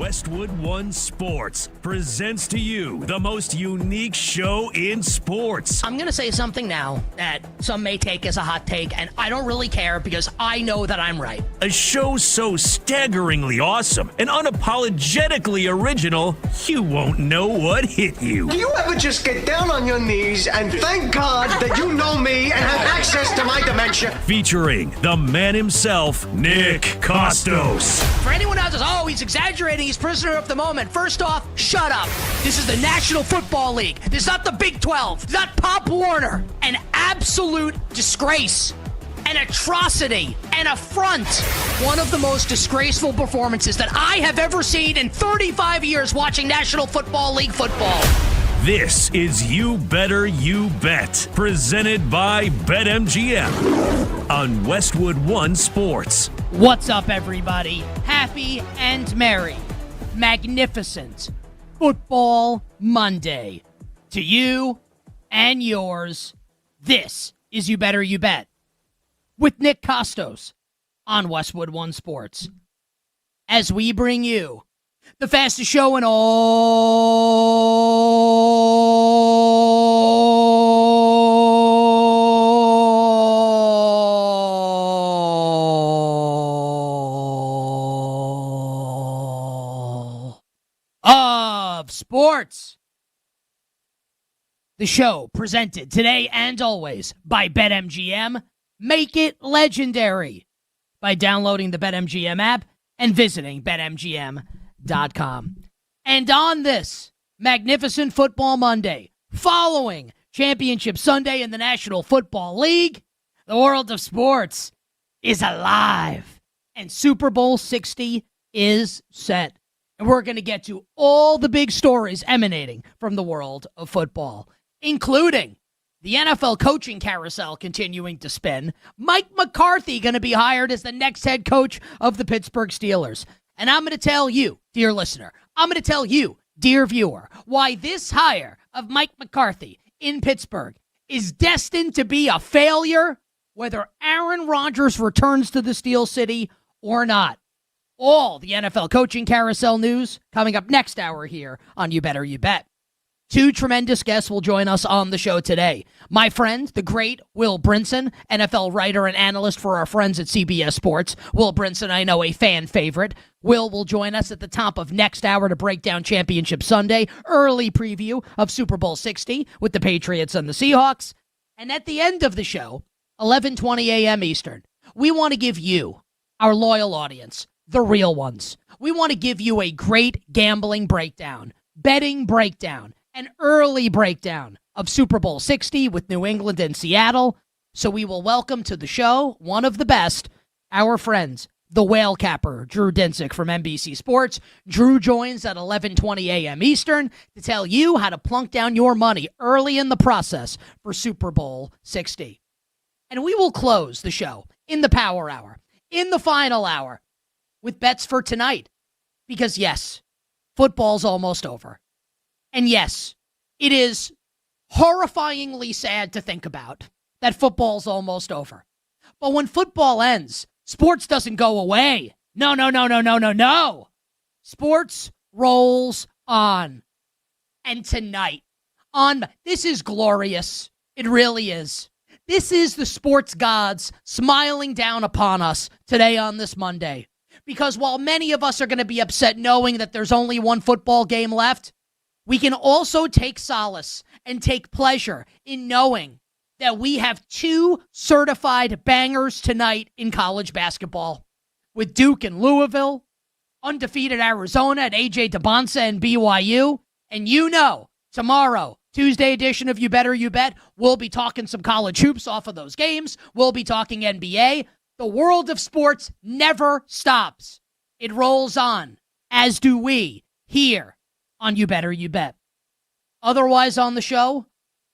Westwood One Sports presents to you the most unique show in sports. I'm going to say something now that some may take as a hot take, and I don't really care because I know that I'm right. A show so staggeringly awesome and unapologetically original, you won't know what hit you. Do you ever just get down on your knees and thank God that you know me and have access to my dementia? Featuring the man himself, Nick Kostos. For anyone else who's, he's exaggerating, he's prisoner of the moment. First off, shut up. This is the National Football League. This is not the Big 12. It's not Pop Warner. An absolute disgrace. An atrocity. An affront. One of the most disgraceful performances that I have ever seen in 35 years watching National Football League football. This is You Better You Bet, presented by BetMGM on Westwood One Sports. What's up, everybody? Happy and merry, magnificent Football Monday to you and yours. This is You Better You Bet with Nick Kostos on Westwood One Sports, as we bring you the fastest show in all of sports. The show presented today and always by BetMGM. Make it legendary by downloading the BetMGM app and visiting BetMGM.com. And on this magnificent Football Monday, following Championship Sunday in the National Football League, the world of sports is alive. And Super Bowl 60 is set. And we're going to get to all the big stories emanating from the world of football, including the NFL Coaching Carousel continuing to spin, Mike McCarthy going to be hired as the next head coach of the Pittsburgh Steelers. And I'm going to tell you, dear listener, I'm going to tell you, dear viewer, why this hire of Mike McCarthy in Pittsburgh is destined to be a failure, whether Aaron Rodgers returns to the Steel City or not. All the NFL Coaching Carousel news coming up next hour here on You Better You Bet. Two tremendous guests will join us on the show today. My friend, the great Will Brinson, NFL writer and analyst for our friends at CBS Sports. Will Brinson, I know, a fan favorite. Will join us at the top of next hour to break down Championship Sunday, early preview of Super Bowl 60 with the Patriots and the Seahawks. And at the end of the show, 11:20 a.m. Eastern, we want to give you, our loyal audience, the real ones. We want to give you a great gambling breakdown, betting breakdown, an early breakdown of Super Bowl 60 with New England and Seattle. So we will welcome to the show one of the best, our friends, the Whale Capper Drew Dinsick from NBC Sports. Drew joins at 11:20 a.m. Eastern to tell you how to plunk down your money early in the process for Super Bowl 60. And we will close the show in the Power Hour, in the final hour, with bets for tonight. Because yes, football's almost over. And yes, it is horrifyingly sad to think about that football's almost over. But when football ends, sports doesn't go away. No. Sports rolls on. And tonight, this is glorious. It really is. This is the sports gods smiling down upon us today on this Monday. Because while many of us are going to be upset knowing that there's only one football game left, we can also take solace and take pleasure in knowing that we have two certified bangers tonight in college basketball. With Duke and Louisville, undefeated Arizona at AJ DeBonsa and BYU. And tomorrow, Tuesday edition of You Better You Bet, we'll be talking some college hoops off of those games. We'll be talking NBA. The world of sports never stops. It rolls on, as do we here on You Better You Bet. Otherwise on the show,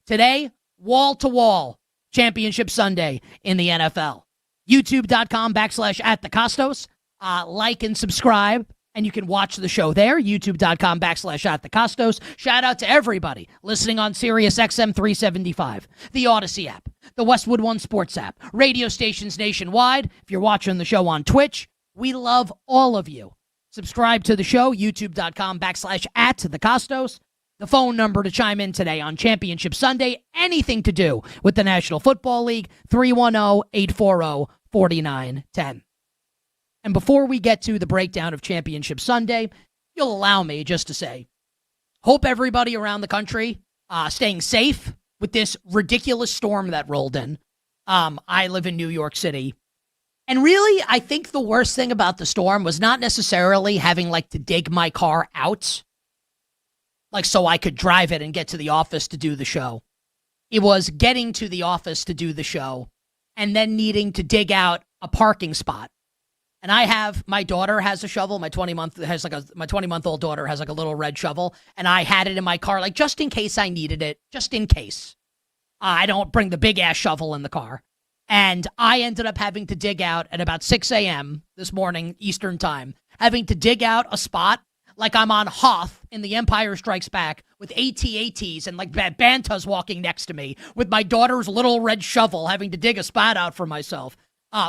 today, wall-to-wall Championship Sunday in the NFL. YouTube.com/@thekostos. Like and subscribe, and you can watch the show there. YouTube.com/@thekostos. Shout out to everybody listening on Sirius XM 375, the Odyssey app, the Westwood One Sports app, radio stations nationwide. If you're watching the show on Twitch, we love all of you. Subscribe to the show, youtube.com/@the Kostos. The phone number to chime in today on Championship Sunday, anything to do with the National Football League, 310-840-4910. And before we get to the breakdown of Championship Sunday, you'll allow me just to say, hope everybody around the country staying safe with this ridiculous storm that rolled in. I live in New York City. And really, I think the worst thing about the storm was not necessarily having to dig my car out, so I could drive it and get to the office to do the show. It was getting to the office to do the show and then needing to dig out a parking spot. And my daughter has a shovel. My 20-month-old daughter has a little red shovel, and I had it in my car just in case I needed it, just in case. I don't bring the big ass shovel in the car. And I ended up having to dig out at about 6 a.m. this morning, Eastern time, having to dig out a spot like I'm on Hoth in The Empire Strikes Back with AT-ATs and Bantas walking next to me with my daughter's little red shovel having to dig a spot out for myself.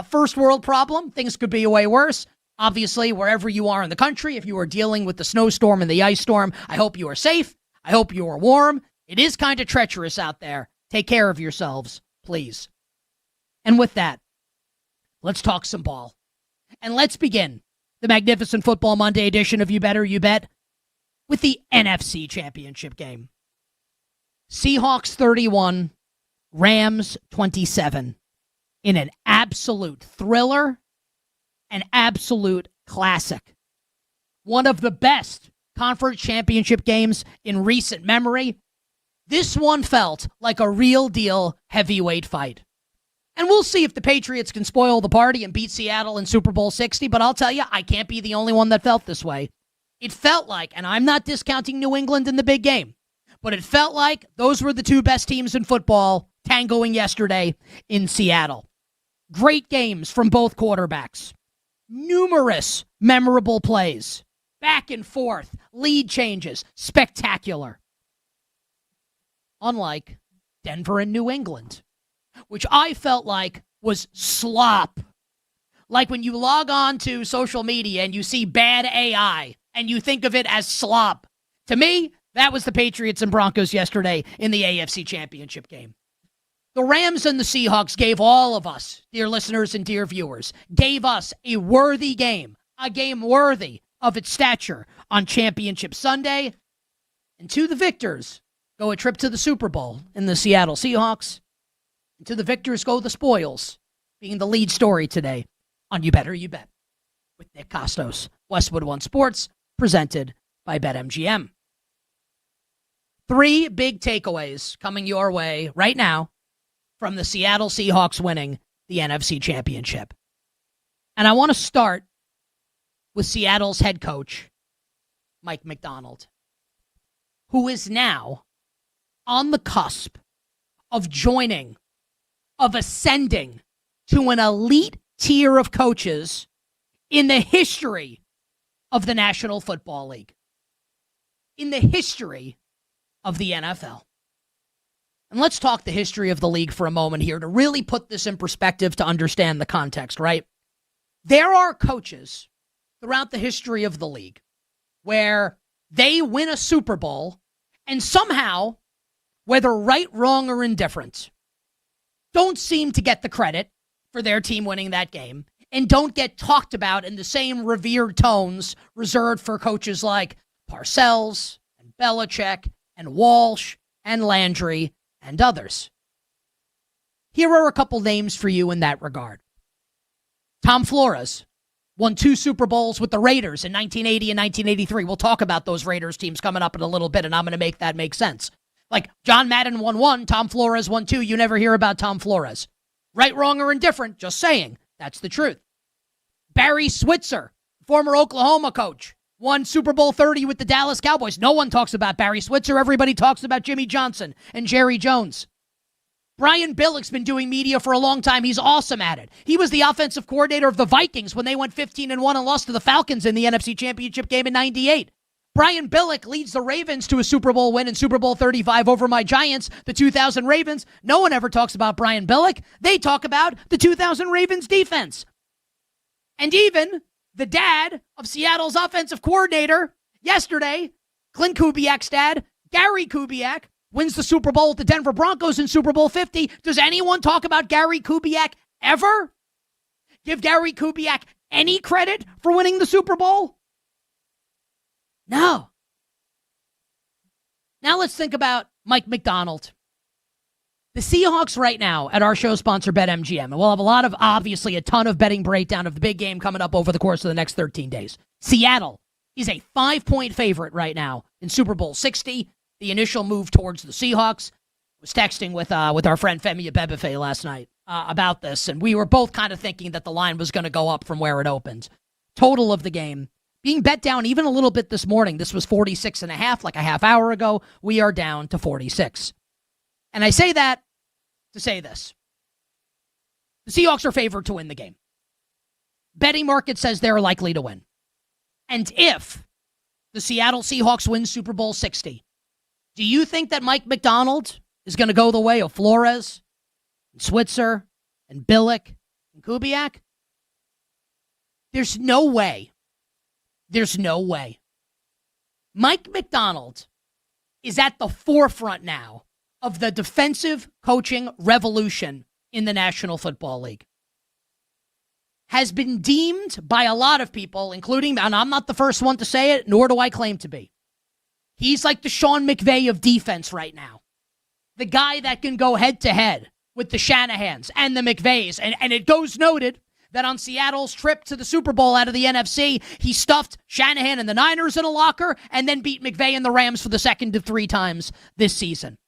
First world problem. Things could be way worse. Obviously, wherever you are in the country, if you are dealing with the snowstorm and the ice storm, I hope you are safe. I hope you are warm. It is kind of treacherous out there. Take care of yourselves, please. And with that, let's talk some ball. And let's begin the magnificent Football Monday edition of You Better You Bet with the NFC Championship game. Seahawks 31, Rams 27 in an absolute thriller, an absolute classic. One of the best conference championship games in recent memory. This one felt like a real deal heavyweight fight. And we'll see if the Patriots can spoil the party and beat Seattle in Super Bowl 60, but I'll tell you, I can't be the only one that felt this way. It felt like, and I'm not discounting New England in the big game, but it felt like those were the two best teams in football tangoing yesterday in Seattle. Great games from both quarterbacks. Numerous memorable plays. Back and forth. Lead changes. Spectacular. Unlike Denver and New England, which I felt like was slop. Like when you log on to social media and you see bad AI and you think of it as slop. To me, that was the Patriots and Broncos yesterday in the AFC Championship game. The Rams and the Seahawks gave all of us, dear listeners and dear viewers, gave us a worthy game, a game worthy of its stature on Championship Sunday. And to the victors go a trip to the Super Bowl in the Seattle Seahawks. And to the victors go the spoils, being the lead story today on You Better You Bet with Nick Kostos, Westwood One Sports, presented by BetMGM. 3 big takeaways coming your way right now from the Seattle Seahawks winning the NFC Championship. And I want to start with Seattle's head coach, Mike Macdonald, who is now on the cusp of ascending to an elite tier of coaches in the history of the National Football League, in the history of the NFL. And let's talk the history of the league for a moment here to really put this in perspective to understand the context, right? There are coaches throughout the history of the league where they win a Super Bowl and somehow, whether right, wrong, or indifferent, don't seem to get the credit for their team winning that game and don't get talked about in the same revered tones reserved for coaches like Parcells and Belichick and Walsh and Landry and others. Here are a couple names for you in that regard. Tom Flores won 2 Super Bowls with the Raiders in 1980 and 1983. We'll talk about those Raiders teams coming up in a little bit, and I'm going to make that make sense. Like John Madden won 1, Tom Flores won 2. You never hear about Tom Flores. Right, wrong, or indifferent, just saying. That's the truth. Barry Switzer, former Oklahoma coach, won Super Bowl 30 with the Dallas Cowboys. No one talks about Barry Switzer. Everybody talks about Jimmy Johnson and Jerry Jones. Brian Billick's been doing media for a long time. He's awesome at it. He was the offensive coordinator of the Vikings when they went 15-1 and lost to the Falcons in the NFC Championship game in 98. Brian Billick leads the Ravens to a Super Bowl win in Super Bowl 35 over my Giants, the 2000 Ravens. No one ever talks about Brian Billick. They talk about the 2000 Ravens defense. And even the dad of Seattle's offensive coordinator yesterday, Clint Kubiak's dad, Gary Kubiak, wins the Super Bowl with the Denver Broncos in Super Bowl 50. Does anyone talk about Gary Kubiak ever? Give Gary Kubiak any credit for winning the Super Bowl? No. Now let's think about Mike Macdonald. The Seahawks right now at our show sponsor BetMGM, and we'll have a ton of betting breakdown of the big game coming up over the course of the next 13 days. Seattle is a 5-point favorite right now in Super Bowl 60. The initial move towards the Seahawks. Was texting with our friend Femi Abebefe last night about this, and we were both kind of thinking that the line was going to go up from where it opened. Total of the game being bet down even a little bit this morning. This was 46.5 like a half hour ago. We are down to 46. And I say that to say this. The Seahawks are favored to win the game. Betting market says they're likely to win. And if the Seattle Seahawks win Super Bowl 60, do you think that Mike Macdonald is going to go the way of Flores, and Switzer, and Billick, and Kubiak? There's no way. There's no way. Mike Macdonald is at the forefront now of the defensive coaching revolution in the National Football League. Has been deemed by a lot of people, including, and I'm not the first one to say it, nor do I claim to be. He's like the Sean McVay of defense right now. The guy that can go head-to-head with the Shanahans and the McVays. And it goes noted that on Seattle's trip to the Super Bowl out of the NFC, he stuffed Shanahan and the Niners in a locker and then beat McVay and the Rams for the second of 3 times this season.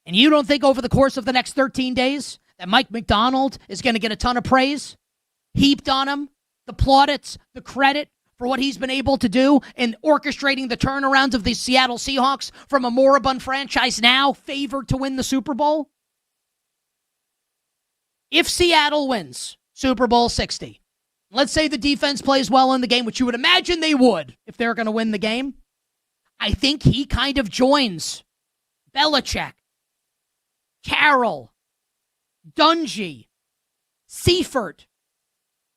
And you don't think over the course of the next 13 days that Mike Macdonald is going to get a ton of praise heaped on him, the plaudits, the credit for what he's been able to do in orchestrating the turnaround of the Seattle Seahawks from a moribund franchise now favored to win the Super Bowl? If Seattle wins Super Bowl 60, let's say the defense plays well in the game, which you would imagine they would if they're going to win the game, I think he kind of joins Belichick, Carroll, Dungy, Seifert,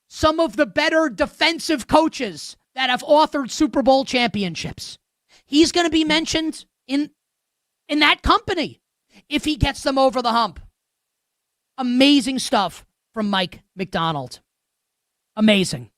some of the better defensive coaches that have authored Super Bowl championships. He's going to be mentioned in that company if he gets them over the hump. Amazing stuff from Mike Macdonald. Amazing.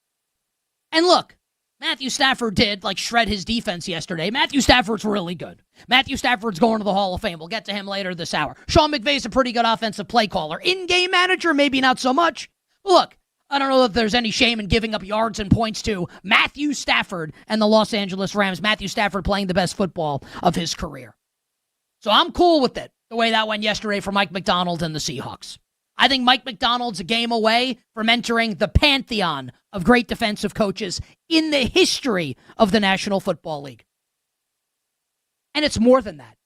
And look, Matthew Stafford did shred his defense yesterday. Matthew Stafford's really good. Matthew Stafford's going to the Hall of Fame. We'll get to him later this hour. Sean McVay's a pretty good offensive play caller. In-game manager, maybe not so much. Look, I don't know if there's any shame in giving up yards and points to Matthew Stafford and the Los Angeles Rams. Matthew Stafford playing the best football of his career. So I'm cool with it, the way that went yesterday for Mike Macdonald and the Seahawks. I think Mike Macdonald's a game away from entering the pantheon of great defensive coaches in the history of the National Football League. And it's more than that.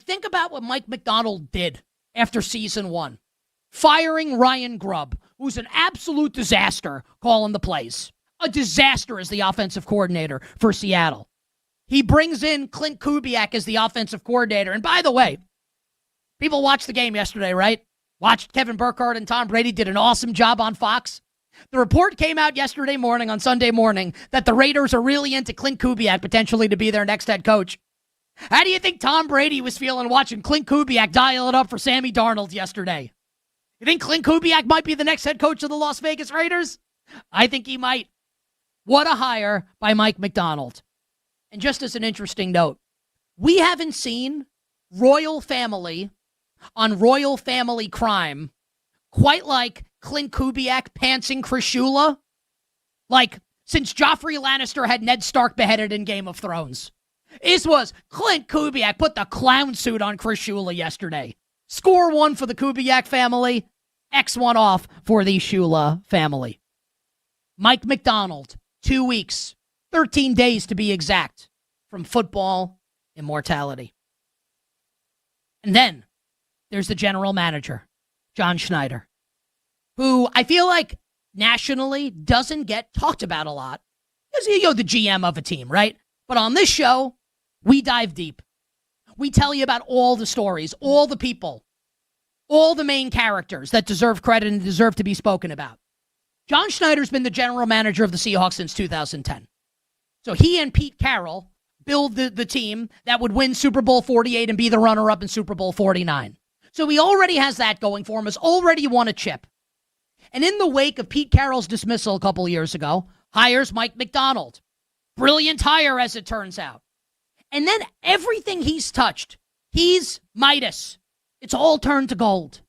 Think about what Mike Macdonald did after season 1. Firing Ryan Grubb, who's an absolute disaster calling the plays. A disaster as the offensive coordinator for Seattle. He brings in Clint Kubiak as the offensive coordinator. And by the way, people watched the game yesterday, right? Watched Kevin Burkhardt and Tom Brady did an awesome job on Fox. The report came out yesterday morning on Sunday morning that the Raiders are really into Clint Kubiak potentially to be their next head coach. How do you think Tom Brady was feeling watching Clint Kubiak dial it up for Sammy Darnold yesterday? You think Clint Kubiak might be the next head coach of the Las Vegas Raiders? I think he might. What a hire by Mike Macdonald. And just as an interesting note, we haven't seen royal family on royal family crime quite like Clint Kubiak pantsing Chris Shula, since Joffrey Lannister had Ned Stark beheaded in Game of Thrones. This was Clint Kubiak put the clown suit on Chris Shula yesterday. Score 1 for the Kubiak family, X1 off for the Shula family. Mike Macdonald, 2 weeks, 13 days to be exact, from football immortality. And then there's the general manager, John Schneider, who I feel like nationally doesn't get talked about a lot. Because you're the GM of a team, right? But on this show, we dive deep. We tell you about all the stories, all the people, all the main characters that deserve credit and deserve to be spoken about. John Schneider's been the general manager of the Seahawks since 2010. So he and Pete Carroll build the team that would win Super Bowl 48 and be the runner-up in Super Bowl 49. So he already has that going for him, has already won a chip. And in the wake of Pete Carroll's dismissal a couple years ago, hires Mike McDonald. Brilliant hire, as it turns out. And then everything he's touched, he's Midas. It's all turned to gold.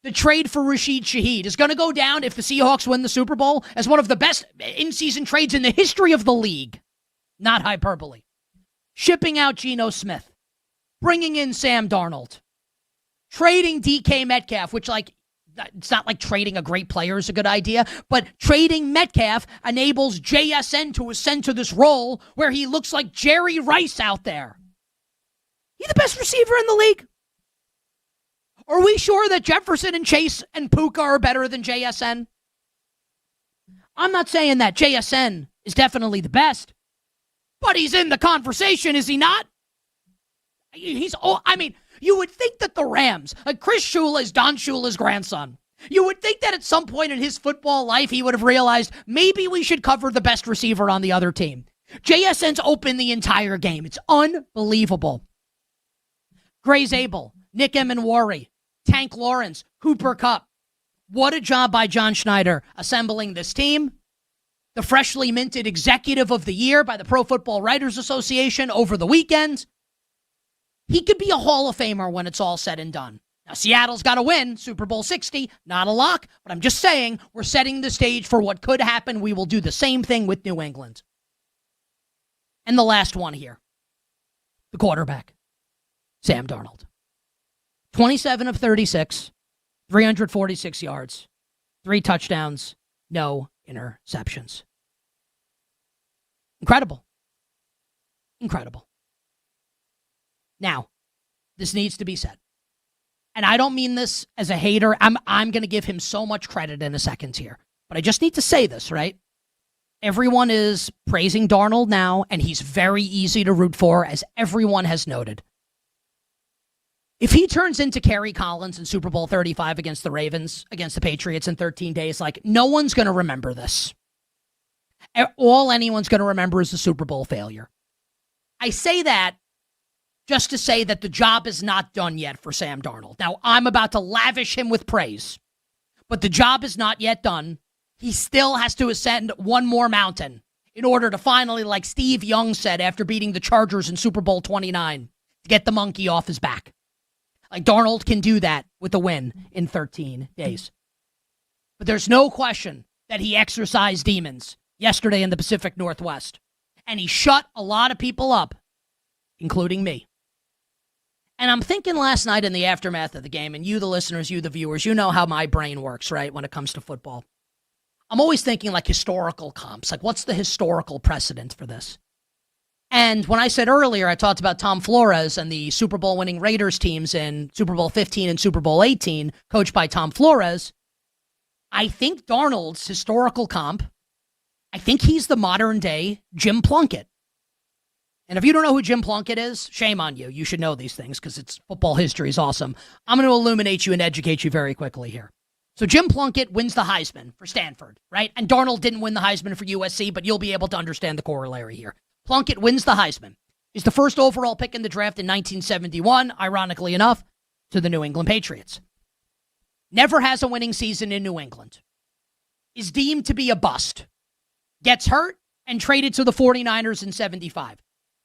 The trade for Rashid Shaheed is going to go down, if the Seahawks win the Super Bowl, as one of the best in-season trades in the history of the league. Not hyperbole. Shipping out Geno Smith. Bringing in Sam Darnold. Trading DK Metcalf, which, it's not like trading a great player is a good idea, but trading Metcalf enables JSN to ascend to this role where he looks like Jerry Rice out there. He's the best receiver in the league. Are we sure that Jefferson and Chase and Puka are better than JSN? I'm not saying that JSN is definitely the best, but he's in the conversation, is he not? You would think that the Rams, like Chris Shula is Don Shula's grandson. You would think that at some point in his football life, he would have realized maybe we should cover the best receiver on the other team. JSN's open the entire game. It's unbelievable. Gray Zabel, Nick Emenwari, Tank Lawrence, Cooper Kupp. What a job by John Schneider assembling this team. The freshly minted Executive of the Year by the Pro Football Writers Association over the weekend. He could be a Hall of Famer when it's all said and done. Now, Seattle's got to win Super Bowl 60. Not a lock, but I'm just saying we're setting the stage for what could happen. We will do the same thing with New England. And the last one here. The quarterback, Sam Darnold. 27 of 36, 346 yards, 3 touchdowns, no interceptions. Incredible. Incredible. Now, this needs to be said. And I don't mean this as a hater. I'm going to give him so much credit in a second here. But I just need to say this, right? Everyone is praising Darnold now, and he's very easy to root for, as everyone has noted. If he turns into Kerry Collins in Super Bowl 35 against the Ravens, against the Patriots in 13 days, no one's going to remember this. All anyone's going to remember is the Super Bowl failure. I say that just to say that the job is not done yet for Sam Darnold. Now, I'm about to lavish him with praise, but the job is not yet done. He still has to ascend one more mountain in order to finally, like Steve Young said after beating the Chargers in Super Bowl 29, to get the monkey off his back. Darnold can do that with a win in 13 days. But there's no question that he exercised demons yesterday in the Pacific Northwest. And he shut a lot of people up, including me. And I'm thinking last night in the aftermath of the game, and you, the listeners, you, the viewers, you know how my brain works, right, when it comes to football. I'm always thinking historical comps. What's the historical precedent for this? And when I said earlier, I talked about Tom Flores and the Super Bowl winning Raiders teams in Super Bowl 15 and Super Bowl 18, coached by Tom Flores. I think Darnold's historical comp, I think he's the modern day Jim Plunkett. And if you don't know who Jim Plunkett is, shame on you. You should know these things because it's football history is awesome. I'm going to illuminate you and educate you very quickly here. So Jim Plunkett wins the Heisman for Stanford, right? And Darnold didn't win the Heisman for USC, but you'll be able to understand the corollary here. Plunkett wins the Heisman. He's the first overall pick in the draft in 1971, ironically enough, to the New England Patriots. Never has a winning season in New England. Is deemed to be a bust. Gets hurt and traded to the 49ers in 75.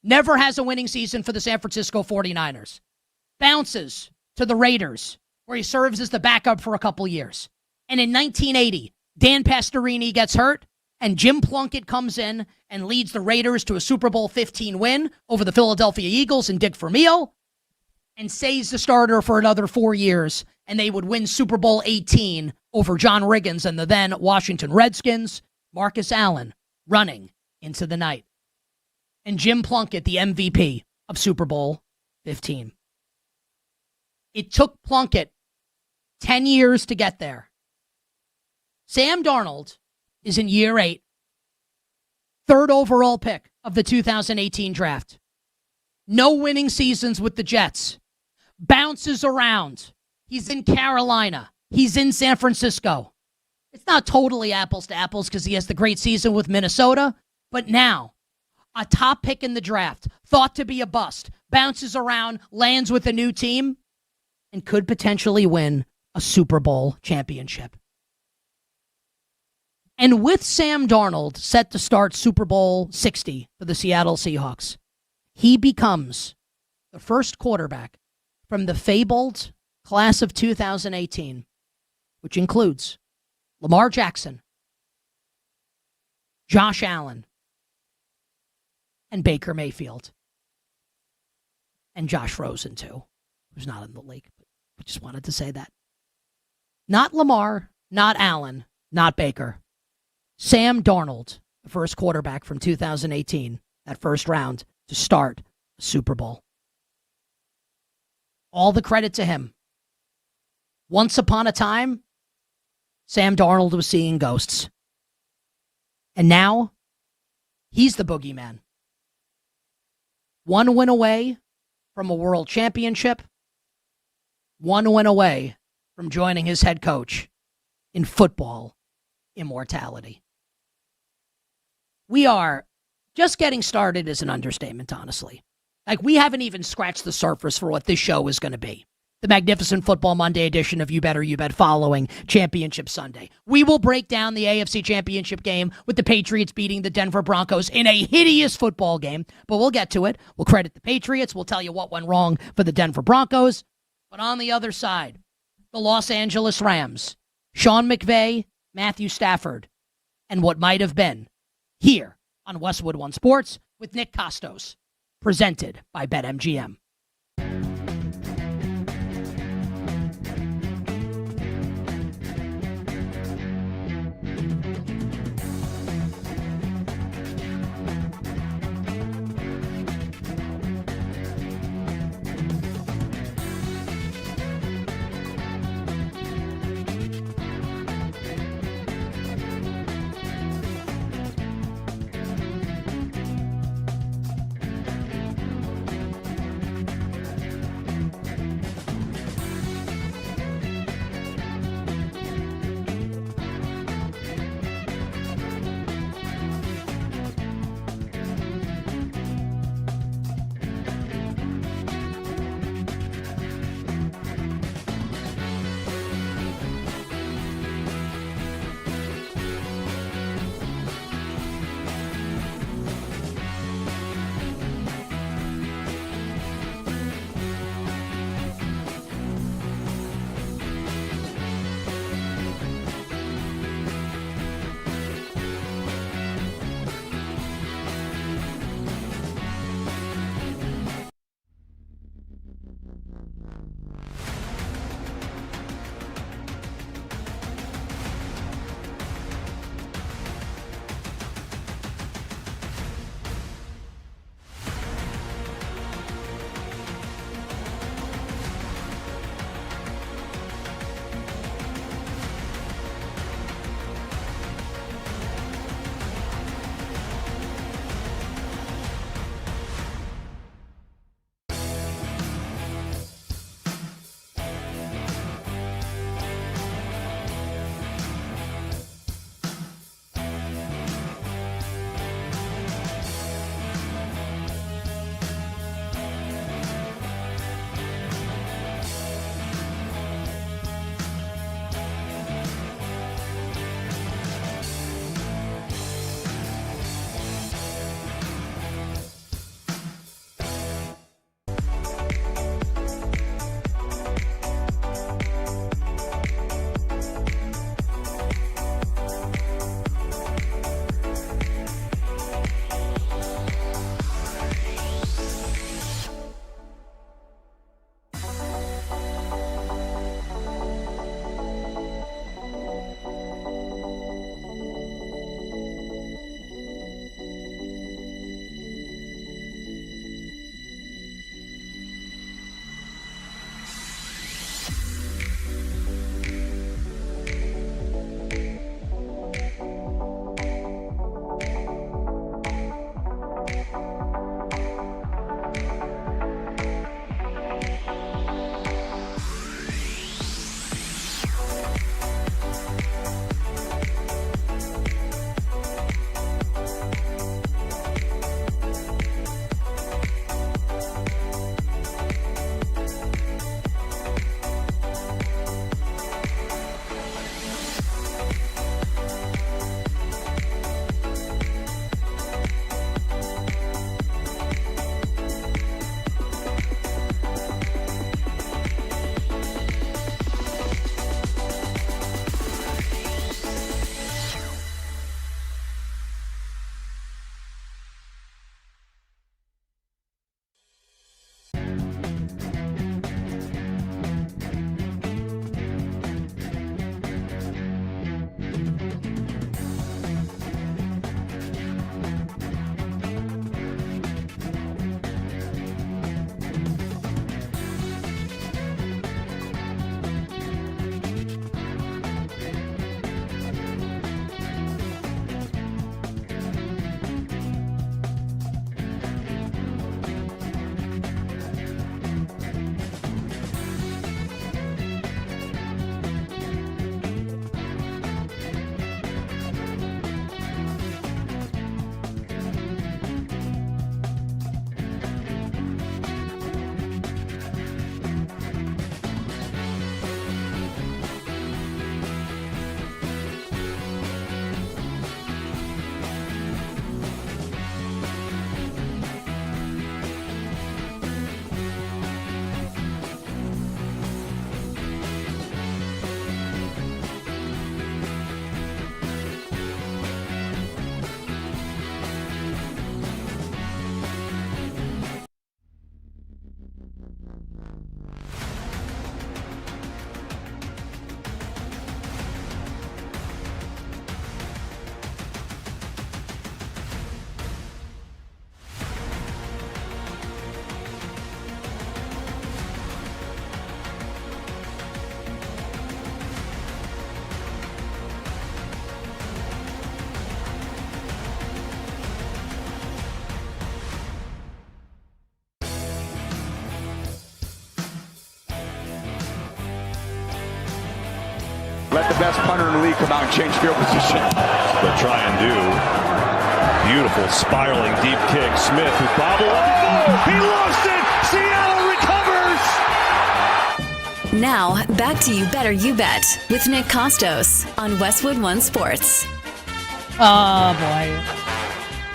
Never has a winning season for the San Francisco 49ers. Bounces to the Raiders, where he serves as the backup for a couple years. And in 1980, Dan Pastorini gets hurt, and Jim Plunkett comes in and leads the Raiders to a Super Bowl 15 win over the Philadelphia Eagles and Dick Vermeil, and stays the starter for another 4 years, and they would win Super Bowl 18 over John Riggins and the then Washington Redskins, Marcus Allen running into the night. And Jim Plunkett, the MVP of Super Bowl 15. It took Plunkett 10 years to get there. Sam Darnold is in year 8. 3rd overall pick of the 2018 draft. No winning seasons with the Jets. Bounces around. He's in Carolina. He's in San Francisco. It's not totally apples to apples because he has the great season with Minnesota, but now a top pick in the draft, thought to be a bust, bounces around, lands with a new team, and could potentially win a Super Bowl championship. And with Sam Darnold set to start Super Bowl 60 for the Seattle Seahawks, he becomes the first quarterback from the fabled class of 2018, which includes Lamar Jackson, Josh Allen, and Baker Mayfield. And Josh Rosen, too, who's not in the league. But I just wanted to say that. Not Lamar, not Allen, not Baker. Sam Darnold, the first quarterback from 2018, that first round, to start a Super Bowl. All the credit to him. Once upon a time, Sam Darnold was seeing ghosts. And now, he's the boogeyman. One win away from a world championship. One win away from joining his head coach in football immortality. We are just getting started is an understatement, honestly. Like, we haven't even scratched the surface for what this show is going to be. The magnificent Football Monday edition of You Better You Bet following Championship Sunday. We will break down the AFC Championship game with the Patriots beating the Denver Broncos in a hideous football game, but we'll get to it. We'll credit the Patriots. We'll tell you what went wrong for the Denver Broncos. But on the other side, the Los Angeles Rams, Sean McVay, Matthew Stafford, and what might have been here on Westwood One Sports with Nick Kostos, presented by BetMGM. best punter in the league come out and change field position. They'll try and do. Beautiful spiraling deep kick. Smith who bobbled. Oh, he lost it. Seattle recovers. Now, back to You Better You Bet with Nick Kostos on Westwood One Sports. Oh, boy.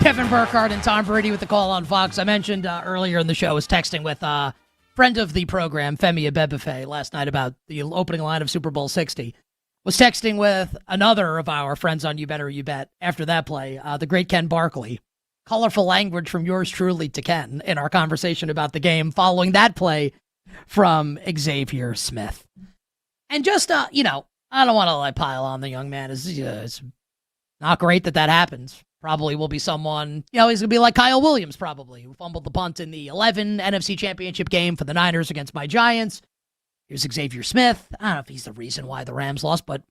Kevin Burkhardt and Tom Brady with the call on Fox. I mentioned earlier in the show, I was texting with a friend of the program, Femi Abebefe, last night about the opening line of Super Bowl 60. Was texting with another of our friends on You Better You Bet after that play, the great Ken Barkley. Colorful language from yours truly to Ken in our conversation about the game following that play from Xavier Smith. And just, I don't want to pile on the young man. It's not great that happens. Probably will be someone, he's going to be like Kyle Williams probably, who fumbled the punt in the 11 NFC Championship game for the Niners against my Giants. Here's Xavier Smith. I don't know if he's the reason why the Rams lost, but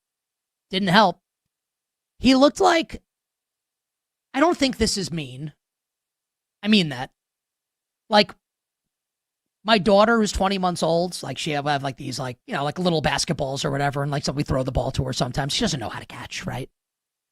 didn't help. He looked like, I don't think this is mean. I mean that. Like, my daughter who's 20 months old, like she have like these like little basketballs or whatever, and like so we throw the ball to her sometimes. She doesn't know how to catch, right?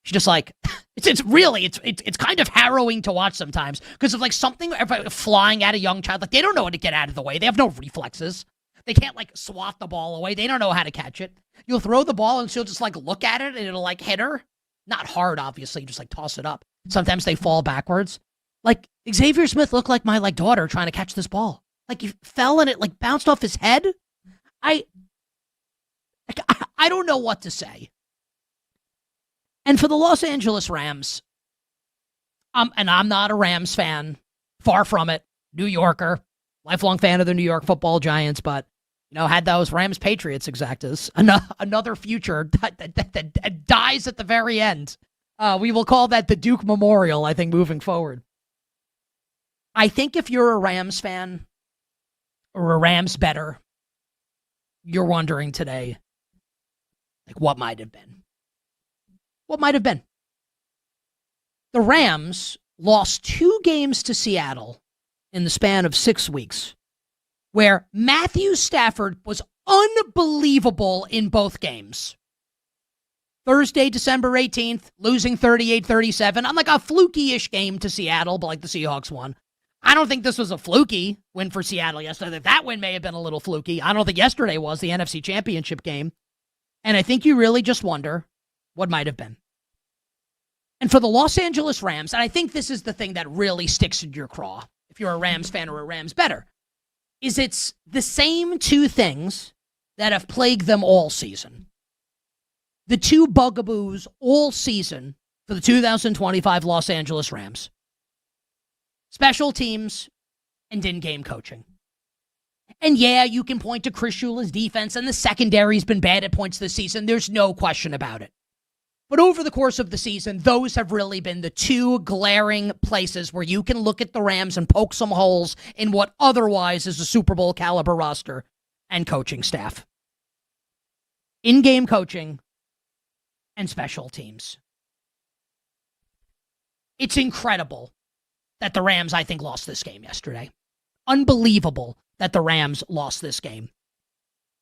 She's just like, it's kind of harrowing to watch sometimes because of like something flying at a young child. Like they don't know how to get out of the way. They have no reflexes. They can't like swat the ball away. They don't know how to catch it. You'll throw the ball and she'll just like look at it and it'll like hit her. Not hard, obviously, just like toss it up. Sometimes they fall backwards. Like Xavier Smith looked like my like daughter trying to catch this ball. Like he fell and it like bounced off his head. I don't know what to say. And for the Los Angeles Rams, and I'm not a Rams fan, far from it, New Yorker, lifelong fan of the New York Football Giants, but, had those Rams Patriots exactas, another future that dies at the very end. We will call that the Duke Memorial, I think, moving forward. I think if you're a Rams fan or a Rams bettor, you're wondering today, like, what might have been? What might have been? The Rams lost 2 games to Seattle in the span of 6 weeks, where Matthew Stafford was unbelievable in both games. Thursday, December 18th, losing 38-37 on like a fluky-ish game to Seattle, but like the Seahawks won. I don't think this was a fluky win for Seattle yesterday. That win may have been a little fluky. I don't think yesterday was the NFC Championship game. And I think you really just wonder what might have been. And for the Los Angeles Rams, and I think this is the thing that really sticks in your craw, if you're a Rams fan or a Rams bettor, is it's the same 2 things that have plagued them all season. The 2 bugaboos all season for the 2025 Los Angeles Rams. Special teams and in-game coaching. And yeah, you can point to Chris Shula's defense, and the secondary's been bad at points this season. There's no question about it. But over the course of the season, those have really been the 2 glaring places where you can look at the Rams and poke some holes in what otherwise is a Super Bowl caliber roster and coaching staff. In-game coaching and special teams. It's incredible that the Rams, I think, lost this game yesterday. Unbelievable that the Rams lost this game.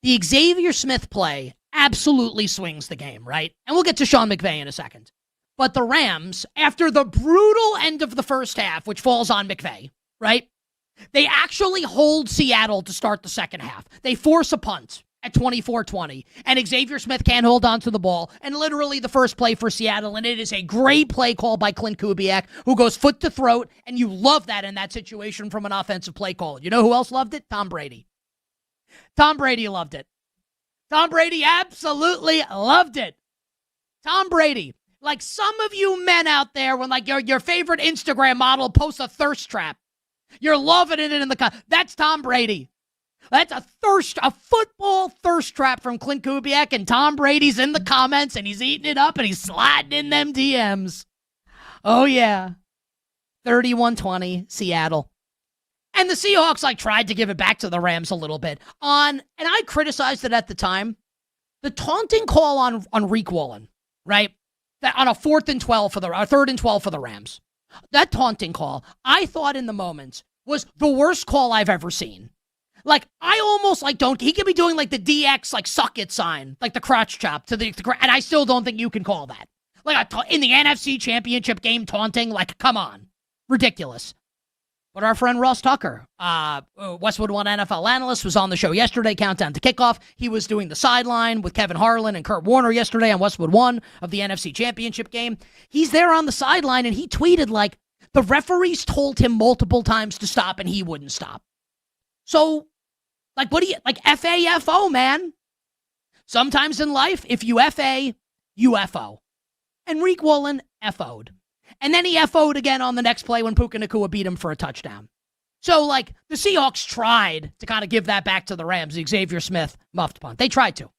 The Xavier Smith play absolutely swings the game, right? And we'll get to Sean McVay in a second. But the Rams, after the brutal end of the first half, which falls on McVay, right? They actually hold Seattle to start the second half. They force a punt at 24-20, and Xavier Smith can't hold on to the ball, and literally the first play for Seattle, and it is a great play call by Clint Kubiak, who goes foot to throat, and you love that in that situation from an offensive play call. You know who else loved it? Tom Brady. Tom Brady loved it. Tom Brady absolutely loved it. Tom Brady, like some of you men out there, when like your favorite Instagram model posts a thirst trap, you're loving it in the that's Tom Brady. That's a football thirst trap from Clint Kubiak, and Tom Brady's in the comments, and he's eating it up, and he's sliding in them DMs. Oh, yeah. 31-20, Seattle. And the Seahawks, like, tried to give it back to the Rams a little bit and I criticized it at the time, the taunting call on Reek Wallen, right? That on a 3rd and 12 for the Rams. That taunting call, I thought in the moment, was the worst call I've ever seen. Like, I almost, like, don't, he could be doing, like, the DX, like, suck it sign, like the crotch chop to the and I still don't think you can call that. Like, in the NFC Championship game taunting, like, come on. Ridiculous. But our friend Ross Tucker, Westwood One NFL analyst, was on the show yesterday, Countdown to Kickoff. He was doing the sideline with Kevin Harlan and Kurt Warner yesterday on Westwood One of the NFC Championship game. He's there on the sideline, and he tweeted, like, the referees told him multiple times to stop, and he wouldn't stop. So, like, what do you, like, F-A-F-O, man. Sometimes in life, if you F-A, you F-O. Enrique Woolen F-O'd. And then he F-O'd again on the next play when Puka Nacua beat him for a touchdown. So, like, the Seahawks tried to kind of give that back to the Rams, the Xavier Smith muffed punt. They tried to.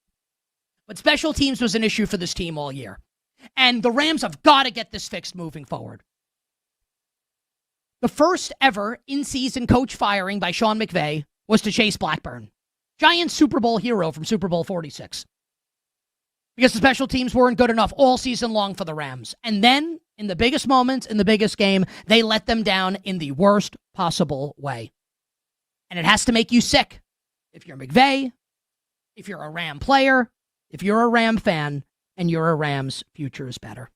But special teams was an issue for this team all year. And the Rams have got to get this fixed moving forward. The first ever in-season coach firing by Sean McVay was to Chase Blackburn, Giants Super Bowl hero from Super Bowl 46. Because the special teams weren't good enough all season long for the Rams. And then, in the biggest moments, in the biggest game, they let them down in the worst possible way. And it has to make you sick. If you're McVay, if you're a Ram player, if you're a Ram fan, and you're a Rams, future is better.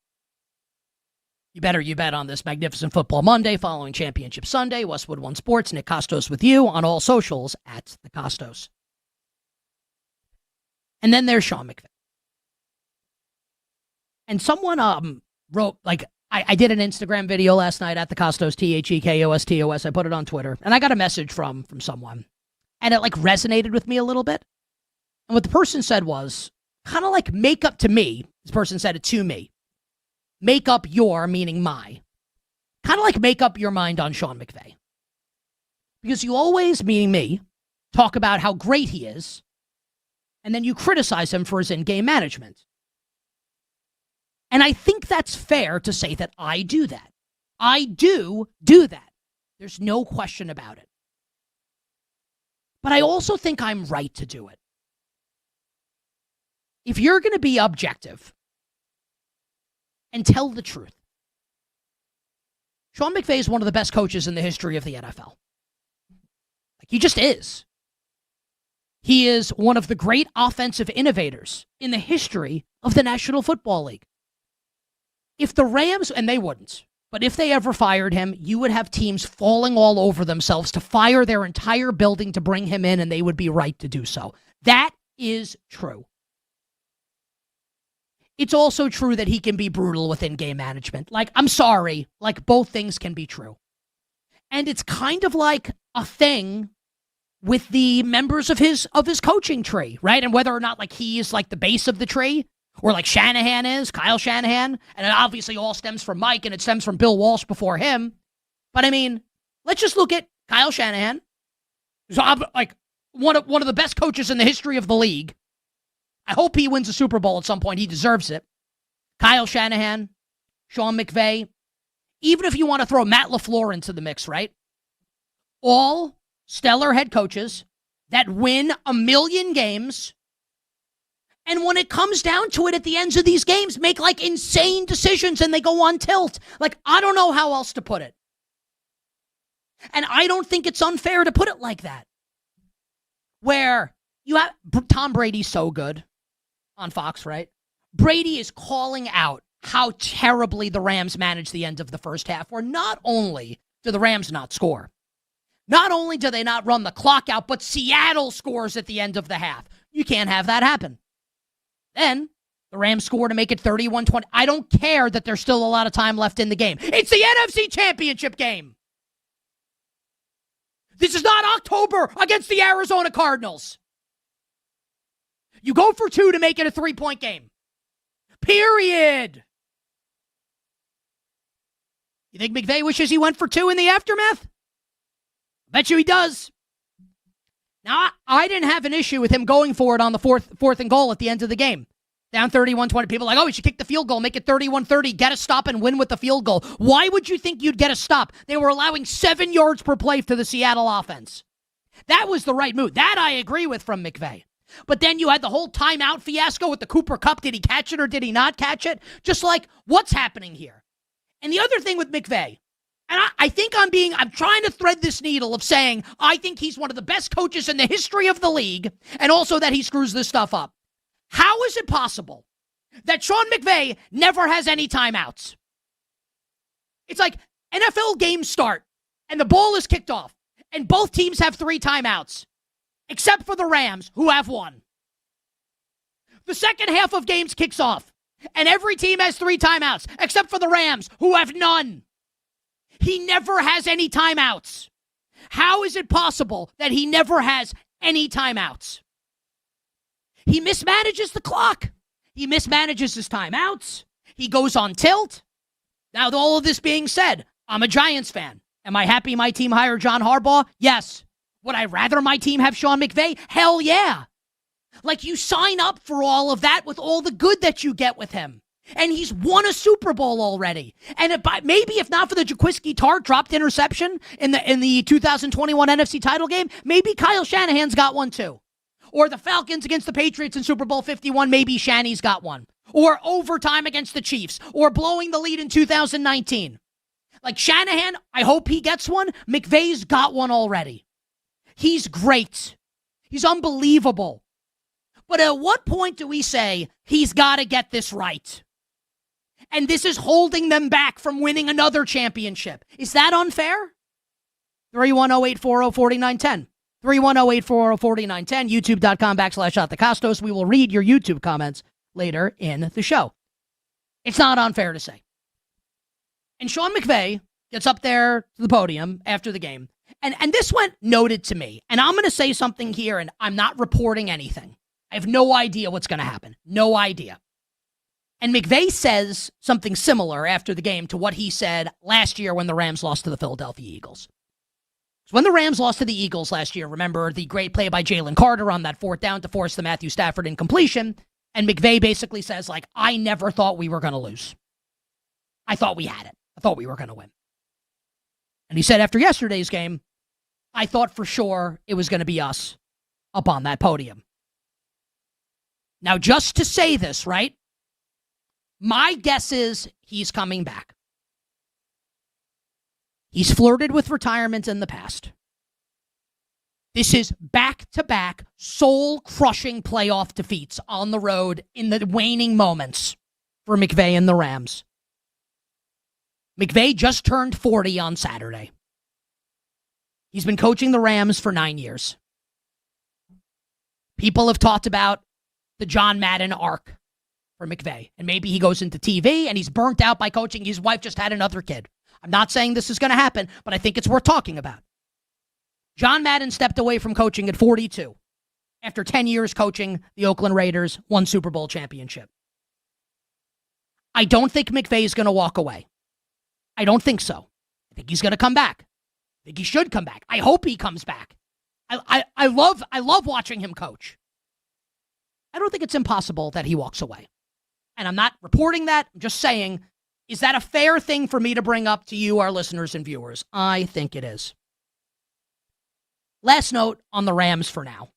You bet on this magnificent Football Monday following Championship Sunday. Westwood One Sports, Nick Kostos with you on all socials at The Kostos. And then there's Sean McVay. And someone wrote, like, I did an Instagram video last night at The Kostos, TheKostos. I put it on Twitter. And I got a message from someone. And it, like, resonated with me a little bit. And what the person said was, kind of like, make up to me. This person said it to me. Make up your, meaning my. Kind of like make up your mind on Sean McVay. Because you always, meaning me, talk about how great he is, and then you criticize him for his in-game management. And I think that's fair to say that I do that. I do that. There's no question about it. But I also think I'm right to do it. If you're going to be objective and tell the truth, Sean McVay is one of the best coaches in the history of the NFL. Like, he just is. He is one of the great offensive innovators in the history of the National Football League. If the Rams, and they wouldn't, but if they ever fired him, you would have teams falling all over themselves to fire their entire building to bring him in, and they would be right to do so. That is true. It's also true that he can be brutal with in-game management. Like, I'm sorry, like, both things can be true. And it's kind of like a thing with the members of his coaching tree, right? And whether or not, like, he is like the base of the tree, or like Shanahan is, Kyle Shanahan, and it obviously all stems from Mike, and it stems from Bill Walsh before him. But I mean, let's just look at Kyle Shanahan, who's like one of the best coaches in the history of the league. I hope he wins a Super Bowl at some point. He deserves it. Kyle Shanahan, Sean McVay, even if you want to throw Matt LaFleur into the mix, right? All stellar head coaches that win 1 million games, and when it comes down to it at the ends of these games, make like insane decisions and they go on tilt. Like, I don't know how else to put it. And I don't think it's unfair to put it like that. Where you have Tom Brady's so good on Fox, right? Brady is calling out how terribly the Rams managed the end of the first half, where not only do the Rams not score, not only do they not run the clock out, but Seattle scores at the end of the half. You can't have that happen. Then the Rams score to make it 31-20. I don't care that there's still a lot of time left in the game. It's the NFC Championship game. This is not October against the Arizona Cardinals. You go for 2 to make it a 3-point game. Period. You think McVay wishes he went for 2 in the aftermath? I bet you he does. Now, I didn't have an issue with him going for it on the fourth and goal at the end of the game. Down 31-20. People are like, oh, he should kick the field goal, make it 31-30, get a stop and win with the field goal. Why would you think you'd get a stop? They were allowing 7 yards per play to the Seattle offense. That was the right move. That I agree with from McVay. But then you had the whole timeout fiasco with the Cooper Kupp. Did he catch it or did he not catch it? Just like, what's happening here? And the other thing with McVay, And I think I'm trying to thread this needle of saying I think he's one of the best coaches in the history of the league, and also that he screws this stuff up. How is it possible that Sean McVay never has any timeouts? It's like NFL games start, and the ball is kicked off, and both teams have 3 timeouts, except for the Rams, who have 1. The second half of games kicks off, and every team has 3 timeouts, except for the Rams, who have none. He never has any timeouts. How is it possible that he never has any timeouts? He mismanages the clock. He mismanages his timeouts. He goes on tilt. Now, with all of this being said, I'm a Giants fan. Am I happy my team hired John Harbaugh? Yes. Would I rather my team have Sean McVay? Hell yeah. Like, you sign up for all of that with all the good that you get with him. And he's won a Super Bowl already. And maybe if not for the Jaquiski Tartt dropped interception in the 2021 NFC title game, maybe Kyle Shanahan's got one too. Or the Falcons against the Patriots in Super Bowl 51, maybe Shanny's got one. Or overtime against the Chiefs. Or blowing the lead in 2019. Like Shanahan, I hope he gets one. McVay's got one already. He's great. He's unbelievable. But at what point do we say he's got to get this right? And this is holding them back from winning another championship. Is that unfair? 310-840-4910. 310-840-4910. YouTube.com/@thekostos. We will read your YouTube comments later in the show. It's not unfair to say. And Sean McVay gets up there to the podium after the game. And this went noted to me. And I'm going to say something here, and I'm not reporting anything. I have no idea what's going to happen. No idea. And McVay says something similar after the game to what he said last year when the Rams lost to the Philadelphia Eagles. So when the Rams lost to the Eagles last year, remember the great play by Jalen Carter on that 4th down to force the Matthew Stafford incompletion, and McVay basically says, like, I never thought we were going to lose. I thought we had it. I thought we were going to win. And he said after yesterday's game, I thought for sure it was going to be us up on that podium. Now, just to say this, right? My guess is he's coming back. He's flirted with retirement in the past. This is back-to-back, soul-crushing playoff defeats on the road in the waning moments for McVay and the Rams. McVay just turned 40 on Saturday. He's been coaching the Rams for 9 years. People have talked about the John Madden arc for McVay. And maybe he goes into TV and he's burnt out by coaching. His wife just had another kid. I'm not saying this is going to happen, but I think it's worth talking about. John Madden stepped away from coaching at 42 after 10 years coaching the Oakland Raiders, 1 Super Bowl championship. I don't think McVay is going to walk away. I don't think so. I think he's going to come back. I think he should come back. I hope he comes back. I love watching him coach. I don't think it's impossible that he walks away. And I'm not reporting that. I'm just saying, is that a fair thing for me to bring up to you, our listeners and viewers? I think it is. Last note on the Rams for now.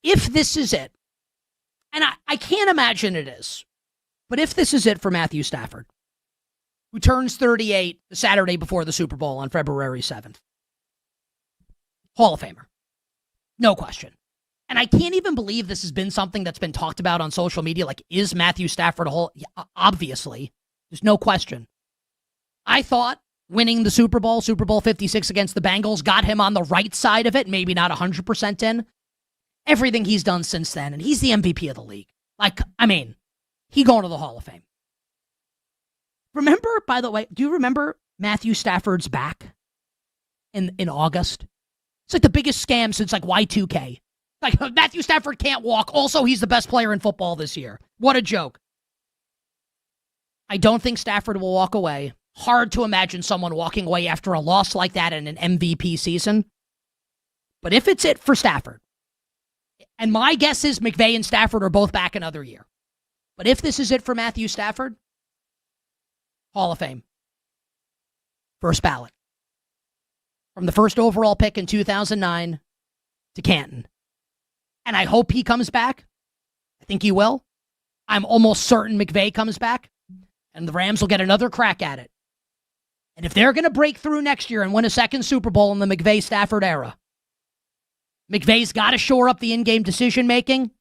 If this is it, and I can't imagine it is, but if this is it for Matthew Stafford, who turns 38 the Saturday before the Super Bowl on February 7th, Hall of Famer. No question. And I can't even believe this has been something that's been talked about on social media. Like, is Matthew Stafford a Hall? Yeah, obviously. There's no question. I thought winning the Super Bowl 56 against the Bengals, got him on the right side of it, maybe not 100% in. Everything he's done since then, and he's the MVP of the league. Like, I mean, he going to the Hall of Fame. Remember, by the way, do you remember Matthew Stafford's back in August? It's like the biggest scam since like Y2K. Like, Matthew Stafford can't walk. Also, he's the best player in football this year. What a joke. I don't think Stafford will walk away. Hard to imagine someone walking away after a loss like that in an MVP season. But if it's it for Stafford, and my guess is McVay and Stafford are both back another year. But if this is it for Matthew Stafford, Hall of Fame. First ballot. From the first overall pick in 2009 to Canton. And I hope he comes back. I think he will. I'm almost certain McVay comes back. And the Rams will get another crack at it. And if they're going to break through next year and win a second Super Bowl in the McVay-Stafford era, McVay's got to shore up the in-game decision-making,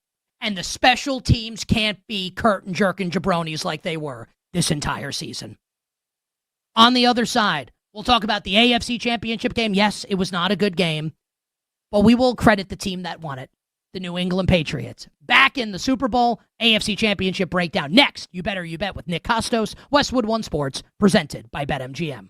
and the special teams can't be curtain-jerking jabronis like they were this entire season. On the other side, we'll talk about the AFC Championship game. Yes, it was not a good game, but we will credit the team that won it, the New England Patriots. Back in the Super Bowl, AFC Championship breakdown. Next, You Better You Bet with Nick Kostos, Westwood One Sports, presented by BetMGM.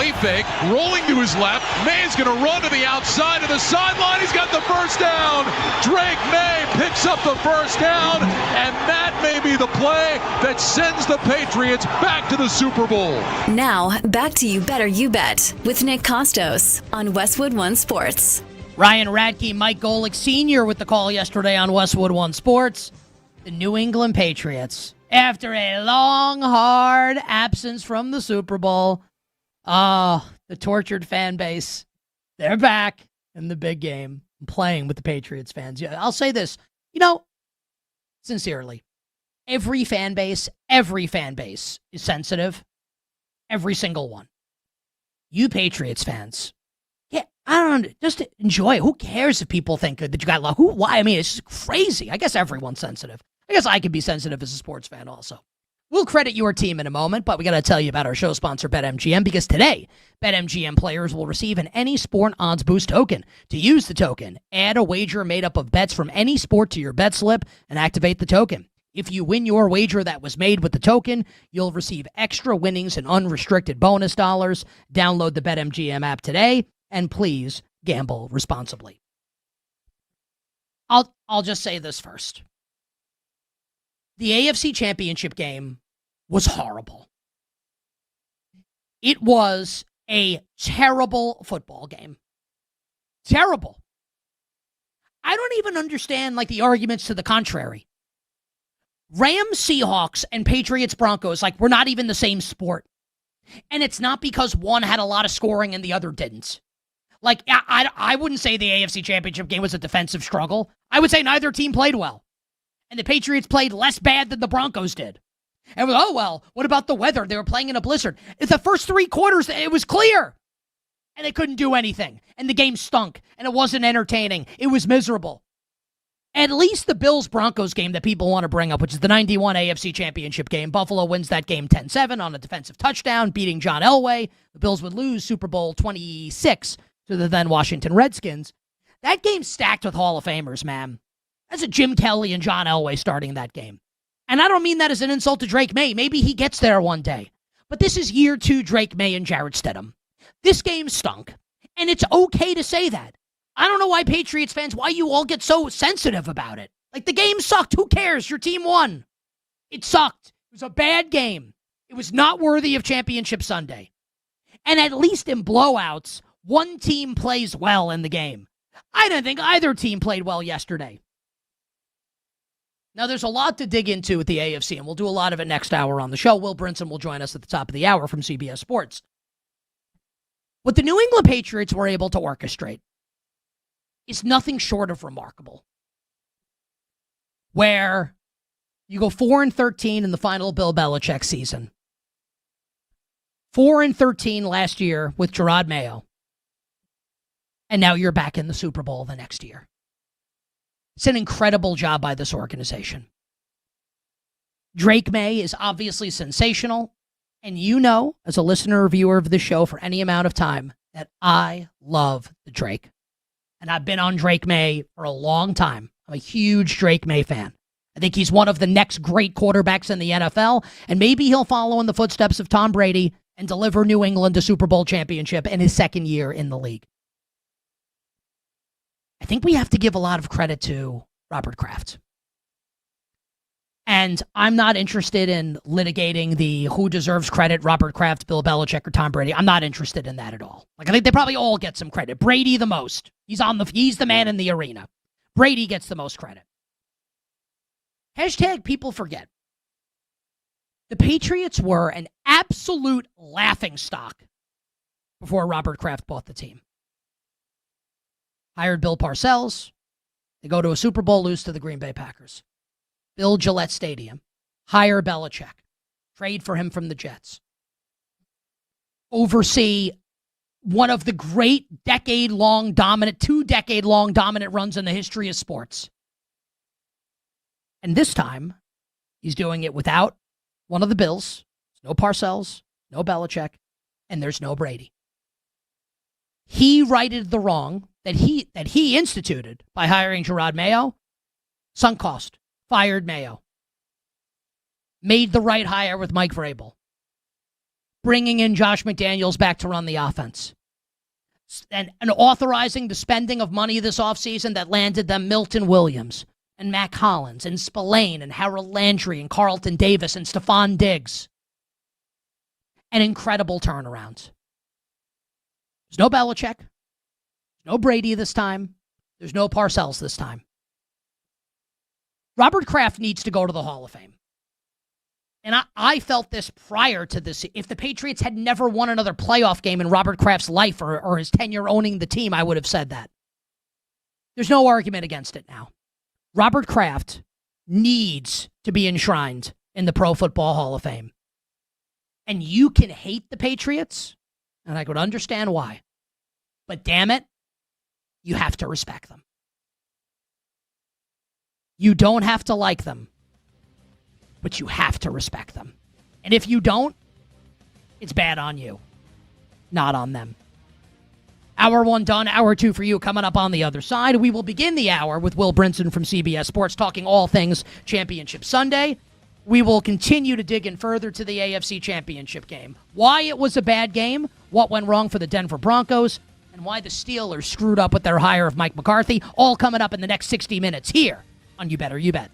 play fake, rolling to his left. Maye's going to run to the outside of the sideline. He's got the first down. Drake Maye picks up the first down, and that may be the play that sends the Patriots back to the Super Bowl. Now, back to You Better You Bet with Nick Kostos on Westwood One Sports. Ryan Radke, Mike Golick Sr. with the call yesterday on Westwood One Sports. The New England Patriots, after a long, hard absence from the Super Bowl, the tortured fan base, they're back in the big game, playing with the Patriots fans. Yeah, I'll say this, sincerely, every fan base is sensitive. Every single one. You Patriots fans, just enjoy it. Who cares if people think that you got luck? Why? I mean, it's just crazy. I guess everyone's sensitive. I guess I could be sensitive as a sports fan also. We'll credit your team in a moment, but we got to tell you about our show sponsor, BetMGM, because today, BetMGM players will receive an Any Sport Odds Boost token. To use the token, add a wager made up of bets from any sport to your bet slip and activate the token. If you win your wager that was made with the token, you'll receive extra winnings and unrestricted bonus dollars. Download the BetMGM app today, and please gamble responsibly. I'll just say this first. The AFC Championship game was horrible. It was a terrible football game. Terrible. I don't even understand the arguments to the contrary. Rams, Seahawks, and Patriots, Broncos, we're not even the same sport. And it's not because one had a lot of scoring and the other didn't. I wouldn't say the AFC Championship game was a defensive struggle. I would say neither team played well. And the Patriots played less bad than the Broncos did. And what about the weather? They were playing in a blizzard. The first 3 quarters, it was clear. And they couldn't do anything. And the game stunk. And it wasn't entertaining. It was miserable. At least the Bills-Broncos game that people want to bring up, which is the 91 AFC Championship game. Buffalo wins that game 10-7 on a defensive touchdown, beating John Elway. The Bills would lose Super Bowl 26 to the then Washington Redskins. That game's stacked with Hall of Famers, man. That's a Jim Kelly and John Elway starting that game. And I don't mean that as an insult to Drake Maye. Maybe he gets there one day. But this is year 2 Drake Maye and Jarrett Stidham. This game stunk. And it's okay to say that. I don't know why Patriots fans, why you all get so sensitive about it. The game sucked. Who cares? Your team won. It sucked. It was a bad game. It was not worthy of Championship Sunday. And at least in blowouts, one team plays well in the game. I don't think either team played well yesterday. Now, there's a lot to dig into with the AFC, and we'll do a lot of it next hour on the show. Will Brinson will join us at the top of the hour from CBS Sports. What the New England Patriots were able to orchestrate is nothing short of remarkable. Where you go 4-13 in the final Bill Belichick season. 4-13 last year with Gerard Mayo. And now you're back in the Super Bowl the next year. It's an incredible job by this organization. Drake Maye is obviously sensational. And as a listener or viewer of this show for any amount of time, that I love the Drake. And I've been on Drake Maye for a long time. I'm a huge Drake Maye fan. I think he's one of the next great quarterbacks in the NFL. And maybe he'll follow in the footsteps of Tom Brady and deliver New England a Super Bowl championship in his second year in the league. I think we have to give a lot of credit to Robert Kraft. And I'm not interested in litigating the who deserves credit, Robert Kraft, Bill Belichick, or Tom Brady. I'm not interested in that at all. I think they probably all get some credit. Brady the most. He's the man in the arena. Brady gets the most credit. Hashtag people forget. The Patriots were an absolute laughingstock before Robert Kraft bought the team. Hired Bill Parcells. They go to a Super Bowl, lose to the Green Bay Packers. Build Gillette Stadium. Hire Belichick. Trade for him from the Jets. Oversee one of the great 2 decade-long dominant runs in the history of sports. And this time, he's doing it without one of the Bills. There's no Parcells, no Belichick, and there's no Brady. He righted the wrong that he instituted by hiring Gerard Mayo. Sunk cost. Fired Mayo. Made the right hire with Mike Vrabel. bringing in Josh McDaniels back to run the offense. And authorizing the spending of money this offseason that landed them Milton Williams and Mac Hollins and Spillane and Harold Landry and Carlton Davis and Stephon Diggs. An incredible turnaround. There's no Belichick. There's no Brady this time. There's no Parcells this time. Robert Kraft needs to go to the Hall of Fame. And I felt this prior to this. If the Patriots had never won another playoff game in Robert Kraft's life or his tenure owning the team, I would have said that. There's no argument against it now. Robert Kraft needs to be enshrined in the Pro Football Hall of Fame. And you can hate the Patriots, and I could understand why. But damn it, you have to respect them. You don't have to like them, but you have to respect them. And if you don't, it's bad on you, not on them. Hour 1 done, hour 2 for you coming up on the other side. We will begin the hour with Will Brinson from CBS Sports talking all things Championship Sunday. We will continue to dig in further to the AFC Championship game. Why it was a bad game, what went wrong for the Denver Broncos, and why the Steelers screwed up with their hire of Mike McCarthy, all coming up in the next 60 minutes here on You Better You Bet.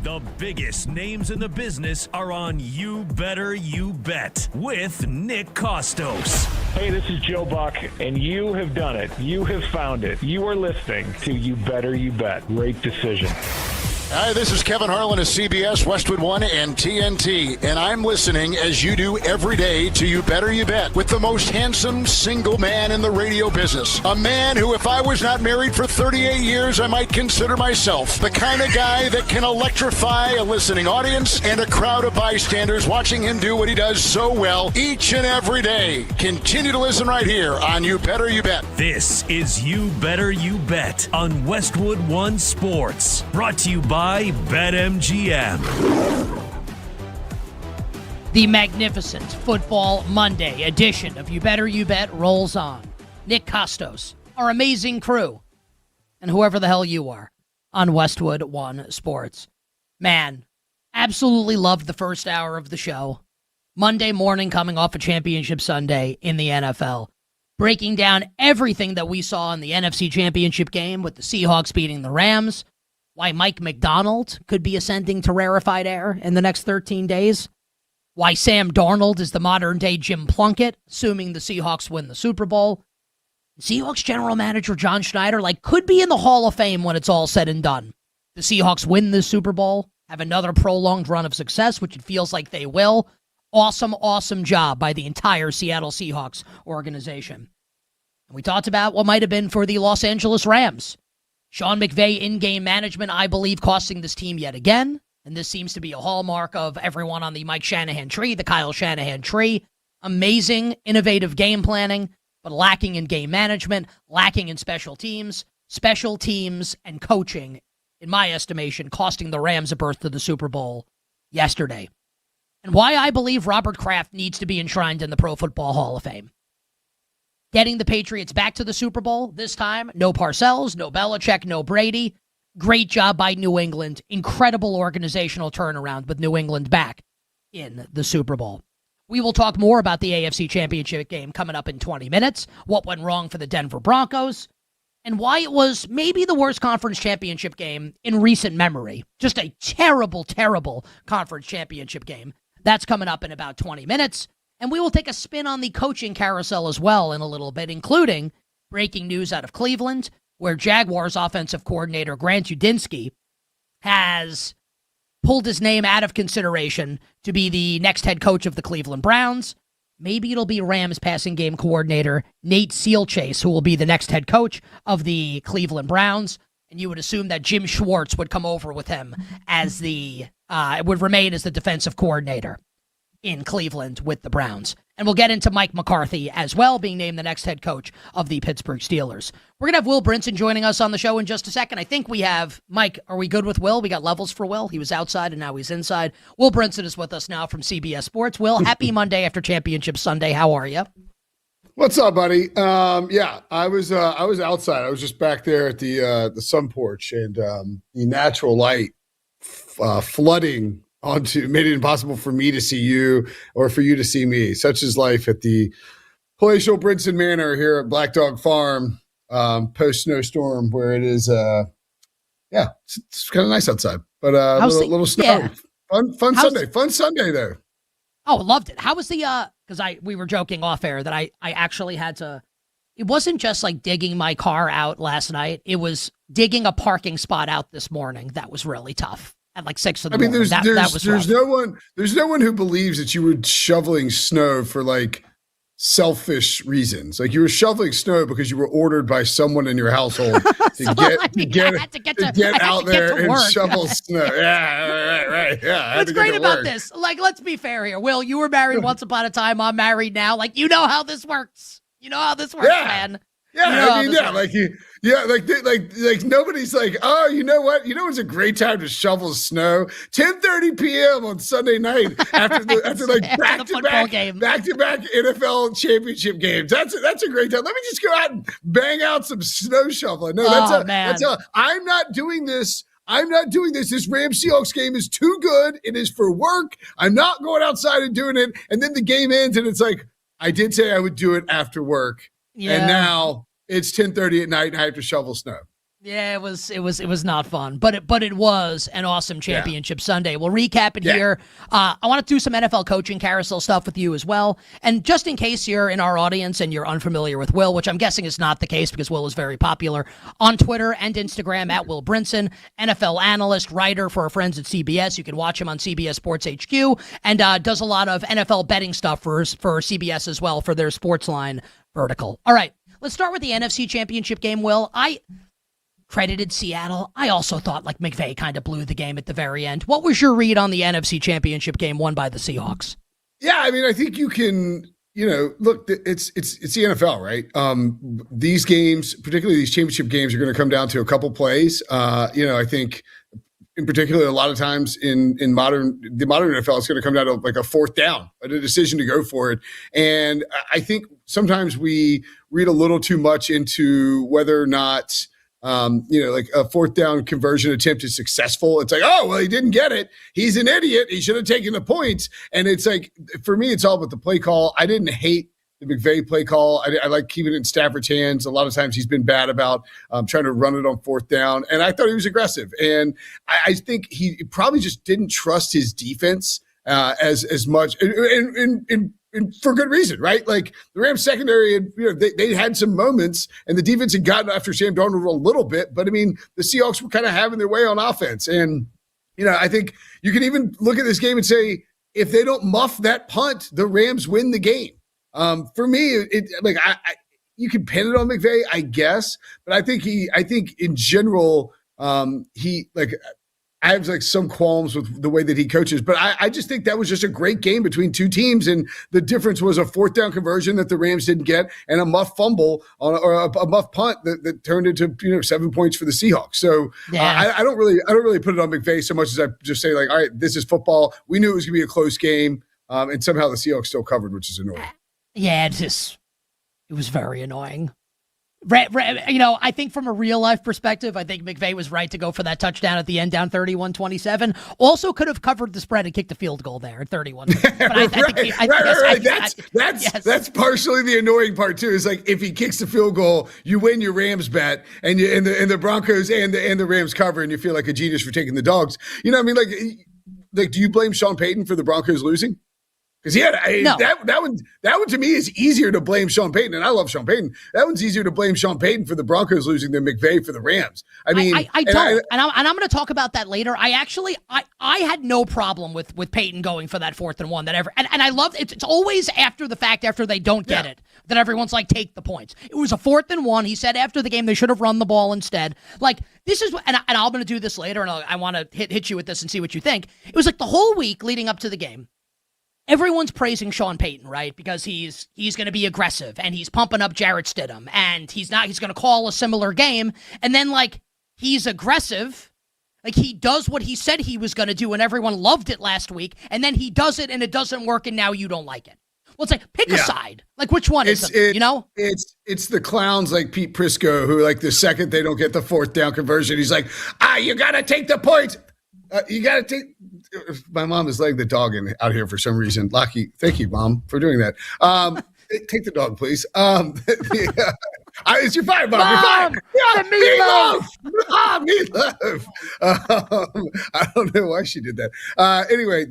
The biggest names in the business are on You Better You Bet with Nick Kostos. Hey, this is Joe Buck, and you have done it. You have found it. You are listening to You Better You Bet. Great decision. Hi, this is Kevin Harlan of CBS, Westwood One, and TNT, and I'm listening, as you do every day, to You Better You Bet with the most handsome single man in the radio business. A man who, if I was not married for 38 years, I might consider myself the kind of guy that can electrify a listening audience and a crowd of bystanders watching him do what he does so well each and every day. Continue to listen right here on You Better You Bet. This is You Better You Bet on Westwood One Sports. Brought to you by BetMGM. The magnificent Football Monday edition of You Better You Bet rolls on. Nick Kostos, our amazing crew, and whoever the hell you are on Westwood One Sports. Man, absolutely loved the first hour of the show. Monday morning coming off a championship Sunday in the NFL. Breaking down everything that we saw in the NFC Championship game with the Seahawks beating the Rams. Why Mike McDonald could be ascending to rarefied air in the next 13 days. Why Sam Darnold is the modern-day Jim Plunkett, assuming the Seahawks win the Super Bowl. Seahawks general manager John Schneider could be in the Hall of Fame when it's all said and done. The Seahawks win the Super Bowl, have another prolonged run of success, which it feels like they will. Awesome, awesome job by the entire Seattle Seahawks organization. And we talked about what might have been for the Los Angeles Rams. Sean McVay in-game management, I believe, costing this team yet again. And this seems to be a hallmark of everyone on the Mike Shanahan tree, the Kyle Shanahan tree. Amazing, innovative game planning, but lacking in game management, lacking in special teams and coaching, in my estimation, costing the Rams a berth to the Super Bowl yesterday. And why I believe Robert Kraft needs to be enshrined in the Pro Football Hall of Fame. Getting the Patriots back to the Super Bowl this time. No Parcells, no Belichick, no Brady. Great job by New England. Incredible organizational turnaround with New England back in the Super Bowl. We will talk more about the AFC Championship game coming up in 20 minutes, what went wrong for the Denver Broncos, and why it was maybe the worst conference championship game in recent memory. Just a terrible, terrible conference championship game. That's coming up in about 20 minutes. And we will take a spin on the coaching carousel as well in a little bit, including breaking news out of Cleveland, where Jaguars offensive coordinator Grant Udinski has pulled his name out of consideration to be the next head coach of the Cleveland Browns. Maybe it'll be Rams passing game coordinator Nate Sealchase, who will be the next head coach of the Cleveland Browns. And you would assume that Jim Schwartz would come over with him as would remain as the defensive coordinator in Cleveland with the Browns. And we'll get into Mike McCarthy as well, being named the next head coach of the Pittsburgh Steelers. We're going to have Will Brinson joining us on the show in just a second. I think we have, Mike, are we good with Will? We got levels for Will. He was outside and now he's inside. Will Brinson is with us now from CBS Sports. Will, happy Monday after Championship Sunday. How are you? What's up, buddy? Yeah, I was outside. I was just back there at the sun porch, and the natural light flooding made it impossible for me to see you or for you to see me. Such is life at the palatial Brinson Manor here at Black Dog Farm, post snowstorm, where it is. It's kind of nice outside, but little snow. Yeah. Fun Sunday there. Oh, loved it. How was the? Because we were joking off air that I actually had to. It wasn't just like digging my car out last night. It was digging a parking spot out this morning. That was really tough. At like 6 in the morning. There's no one who believes that you were shoveling snow for like selfish reasons. Like you were shoveling snow because you were ordered by someone in your household to get out there and shovel snow. Yeah, right. Yeah. What's great about this? Like, let's be fair here. Will, you were married once upon a time. I'm married now. Like, you know how this works. Man. Yeah, like nobody's like, oh, you know what? You know it's a great time to shovel snow. 10:30 p.m. on Sunday night after back to back NFL championship games. That's a great time. Let me just go out and bang out some snow shoveling. No, I'm not doing this. This Rams Seahawks game is too good. It is for work. I'm not going outside and doing it. And then the game ends, and it's like, I did say I would do it after work. Yeah. And now it's 10:30 at night and I have to shovel snow. Yeah, it was not fun, but it was an awesome championship Sunday. We'll recap it here. I want to do some NFL Coaching Carousel stuff with you as well. And just in case you're in our audience and you're unfamiliar with Will, which I'm guessing is not the case because Will is very popular on Twitter and Instagram at Will Brinson, NFL analyst, writer for our friends at CBS. You can watch him on CBS Sports HQ and does a lot of NFL betting stuff for CBS as well for their sports line vertical. All right, let's start with the NFC Championship game, Will. I credited Seattle. I also thought like McVay kind of blew the game at the very end. What was your read on the NFC Championship game won by the Seahawks? Yeah, I mean, I think you can, look, it's the NFL, right? These games, particularly these championship games, are going to come down to a couple plays. I think in particular, a lot of times in the modern NFL, it's going to come down to like a fourth down, a decision to go for it. And I think sometimes we read a little too much into whether or not like a fourth down conversion attempt is successful. It's like, oh, well, he didn't get it. He's an idiot. He should have taken the points. And it's like, for me, it's all about the play call. I didn't hate the McVay play call. I like keeping it in Stafford's hands. A lot of times he's been bad about trying to run it on fourth down. And I thought he was aggressive. And I think he probably just didn't trust his defense as much. And for good reason, right? Like the Rams secondary, they had some moments, and the defense had gotten after Sam Darnold a little bit. But I mean, the Seahawks were kind of having their way on offense, and I think you can even look at this game and say if they don't muff that punt, the Rams win the game. For me, you can pin it on McVay, I guess, but I think in general, I have like some qualms with the way that he coaches, but I just think that was just a great game between two teams. And the difference was a fourth down conversion that the Rams didn't get and a muff fumble or a muff punt that turned into, 7 points for the Seahawks. So I don't really put it on McVay so much as I just say like, all right, this is football. We knew it was gonna be a close game. And somehow the Seahawks still covered, which is annoying. Yeah, it was very annoying. I think from a real life perspective, I think McVay was right to go for that touchdown at the end, down 31-27. Also could have covered the spread and kicked a field goal there at 31. That's partially the annoying part too. Is like if he kicks the field goal, you win your Rams bet, and the Broncos and the Rams cover, and you feel like a genius for taking the dogs. You know what I mean? Like, do you blame Sean Payton for the Broncos losing? Because that one to me is easier to blame Sean Payton, and I love Sean Payton. That one's easier to blame Sean Payton for the Broncos losing than McVay for the Rams. I mean, I don't, and I'm going to talk about that later. I had no problem with Payton going for that 4th and 1 and I love it. It's always after the fact, after they don't get it, that everyone's like, take the points. It was a 4th and 1. He said after the game they should have run the ball instead. Like this is, and I'm going to do this later, and I want to hit you with this and see what you think. It was like the whole week leading up to the game. Everyone's praising Sean Payton, right? Because he's going to be aggressive and he's pumping up Jarrett Stidham and he's going to call a similar game. And then he's aggressive. Like he does what he said he was going to do and everyone loved it last week. And then he does it and it doesn't work and now you don't like it. Well, it's like, pick a side. Like which one is it, It's the clowns like Pete Prisco who the second they don't get the 4th down conversion, he's like, you got to take the points. You got to take. My mom is letting the dog in out here for some reason. Lucky, thank you, Mom, for doing that. Take the dog, please. It's your fire, Mom. You're fine. Yeah, meatloaf. I don't know why she did that. Anyway,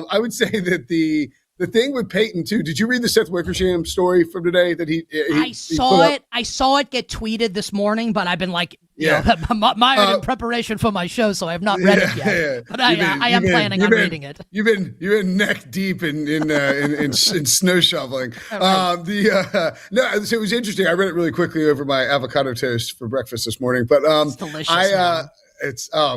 I would say that the thing with Peyton too. Did you read the Seth Wickersham story from today? That I saw it. I saw it get tweeted this morning, but I've been in preparation for my show, so I have not read it yet. Yeah. But I am planning on reading it. You've been neck deep in snow shoveling. Right. So it was interesting. I read it really quickly over my avocado toast for breakfast this morning. But it's delicious.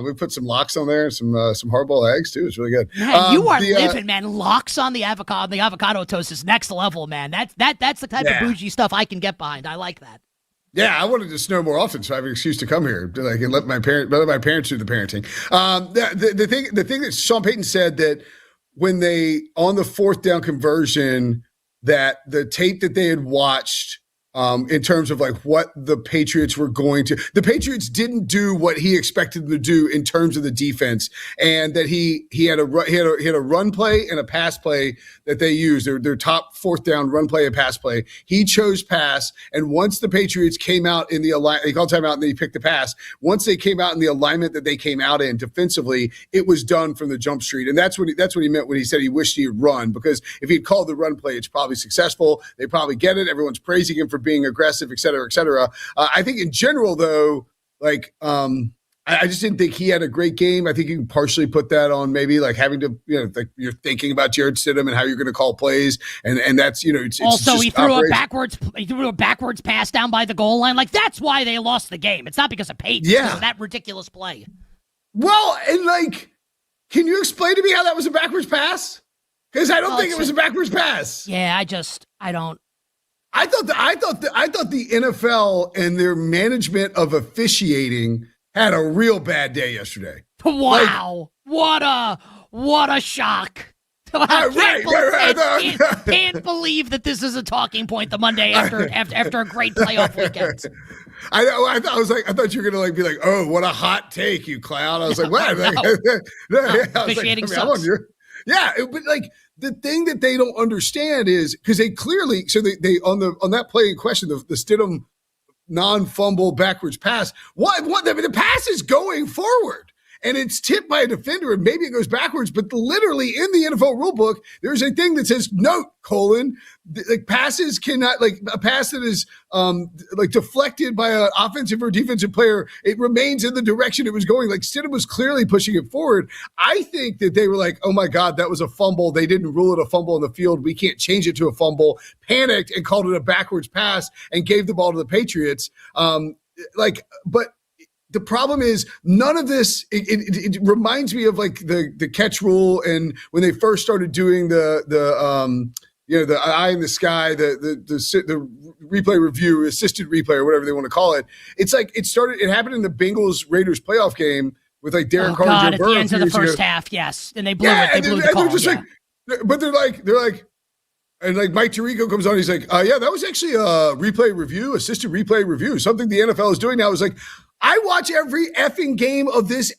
We put some lox on there, some hard-boiled eggs too. It's really good. Man, you are living, man. Lox on the avocado. The avocado toast is next level, man. That's the type of bougie stuff I can get behind. I like that. Yeah, I wanted to snow more often, so I have an excuse to come here. And let my parents do the parenting. The thing that Sean Payton said that when they on the 4th down conversion, that the tape that they had watched in terms of like what the Patriots were going to. The Patriots didn't do what he expected them to do in terms of the defense, and that he had a run play and a pass play that they used. Their top fourth down run play and pass play. He chose pass, and once the Patriots came out in the alignment, they called timeout and they picked the pass. Once they came out in the alignment that they came out in defensively, it was done from the jump street, and that's what he meant when he said he wished he had run, because if he'd called the run play, it's probably successful. They probably get it. Everyone's praising him for being aggressive, et cetera, et cetera. I think in general, though, like I just didn't think he had a great game. I think you can partially put that on maybe like having to, like you're thinking about Jared Stidham and how you're going to call plays, and that's it's also just he threw a backwards pass down by the goal line. Like that's why they lost the game. It's not because of Peyton. Yeah, that ridiculous play. Well, and like, can you explain to me how that was a backwards pass? Because I don't think it was a backwards pass. Yeah, I don't. I thought the NFL and their management of officiating had a real bad day yesterday. Wow. What a shock. Can't believe that this is a talking point the Monday after a great playoff weekend. I thought you were gonna be like, oh, what a hot take, you clown. I was like, what? Officiating sucks. But like the thing that they don't understand is because they clearly they on that play in question, the Stidham non-fumble backwards pass. The pass is going forward and it's tipped by a defender and maybe it goes backwards, but literally in the NFL rulebook, there's a thing that says note, like passes cannot, like a pass that is like deflected by an offensive or defensive player, it remains in the direction it was going. Like Stidham was clearly pushing it forward. I think that they were like, oh my God, that was a fumble. They didn't rule it a fumble in the field. We can't change it to a fumble. Panicked and called it a backwards pass and gave the ball to the Patriots. But the problem is none of this, it reminds me of like the catch rule. And when they first started doing the eye in the sky, the replay review, assisted replay or whatever they want to call it. It's like it happened in the Bengals Raiders playoff game with like Derek Carr and Joe Burrow at the end of the first half. Yes. And they blew it. They blew the call. But they're like, and like Mike Tirico comes on, he's like, that was actually a assisted replay review. Something the NFL is doing now is like, I watch every effing game of this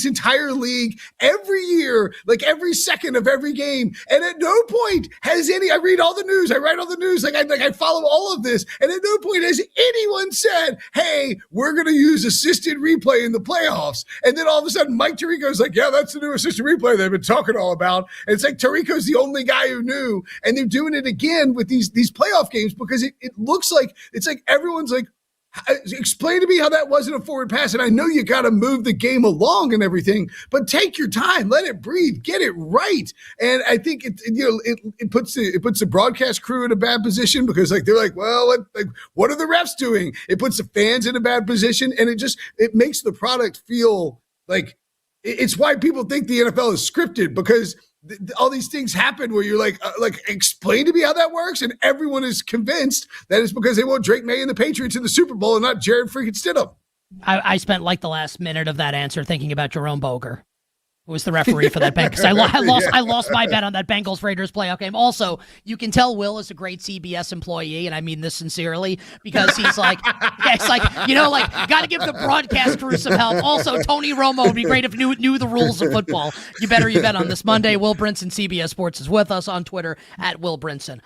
entire league every year, like every second of every game. And at no point I read all the news, I write all the news, I follow all of this. And at no point has anyone said, hey, we're going to use assisted replay in the playoffs. And then all of a sudden Mike Tirico's like, yeah, that's the new assisted replay they've been talking all about. And it's like Tirico's the only guy who knew. And they're doing it again with these playoff games because it looks like it's like everyone's like, explain to me how that wasn't a forward pass. And I know you got to move the game along and everything, but take your time, let it breathe, get it right. And I think it puts the broadcast crew in a bad position because like they're like, well, what are the refs doing? It puts the fans in a bad position, and it makes the product feel like it's why people think the NFL is scripted because all these things happen where you're like explain to me how that works, and everyone is convinced that it's because they want Drake Maye and the Patriots in the Super Bowl and not Jared freaking Stidham. I spent like the last minute of that answer thinking about Jerome Boger, who was the referee for that bank, because I lost my bet on that Bengals Raiders playoff game. Also, you can tell Will is a great CBS employee, and I mean this sincerely, because he's like, got to give the broadcast crew some help. Also, Tony Romo would be great if knew the rules of football. You bet on this Monday. Will Brinson, CBS Sports, is with us on Twitter at Will Brinson.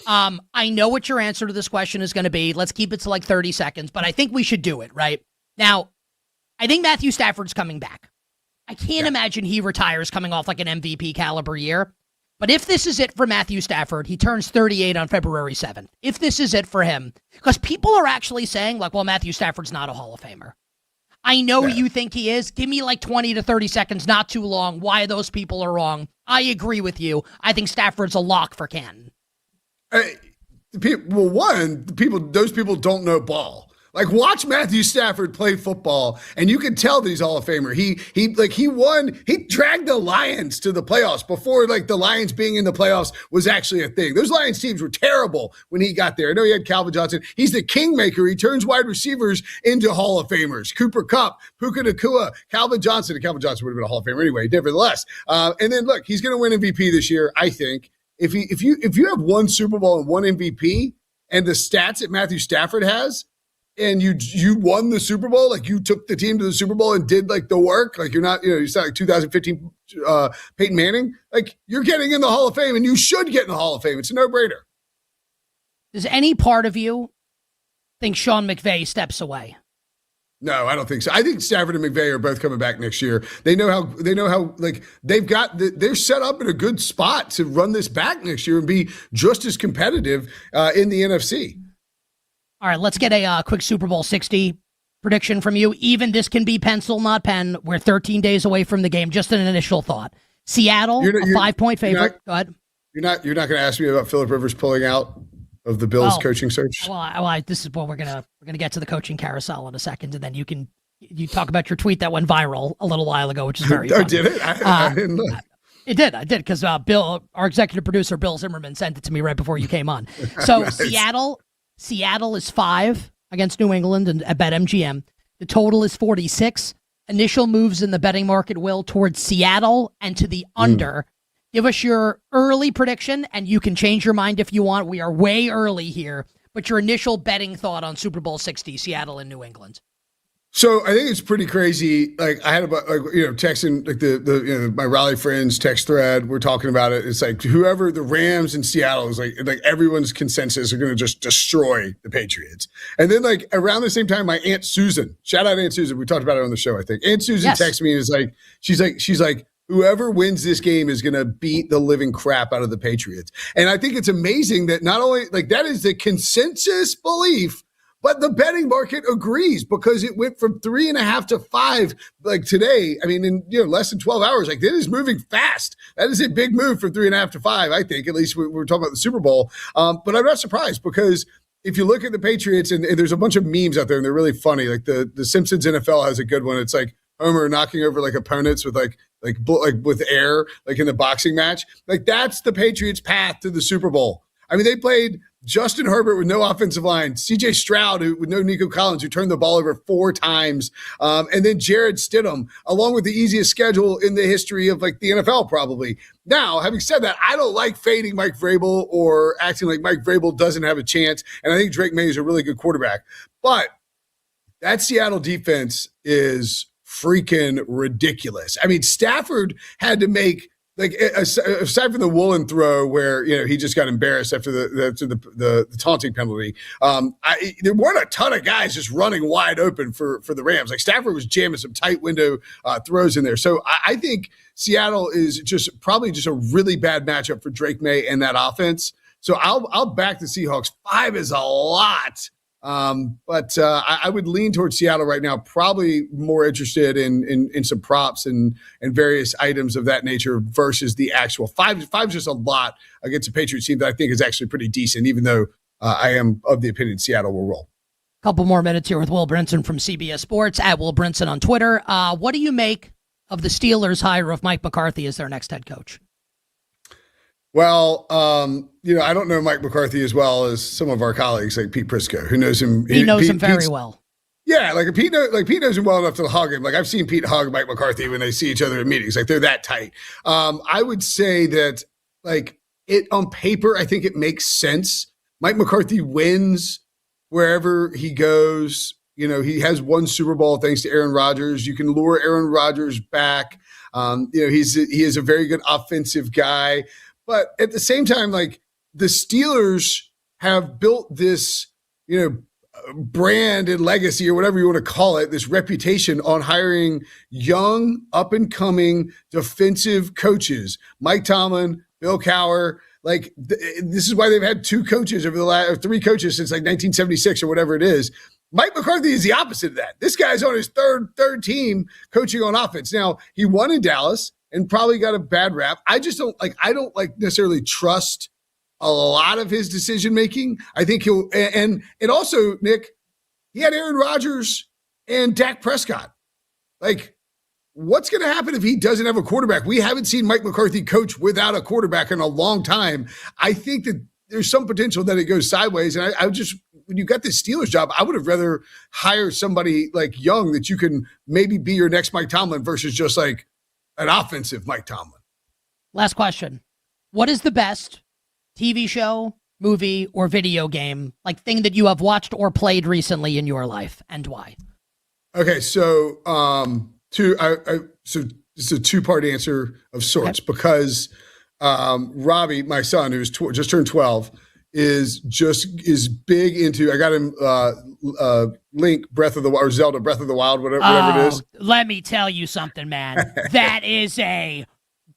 I know what your answer to this question is going to be. Let's keep it to like 30 seconds, but I think we should do it, right? Now, I think Matthew Stafford's coming back. I can't imagine he retires coming off like an MVP caliber year. But if this is it for Matthew Stafford, he turns 38 on February 7th. If this is it for him, because people are actually saying like, well, Matthew Stafford's not a Hall of Famer. I know you think he is. Give me like 20 to 30 seconds, not too long, why those people are wrong. I agree with you. I think Stafford's a lock for Canton. Those people don't know ball. Like, watch Matthew Stafford play football, and you can tell that he's a Hall of Famer. He won. He dragged the Lions to the playoffs before, like, the Lions being in the playoffs was actually a thing. Those Lions teams were terrible when he got there. I know he had Calvin Johnson. He's the kingmaker. He turns wide receivers into Hall of Famers. Cooper Kupp, Puka Nacua, Calvin Johnson. And Calvin Johnson would have been a Hall of Famer anyway, nevertheless. And then, look, he's going to win MVP this year, I think. If you have one Super Bowl and one MVP, and the stats that Matthew Stafford has, and you won the Super Bowl, like you took the team to the Super Bowl and did like the work, like you're not like 2015 Peyton Manning, like you're getting in the Hall of Fame, and you should get in the Hall of Fame. It's a no-brainer. Does any part of you think Sean McVay steps away? No, I don't think so. I think Stafford and McVay are both coming back next year. They know how like they're set up in a good spot to run this back next year and be just as competitive in the NFC. All right, let's get a quick Super Bowl 60 prediction from you. Even this can be pencil, not pen. We're 13 days away from the game. Just an initial thought. Seattle, a 5-point favorite. Go ahead. You're not going to ask me about Phillip Rivers pulling out of the Bills coaching search? Well, this is what we're gonna get to the coaching carousel in a second, and then you talk about your tweet that went viral a little while ago, which is very funny. Did it? I didn't know. It did. I did because Bill, our executive producer, Bill Zimmerman, sent it to me right before you came on. So nice. Seattle is 5 against New England and at BetMGM. The total is 46. Initial moves in the betting market, Will, towards Seattle and to the under. Give us your early prediction, and you can change your mind if you want. We are way early here, but your initial betting thought on Super Bowl 60, Seattle and New England. So I think it's pretty crazy. Like I had texting like the my Raleigh friends text thread. We're talking about it. It's like whoever the Rams in Seattle is like everyone's consensus are going to just destroy the Patriots. And then like around the same time, my Aunt Susan, shout out Aunt Susan. We talked about it on the show. I think Aunt Susan texts me and is like, she's like. Whoever wins this game is going to beat the living crap out of the Patriots. And I think it's amazing that not only like that is the consensus belief, but the betting market agrees because it went from 3.5 to 5 like today. I mean, in less than 12 hours, like that is moving fast. That is a big move from 3.5 to 5. I think at least we're talking about the Super Bowl. But I'm not surprised because if you look at the Patriots and there's a bunch of memes out there and they're really funny. Like the Simpsons NFL has a good one. It's like Homer knocking over like opponents with like with air, like in the boxing match. Like that's the Patriots' path to the Super Bowl. I mean, they played Justin Herbert with no offensive line, C.J. Stroud with no Nico Collins, who turned the ball over 4 times, and then Jared Stidham, along with the easiest schedule in the history of like the NFL, probably. Now, having said that, I don't like fading Mike Vrabel or acting like Mike Vrabel doesn't have a chance, and I think Drake Maye is a really good quarterback. But that Seattle defense is freaking ridiculous. I mean, Stafford had to make like aside from the Woolen throw where he just got embarrassed after the taunting penalty. There weren't a ton of guys just running wide open for the Rams. Like Stafford was jamming some tight window throws in there. So I think Seattle is probably just a really bad matchup for Drake Maye and that offense. So I'll back the Seahawks. 5 is a lot. But I would lean towards Seattle right now, probably more interested in some props and various items of that nature versus the actual 5. 5 is just a lot against a Patriots team that I think is actually pretty decent, even though I am of the opinion Seattle will roll. Couple more minutes here with Will Brinson from CBS Sports, at Will Brinson on Twitter. What do you make of the Steelers' hire of Mike McCarthy as their next head coach? Well, I don't know Mike McCarthy as well as some of our colleagues like Pete Prisco, who knows him. He knows him very well. Yeah, Pete knows him well enough to hug him. Like I've seen Pete hug Mike McCarthy when they see each other in meetings. Like they're that tight. I would say that it on paper, I think it makes sense. Mike McCarthy wins wherever he goes. He has won Super Bowl thanks to Aaron Rodgers. You can lure Aaron Rodgers back. He is a very good offensive guy. But at the same time, like the Steelers have built this, brand and legacy or whatever you want to call it, this reputation on hiring young, up-and-coming defensive coaches. Mike Tomlin, Bill Cowher. This is why they've had 2 coaches over the last 3 coaches since 1976 or whatever it is. Mike McCarthy is the opposite of that. This guy's on his third team coaching on offense. Now, he won in Dallas and probably got a bad rap. I don't necessarily trust a lot of his decision-making. I think and also, Nick, he had Aaron Rodgers and Dak Prescott. What's going to happen if he doesn't have a quarterback? We haven't seen Mike McCarthy coach without a quarterback in a long time. I think that there's some potential that it goes sideways. And when you got this Steelers job, I would have rather hire somebody young that you can maybe be your next Mike Tomlin versus just an offensive Mike Tomlin. Last question. What is the best TV show, movie, or video game, like thing that you have watched or played recently in your life, and why? Okay, so so it's a two-part answer of sorts, because Robbie, my son, who's just turned 12, is big into. I got him Link Breath of the Wild, or Zelda Breath of the Wild, whatever it is. Let me tell you something, man. That is a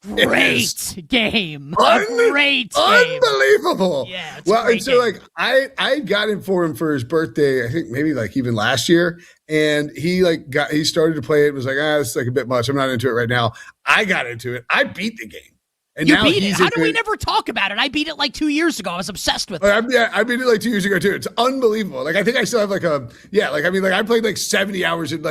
great game. Great game. Unbelievable. Yeah. Well, and so game. Like I got him for his birthday, I think maybe like even last year. And he started to play it, was like, it's like a bit much. I'm not into it right now. I got into it. I beat the game. And you now beat it. How do we never talk about it? I beat it like 2 years ago. I was obsessed with it. I beat it like 2 years ago too. It's unbelievable. Like I think I still have I played like 70 hours and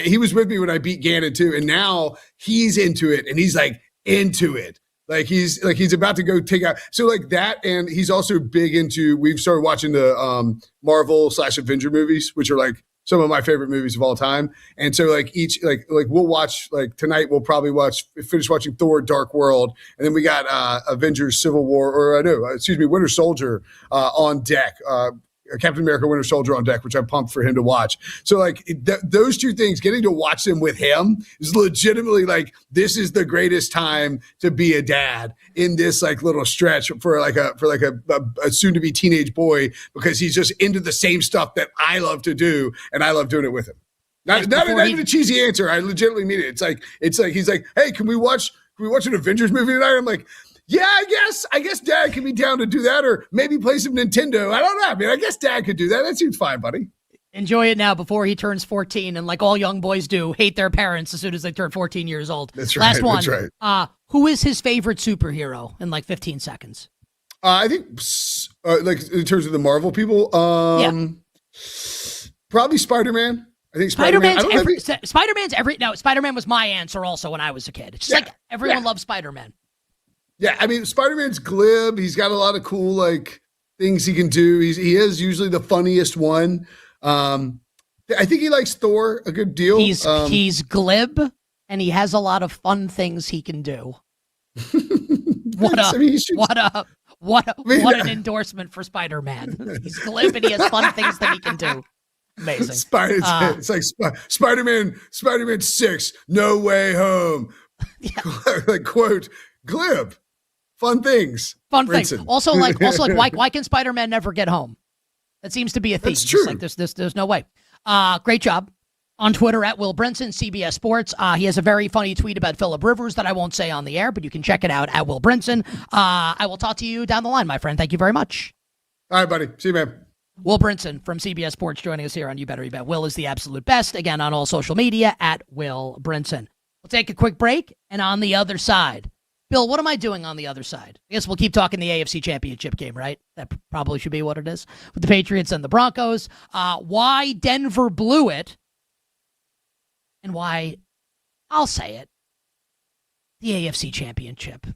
he was with me when I beat Ganon too. And now he's into it and he's like into it. Like he's about to go take out. So like that, and he's also big into. We've started watching the Marvel / Avenger movies, which are like some of my favorite movies of all time. And so like we'll watch, like tonight we'll probably finish watching Thor: Dark World, and then we got Avengers: Civil War, Winter Soldier on deck. Captain America: Winter Soldier on deck, which I'm pumped for him to watch. So like those two things, getting to watch them with him is legitimately like, this is the greatest time to be a dad in this like little stretch for a soon to be teenage boy, because he's just into the same stuff that I love to do, and I love doing it with him. Not even a cheesy answer. I legitimately mean it. It's like he's like, hey, can we watch an Avengers movie tonight? I'm like, yeah, I guess Dad can be down to do that, or maybe play some Nintendo. I don't know. I mean, I guess Dad could do that. That seems fine, buddy. Enjoy it now before he turns 14, and like all young boys do, hate their parents as soon as they turn 14 years old. That's right. Last one. That's right. Who is his favorite superhero in like 15 seconds? I think like in terms of the Marvel people, probably Spider-Man. I think Spider-Man. Spider-Man was my answer also when I was a kid. It's just like everyone loves Spider-Man. Yeah, I mean, Spider-Man's glib. He's got a lot of cool like things he can do. He is usually the funniest one. I think he likes Thor a good deal. He's glib, and he has a lot of fun things he can do. What an endorsement for Spider-Man. He's glib and he has fun things that he can do. Amazing. It's like Spider-Man 6, No Way Home. Like quote, glib. Fun things. Brinson. Also, why can Spider-Man never get home? That seems to be a theme. That's true. Like there's no way. Great job. On Twitter at Will Brinson, CBS Sports. He has a very funny tweet about Phillip Rivers that I won't say on the air, but you can check it out at Will Brinson. I will talk to you down the line, my friend. Thank you very much. All right, buddy. See you, man. Will Brinson from CBS Sports joining us here on You Better You Bet. Will is the absolute best. Again, on all social media at Will Brinson. We'll take a quick break, and on the other side, Bill, what am I doing on the other side? I guess we'll keep talking the AFC Championship game, right? That probably should be what it is. With the Patriots and the Broncos. Why Denver blew it, and why, I'll say it, the AFC Championship.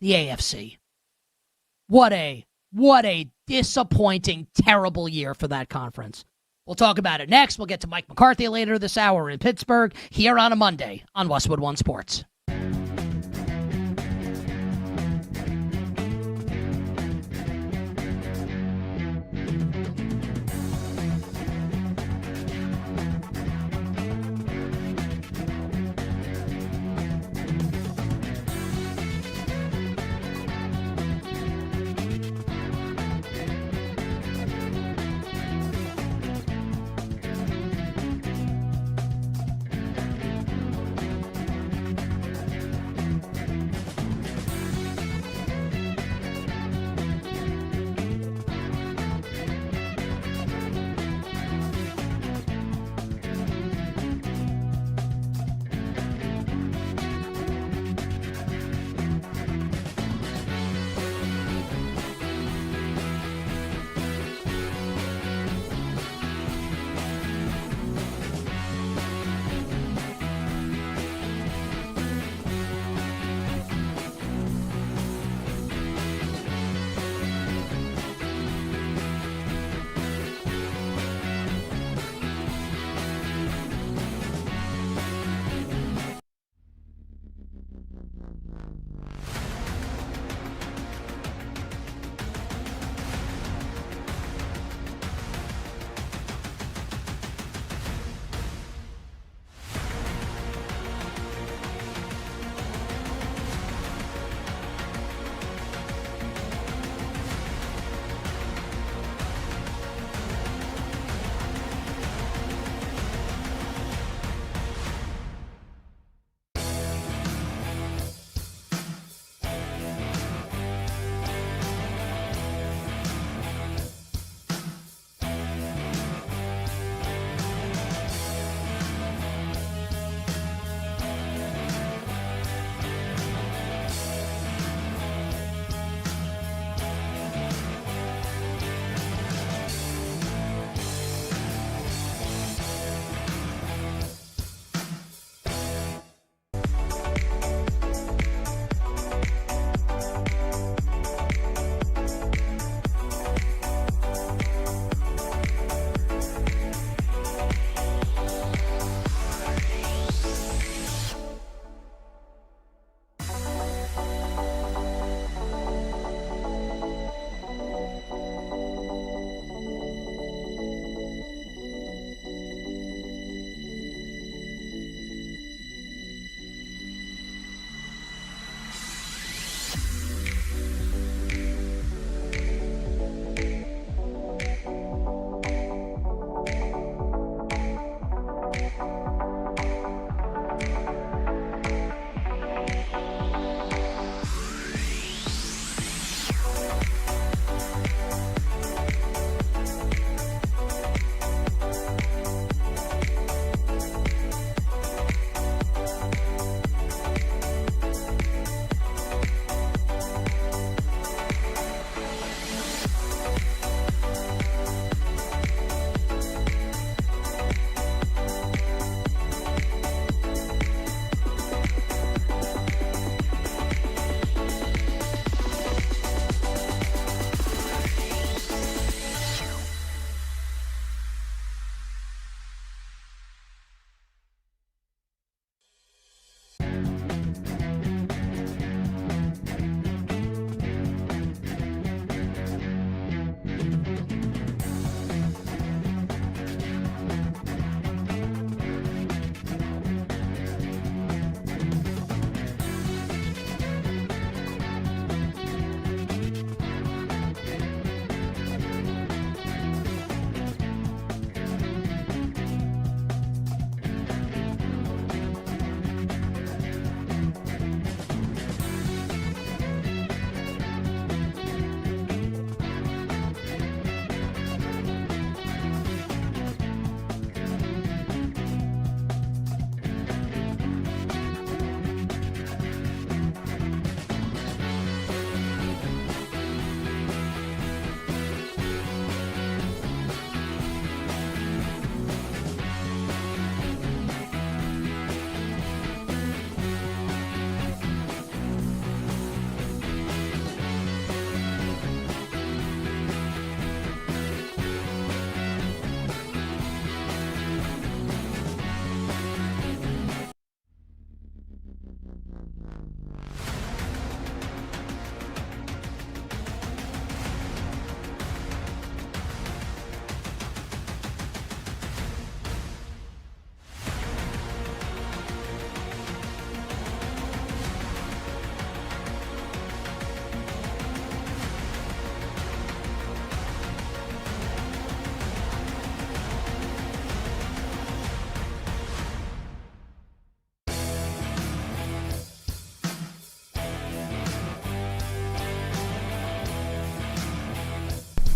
The AFC. What a disappointing, terrible year for that conference. We'll talk about it next. We'll get to Mike McCarthy later this hour in Pittsburgh, here on a Monday on Westwood One Sports.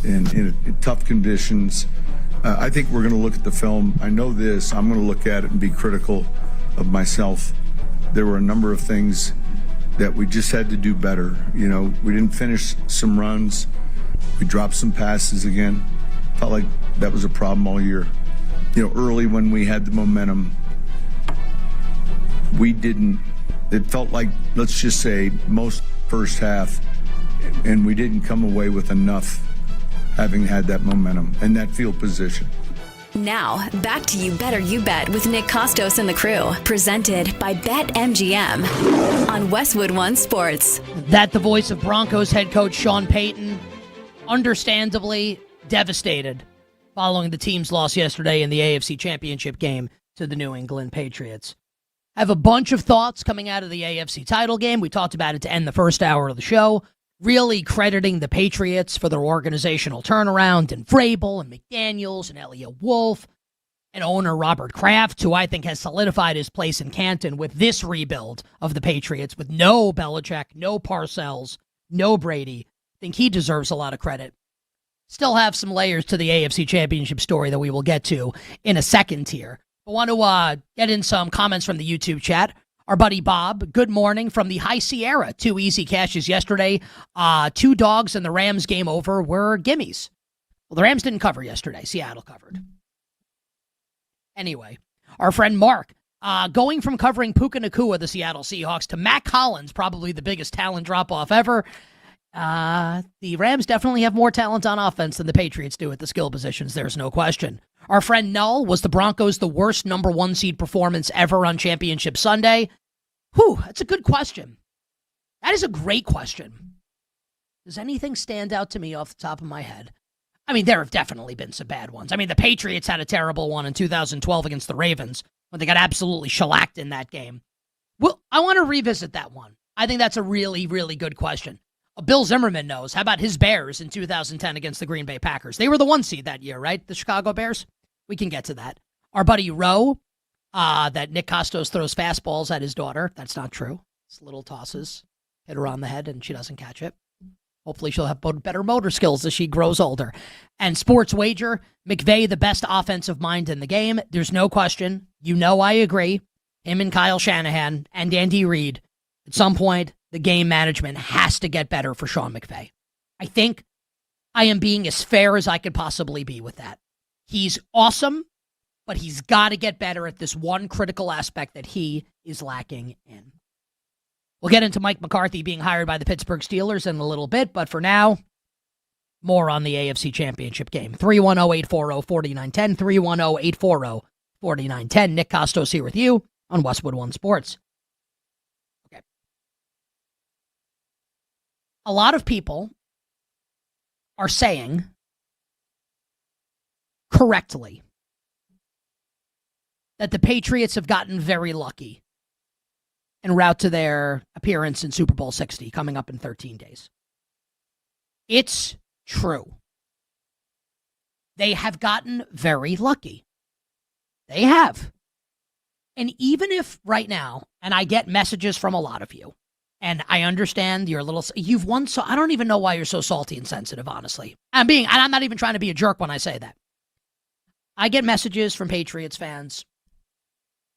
in tough conditions. I think we're going to look at the film. I know this. I'm going to look at it and be critical of myself. There were a number of things that we just had to do better. You know, we didn't finish some runs. We dropped some passes again. Felt like that was a problem all year. You know, early when we had the momentum, we didn't. It felt like, let's just say, most first half, and we didn't come away with enough having had that momentum and that field position. Now, back to You Better You Bet with Nick Kostos and the crew, presented by BetMGM on Westwood One Sports. That the voice of Broncos head coach Sean Payton, understandably devastated following the team's loss yesterday in the AFC Championship game to the New England Patriots. I have a bunch of thoughts coming out of the AFC title game. We talked about it to end the first hour of the show, really crediting the Patriots for their organizational turnaround, and Vrabel and McDaniels and Elliott Wolf and owner Robert Kraft, who I think has solidified his place in Canton with this rebuild of the Patriots with no Belichick, no Parcells, no Brady. I think he deserves a lot of credit. Still have some layers to the AFC Championship story that we will get to in a second here. I want to get in some comments from the YouTube chat. Our buddy Bob, good morning from the High Sierra. 2 easy cashes yesterday. 2 dogs in the Rams game over were gimmies. Well, the Rams didn't cover yesterday. Seattle covered. Anyway, our friend Mark, going from covering Puka Nacua, the Seattle Seahawks, to Matt Collins, probably the biggest talent drop-off ever. The Rams definitely have more talent on offense than the Patriots do at the skill positions. There's no question. Our friend Null, was the Broncos the worst number 1 seed performance ever on Championship Sunday? Whew, that's a good question. That is a great question. Does anything stand out to me off the top of my head? I mean, there have definitely been some bad ones. I mean, the Patriots had a terrible one in 2012 against the Ravens when they got absolutely shellacked in that game. Well, I want to revisit that one. I think that's a really, really good question. Bill Zimmerman knows. How about his Bears in 2010 against the Green Bay Packers? They were the 1 seed that year, right? The Chicago Bears? We can get to that. Our buddy Roe, that Nick Kostos throws fastballs at his daughter. That's not true. It's little tosses. Hit her on the head and she doesn't catch it. Hopefully she'll have better motor skills as she grows older. And Sports Wager, McVay, the best offensive mind in the game. There's no question. You know I agree. Him and Kyle Shanahan and Andy Reid, at some point, the game management has to get better for Sean McVay. I think I am being as fair as I could possibly be with that. He's awesome, but he's got to get better at this one critical aspect that he is lacking in. We'll get into Mike McCarthy being hired by the Pittsburgh Steelers in a little bit, but for now, more on the AFC Championship game. 310-840-4910, 310-840-4910. Nick Kostos here with you on Westwood One Sports. a lot of people are saying correctly that the Patriots have gotten very lucky en route to their appearance in Super Bowl 60 coming up in 13 days. It's true. They have gotten very lucky. They have. And even if right now, and I get messages from a lot of you, and I understand you've won, so I don't even know why you're so salty and sensitive, honestly. I'm not even trying to be a jerk when I say that. I get messages from Patriots fans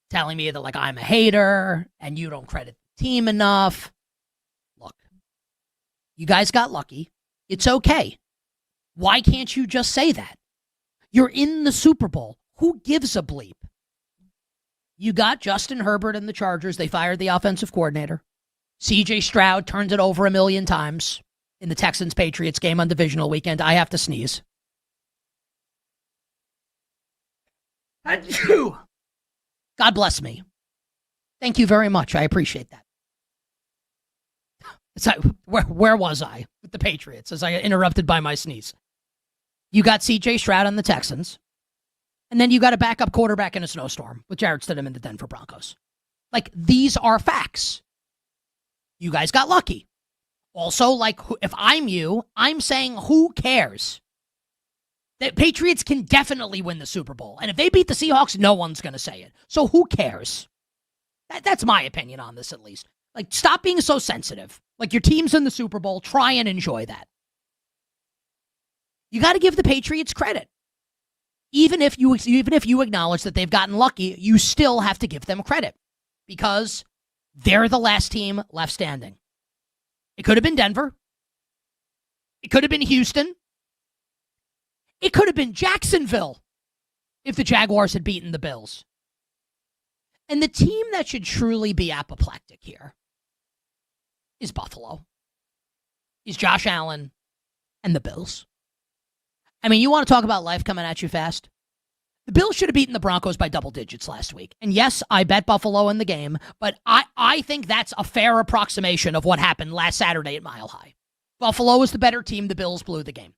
telling me that, like, I'm a hater and you don't credit the team enough. Look, you guys got lucky. It's okay. Why can't you just say that? You're in the Super Bowl. Who gives a bleep? You got Justin Herbert and the Chargers. They fired the offensive coordinator. C.J. Stroud turned it over 1 million times in the Texans-Patriots game on divisional weekend. I have to sneeze. God bless me. Thank you very much. I appreciate that. So, where was I with the Patriots as I got interrupted by my sneeze? You got C.J. Stroud on the Texans, and then you got a backup quarterback in a snowstorm with Jarrett Stidham in the Denver Broncos. Like, these are facts. You guys got lucky. Also, like, if I'm you, I'm saying, who cares? The Patriots can definitely win the Super Bowl. And if they beat the Seahawks, no one's going to say it. So who cares? That's my opinion on this, at least. Like, stop being so sensitive. Like, your team's in the Super Bowl. Try and enjoy that. You got to give the Patriots credit. Even if you acknowledge that they've gotten lucky, you still have to give them credit. Because they're the last team left standing. It could have been Denver. It could have been Houston. It could have been Jacksonville if the Jaguars had beaten the Bills. And the team that should truly be apoplectic here is Buffalo, is Josh Allen, and the Bills. I mean, you want to talk about life coming at you fast? The Bills should have beaten the Broncos by double digits last week. And yes, I bet Buffalo in the game, but I think that's a fair approximation of what happened last Saturday at Mile High. Buffalo was the better team. The Bills blew the game.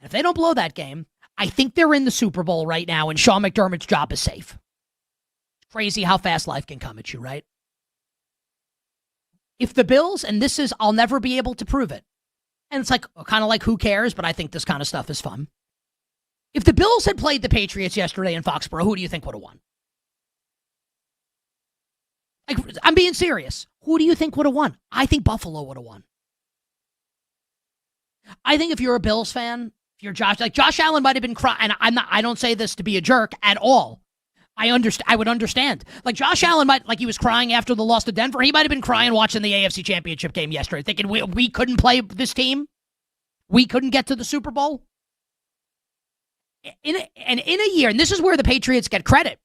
And if they don't blow that game, I think they're in the Super Bowl right now, and Sean McDermott's job is safe. It's crazy how fast life can come at you, right? If the Bills, and this is, I'll never be able to prove it, and it's like, kind of like, who cares, but I think this kind of stuff is fun. If the Bills had played the Patriots yesterday in Foxborough, who do you think would have won? Like, I'm being serious. Who do you think would have won? I think Buffalo would have won. I think if you're a Bills fan, if you're Josh Allen might have been crying, and I don't say this to be a jerk at all. I would understand. Like, Josh Allen he was crying after the loss to Denver. He might have been crying watching the AFC Championship game yesterday, thinking we couldn't play this team. We couldn't get to the Super Bowl. In a year, and this is where the Patriots get credit,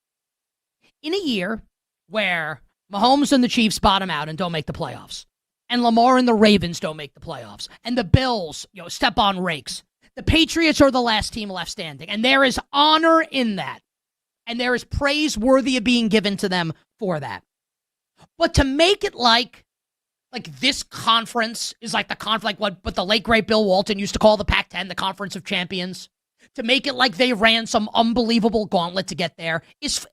in a year where Mahomes and the Chiefs bottom out and don't make the playoffs, and Lamar and the Ravens don't make the playoffs, and the Bills, step on rakes, the Patriots are the last team left standing, and there is honor in that, and there is praise worthy of being given to them for that. But to make it like this conference is like the conference, like what the late great Bill Walton used to call the Pac-10, the Conference of Champions. To make it like they ran some unbelievable gauntlet to get there is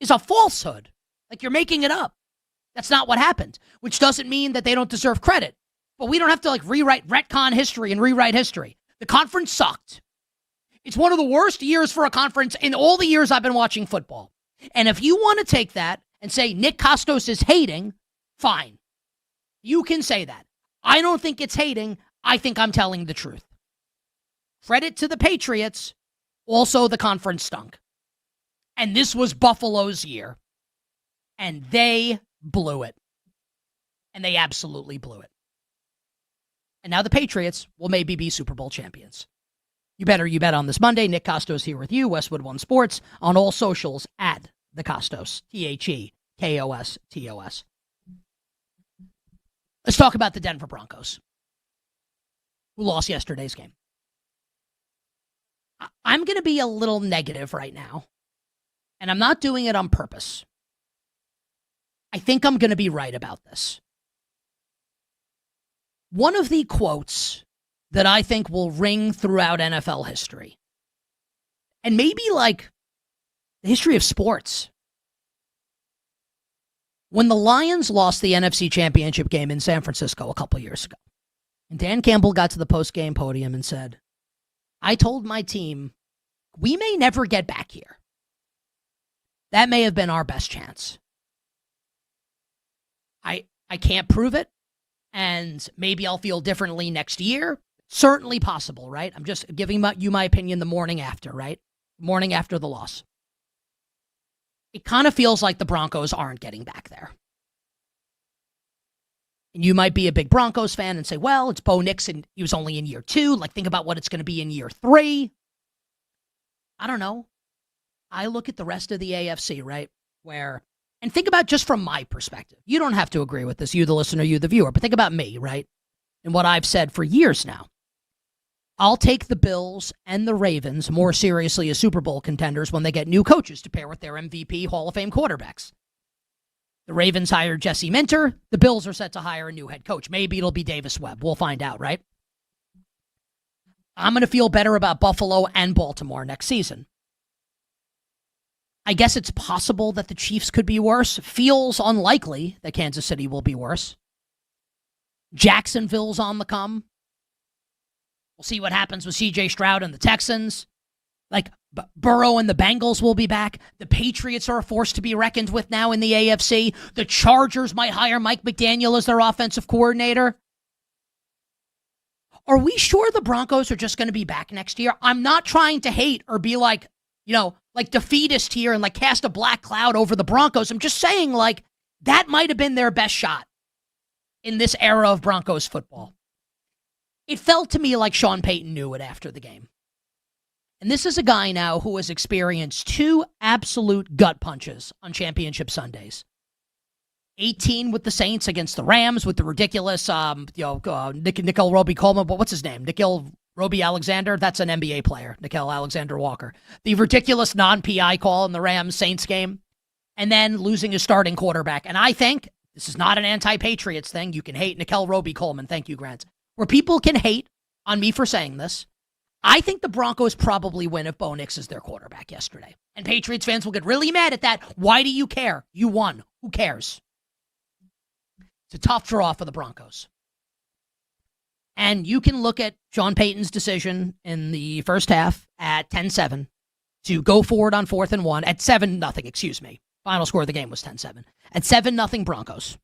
a falsehood. Like, you're making it up. That's not what happened, which doesn't mean that they don't deserve credit. But we don't have to retcon history and rewrite history. The conference sucked. It's one of the worst years for a conference in all the years I've been watching football. And if you want to take that and say Nick Kostos is hating, fine. You can say that. I don't think it's hating. I think I'm telling the truth. Credit to the Patriots. Also, the conference stunk. And this was Buffalo's year. And they blew it. And they absolutely blew it. And now the Patriots will maybe be Super Bowl champions. You bet on this Monday. Nick Kostos here with you, Westwood One Sports, on all socials at The Kostos, TheKostos. Let's talk about the Denver Broncos, who lost yesterday's game. I'm going to be a little negative right now, and I'm not doing it on purpose. I think I'm going to be right about this. One of the quotes that I think will ring throughout NFL history, and maybe like the history of sports. When the Lions lost the NFC Championship game in San Francisco a couple years ago, and Dan Campbell got to the post-game podium and said, I told my team, we may never get back here. That may have been our best chance. I can't prove it, and maybe I'll feel differently next year. Certainly possible, right? I'm just giving you my opinion the morning after, right? Morning after the loss. It kind of feels like the Broncos aren't getting back there. And you might be a big Broncos fan and say, well, it's Bo Nix and he was only in year 2. Like, think about what it's going to be in year 3. I don't know. I look at the rest of the AFC, right? And think about just from my perspective. You don't have to agree with this, you the listener, you the viewer, but think about me, right? And what I've said for years now. I'll take the Bills and the Ravens more seriously as Super Bowl contenders when they get new coaches to pair with their MVP Hall of Fame quarterbacks. The Ravens hired Jesse Minter. The Bills are set to hire a new head coach. Maybe it'll be Davis Webb. We'll find out, right? I'm going to feel better about Buffalo and Baltimore next season. I guess it's possible that the Chiefs could be worse. Feels unlikely that Kansas City will be worse. Jacksonville's on the come. We'll see what happens with C.J. Stroud and the Texans. Like, Burrow and the Bengals will be back. The Patriots are a force to be reckoned with now in the AFC. The Chargers might hire Mike McDaniel as their offensive coordinator. Are we sure the Broncos are just going to be back next year? I'm not trying to hate or be like, like defeatist here and like cast a black cloud over the Broncos. I'm just saying, like, that might have been their best shot in this era of Broncos football. It felt to me like Sean Payton knew it after the game. And this is a guy now who has experienced 2 absolute gut punches on championship Sundays. 18 with the Saints against the Rams with the ridiculous, Nickel Roby Coleman, but what's his name? Nickel Roby Alexander? That's an NBA player, Nickel Alexander Walker. The ridiculous non-PI call in the Rams-Saints game, and then losing his starting quarterback. And I think, this is not an anti-Patriots thing, you can hate Nickel Roby Coleman, thank you, Grant, where people can hate on me for saying this. I think the Broncos probably win if Bo Nix is their quarterback yesterday. And Patriots fans will get really mad at that. Why do you care? You won. Who cares? It's a tough draw for the Broncos. And you can look at Sean Payton's decision in the first half at 10-7 to go forward on 4th and 1 at 7-0, excuse me. Final score of the game was 10-7. At 7-0 Broncos.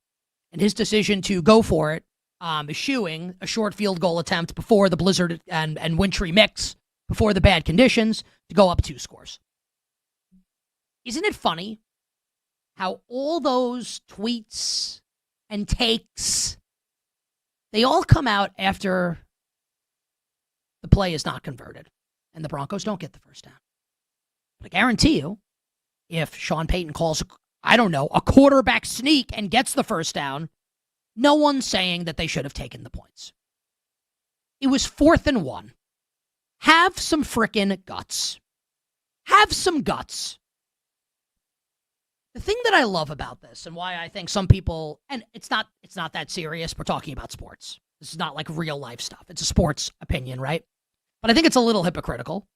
And his decision to go for it, eschewing a short field goal attempt before the blizzard and wintry mix, before the bad conditions, to go up 2 scores. Isn't it funny how all those tweets and takes, they all come out after the play is not converted and the Broncos don't get the first down? But I guarantee you, if Sean Payton calls, a quarterback sneak and gets the first down, no one's saying that they should have taken the points. It was 4th and 1. Have some frickin' guts. Have some guts. The thing that I love about this and why I think some people, and it's not that serious, we're talking about sports. This is not like real life stuff. It's a sports opinion, right? But I think it's a little hypocritical,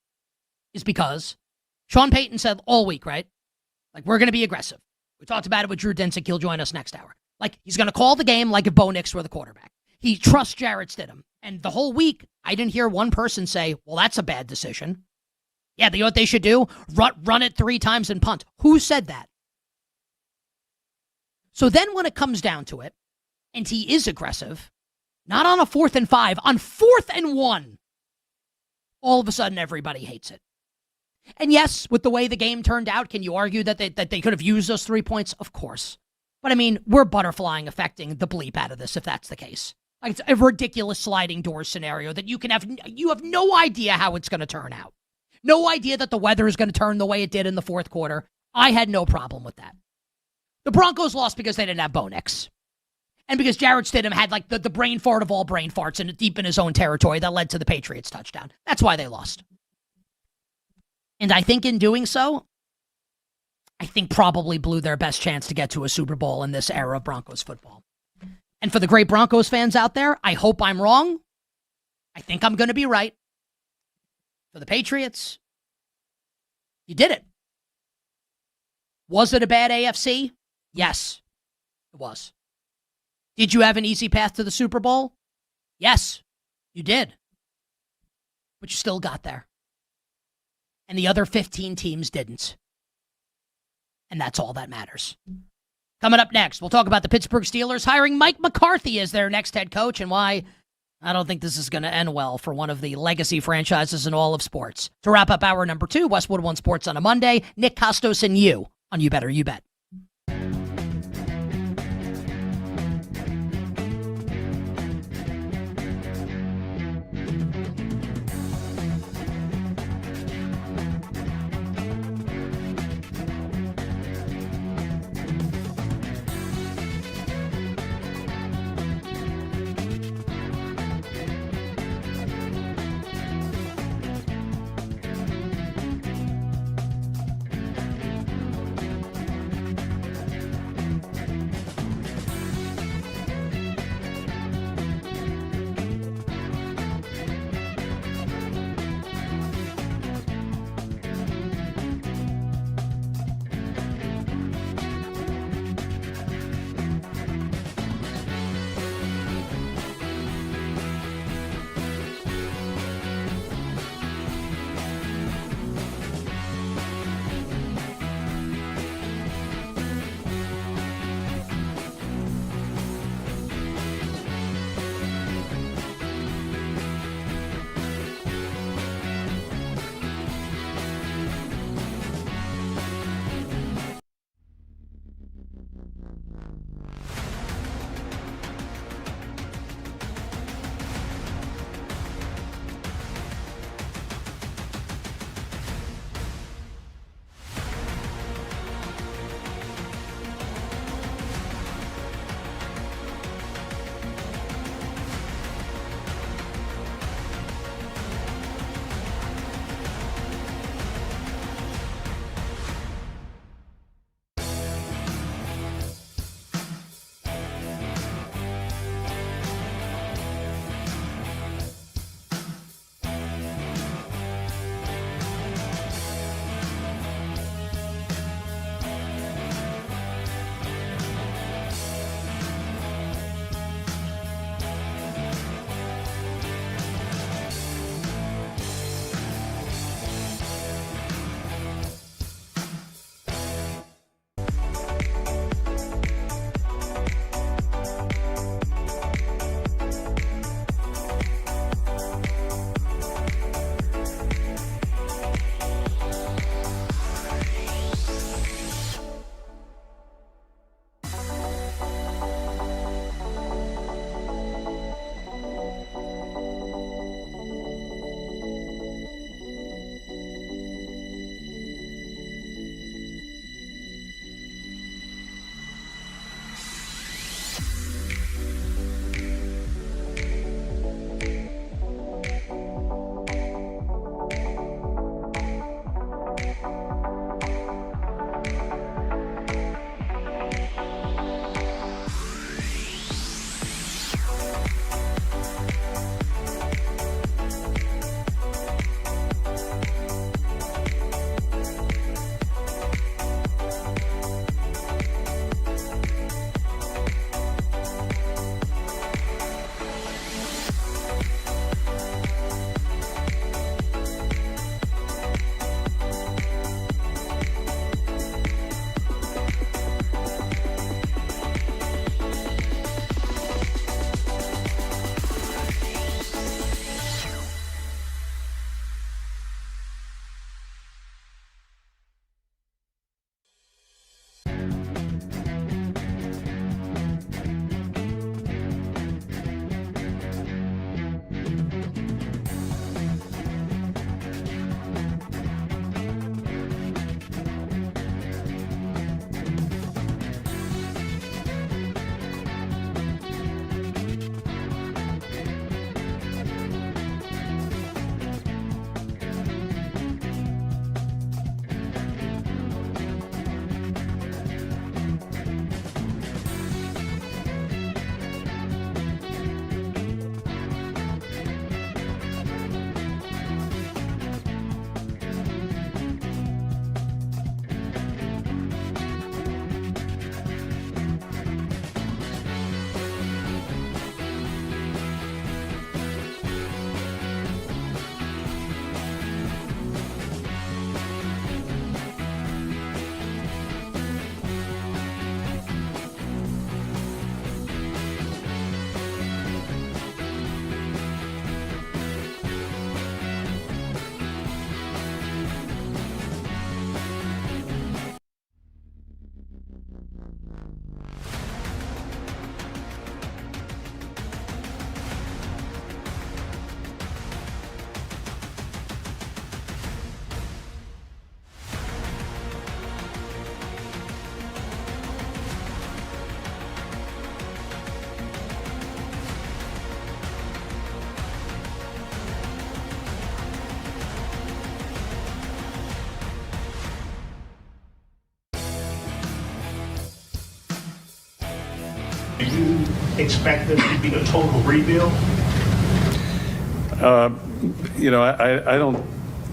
is because Sean Payton said all week, right? Like, we're going to be aggressive. We talked about it with Drew Dinsick. He'll join us next hour. Like, he's going to call the game like if Bo Nix were the quarterback. He trusts Jarrett Stidham. And the whole week, I didn't hear one person say, well, that's a bad decision. Yeah, you know what they should do? Run it 3 times and punt. Who said that? So then when it comes down to it, and he is aggressive, not on a 4th and 5, on 4th and 1, all of a sudden everybody hates it. And yes, with the way the game turned out, can you argue that they could have used those 3 points? Of course. But I mean, we're butterflying affecting the bleep out of this if that's the case. Like, it's a ridiculous sliding door scenario that you have no idea how it's going to turn out. No idea that the weather is going to turn the way it did in the 4th quarter. I had no problem with that. The Broncos lost because they didn't have Bo Nix. And because Jarrett Stidham had like the brain fart of all brain farts and deep in his own territory that led to the Patriots touchdown. That's why they lost. And I think in doing so, I think probably blew their best chance to get to a Super Bowl in this era of Broncos football. And for the great Broncos fans out there, I hope I'm wrong. I think I'm going to be right. For the Patriots, you did it. Was it a bad AFC? Yes, it was. Did you have an easy path to the Super Bowl? Yes, you did. But you still got there. And the other 15 teams didn't. And that's all that matters. Coming up next, we'll talk about the Pittsburgh Steelers hiring Mike McCarthy as their next head coach and why I don't think this is going to end well for one of the legacy franchises in all of sports. To wrap up hour number 2, Westwood One Sports on a Monday, Nick Kostos and you on You Better You Bet. Do you expect this to be a total rebuild? I don't.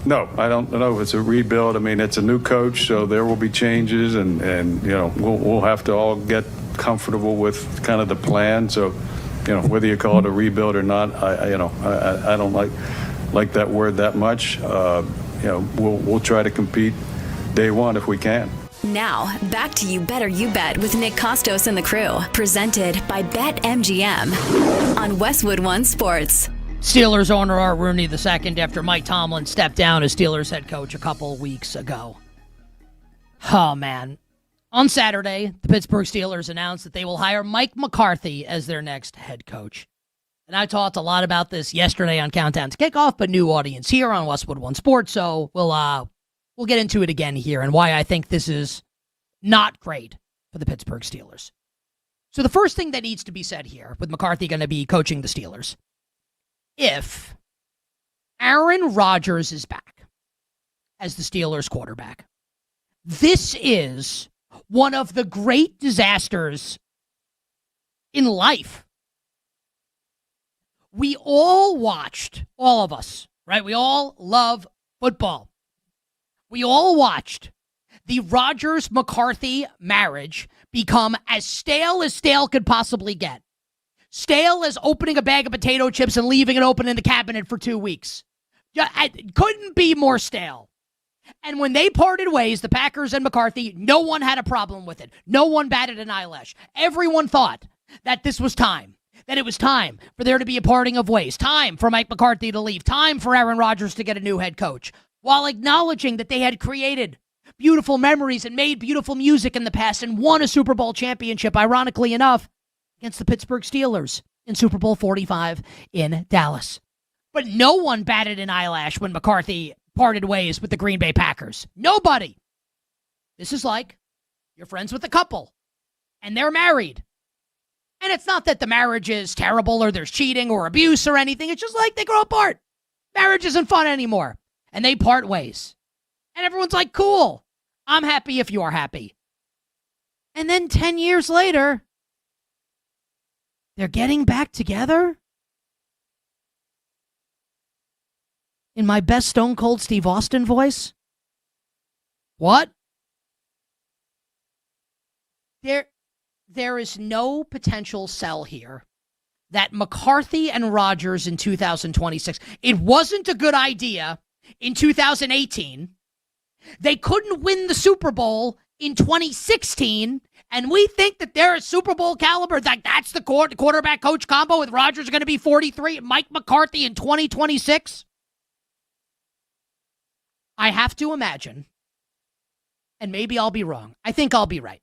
No, I don't know if it's a rebuild. I mean, it's a new coach, so there will be changes, and we'll have to all get comfortable with kind of the plan. So, whether you call it a rebuild or not, I don't like that word that much. We'll try to compete day one if we can. Now, back to You Better You Bet with Nick Kostos and the crew. Presented by BetMGM on Westwood One Sports. Steelers owner Art Rooney II after Mike Tomlin stepped down as Steelers head coach a couple weeks ago. Oh, man. On Saturday, the Pittsburgh Steelers announced that they will hire Mike McCarthy as their next head coach. And I talked a lot about this yesterday on Countdown to Kickoff, but new audience here on Westwood One Sports, so we'll get into it again here and why I think this is not great for the Pittsburgh Steelers. So the first thing that needs to be said here, with McCarthy going to be coaching the Steelers, if Aaron Rodgers is back as the Steelers quarterback, this is one of the great disasters in life. We all watched, all of us, right? We all love football. We all watched the Rodgers-McCarthy marriage become as stale could possibly get. Stale as opening a bag of potato chips and leaving it open in the cabinet for 2 weeks. It couldn't be more stale. And when they parted ways, the Packers and McCarthy, no one had a problem with it. No one batted an eyelash. Everyone thought that this was time. That it was time for there to be a parting of ways. Time for Mike McCarthy to leave. Time for Aaron Rodgers to get a new head coach. While acknowledging that they had created beautiful memories and made beautiful music in the past and won a Super Bowl championship, ironically enough, against the Pittsburgh Steelers in Super Bowl 45 in Dallas. But no one batted an eyelash when McCarthy parted ways with the Green Bay Packers. Nobody. This is like you're friends with a couple and they're married. And it's not that the marriage is terrible or there's cheating or abuse or anything. It's just like they grow apart. Marriage isn't fun anymore. And they part ways. And everyone's like, cool. I'm happy if you're happy. And then 10 years later, they're getting back together? In my best Stone Cold Steve Austin voice? What? There is no potential sell here that McCarthy and Rodgers in 2026, it wasn't a good idea in 2018. They couldn't win the Super Bowl in 2016, and we think that they're a Super Bowl caliber. That's the quarterback coach combo with Rodgers going to be 43 and Mike McCarthy in 2026. I have to imagine, and maybe I'll be wrong. I think I'll be right.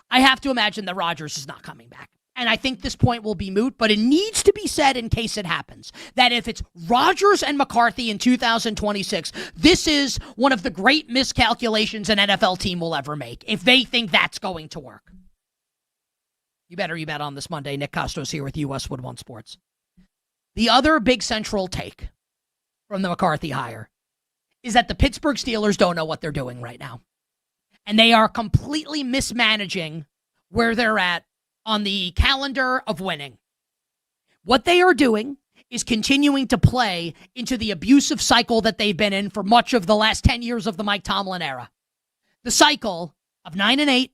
I have to imagine that Rodgers is not coming back. And I think this point will be moot, but it needs to be said in case it happens, that if it's Rodgers and McCarthy in 2026, this is one of the great miscalculations an NFL team will ever make, if they think that's going to work. You better you bet on this Monday. Nick Kostos here with you, Westwood One Sports. The other big central take from the McCarthy hire is that the Pittsburgh Steelers don't know what they're doing right now. And they are completely mismanaging where they're at on the calendar of winning. What they are doing is continuing to play into the abusive cycle that they've been in for much of the last 10 years of the Mike Tomlin era. The cycle of 9-8,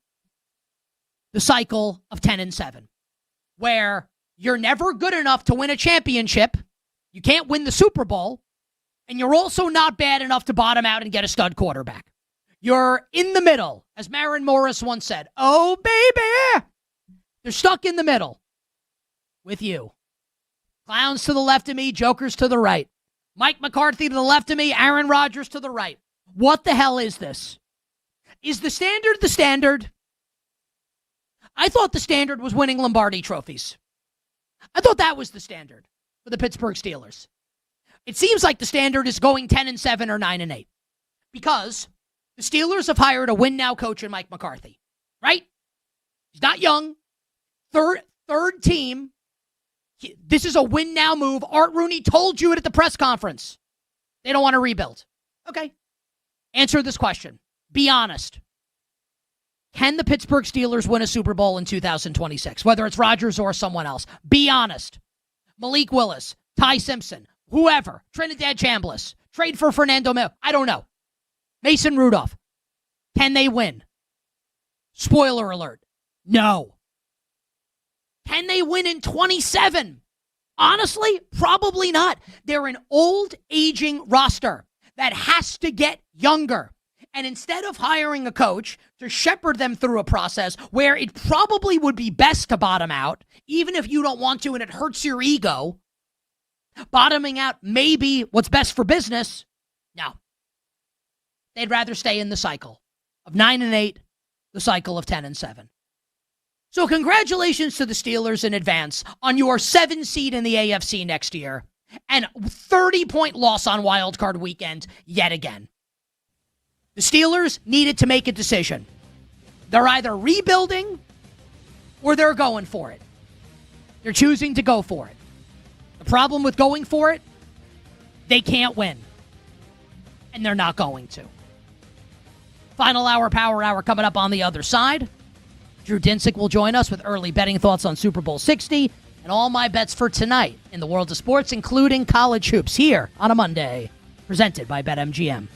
the cycle of 10-7, where you're never good enough to win a championship, you can't win the Super Bowl, and you're also not bad enough to bottom out and get a stud quarterback. You're in the middle, as Maren Morris once said. Oh, baby! They're stuck in the middle with you. Clowns to the left of me, jokers to the right. Mike McCarthy to the left of me, Aaron Rodgers to the right. What the hell is this? Is the standard the standard? I thought the standard was winning Lombardi trophies. I thought that was the standard for the Pittsburgh Steelers. It seems like the standard is going 10-7 or 9-8 because the Steelers have hired a win-now coach in Mike McCarthy, right? He's not young. Third team. This is a win-now move. Art Rooney told you it at the press conference. They don't want to rebuild. Okay. Answer this question. Be honest. can the Pittsburgh Steelers win a Super Bowl in 2026, whether it's Rodgers or someone else? Be honest. Malik Willis, Ty Simpson, whoever, Trinidad Chambliss, trade for Fernando Mel. I don't know. Mason Rudolph. Can they win? Spoiler alert. No. Can they win in 27? Honestly, probably not. They're an old, aging roster that has to get younger. And instead of hiring a coach to shepherd them through a process where it probably would be best to bottom out, even if you don't want to and it hurts your ego, bottoming out may be what's best for business. No. They'd rather stay in the cycle of 9-8, the cycle of 10-7. So congratulations to the Steelers in advance on your 7 seed in the AFC next year and 30-point loss on Wild Card Weekend yet again. The Steelers needed to make a decision. They're either rebuilding or they're going for it. They're choosing to go for it. The problem with going for it, they can't win. And they're not going to. Final hour, power hour coming up on the other side. Drew Dinsick will join us with early betting thoughts on Super Bowl 60 and all my bets for tonight in the world of sports, including college hoops, here on a Monday, presented by BetMGM.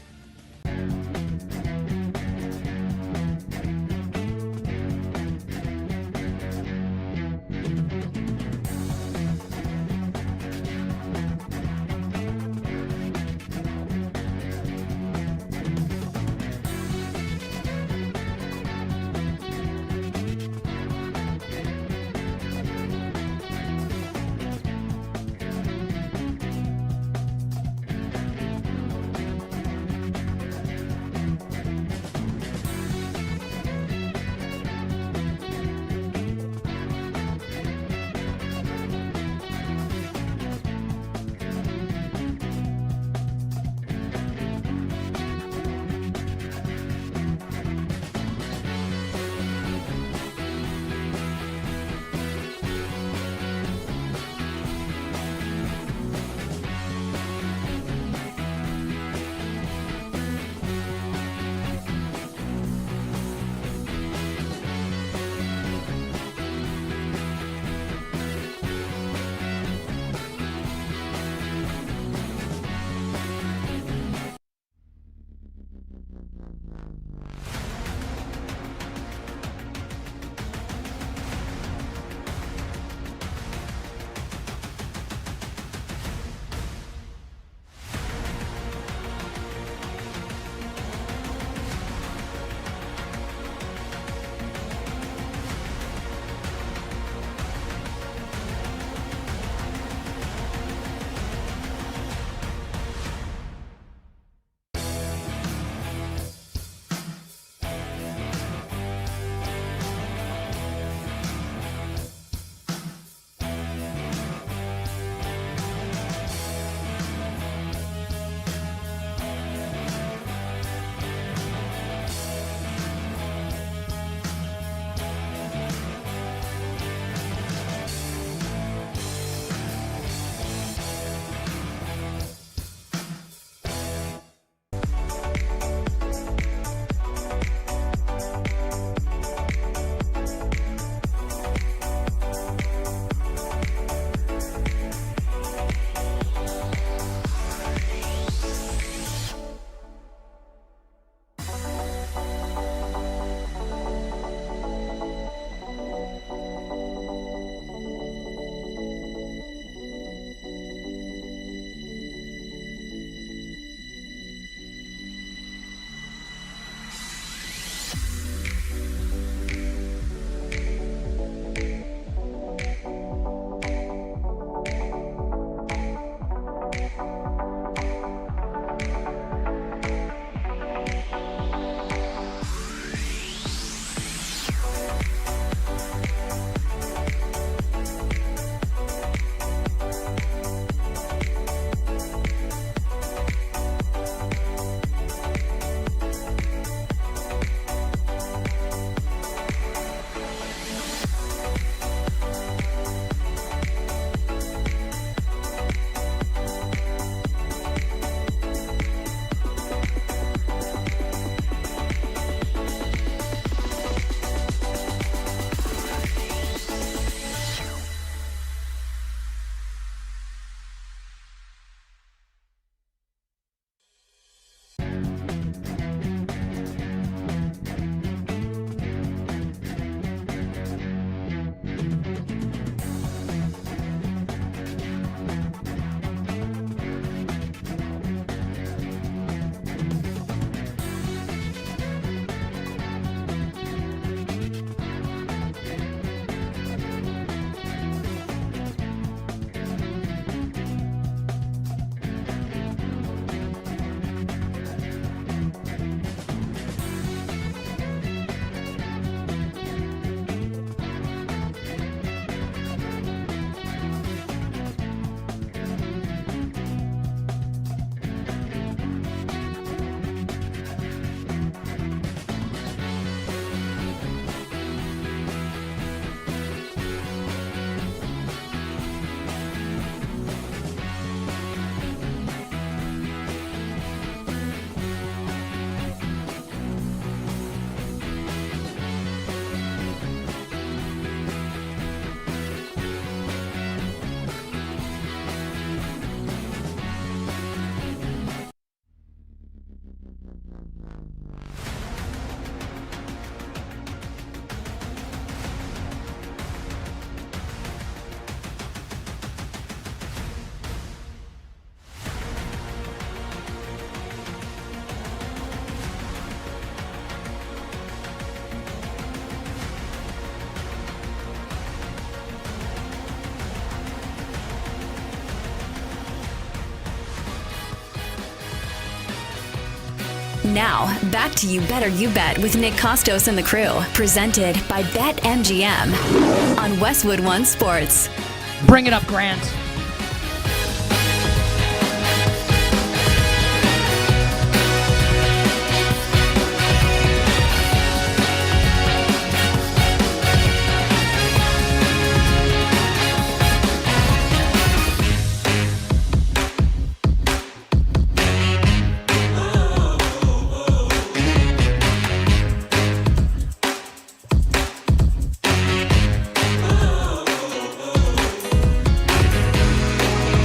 Now, back to You Better You Bet with Nick Kostos and the crew. Presented by BetMGM on Westwood One Sports. Bring it up, Grant.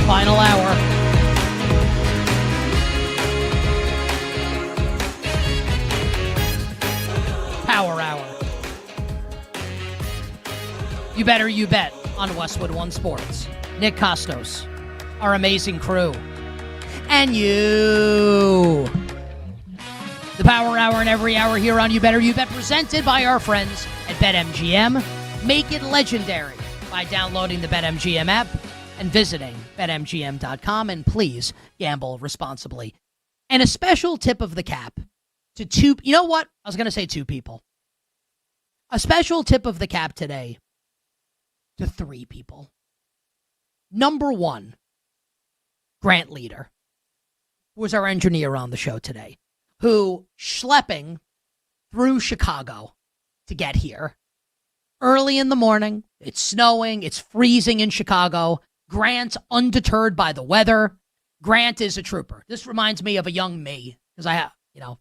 Final hour. Power hour. You better you bet on Westwood One Sports. Nick Kostos, our amazing crew, and you. The Power Hour and every hour here on You Better You Bet, presented by our friends at BetMGM. Make it legendary by downloading the BetMGM app and visiting BetMGM.com, and please gamble responsibly. And a special tip of the cap to two, you know what? I was going to say two people. A special tip of the cap today to three people. Number one, Grant Leader, who was our engineer on the show today, who schlepping through Chicago to get here. Early in the morning, it's snowing, it's freezing in Chicago. Grant, undeterred by the weather. Grant is a trooper. This reminds me of a young me, because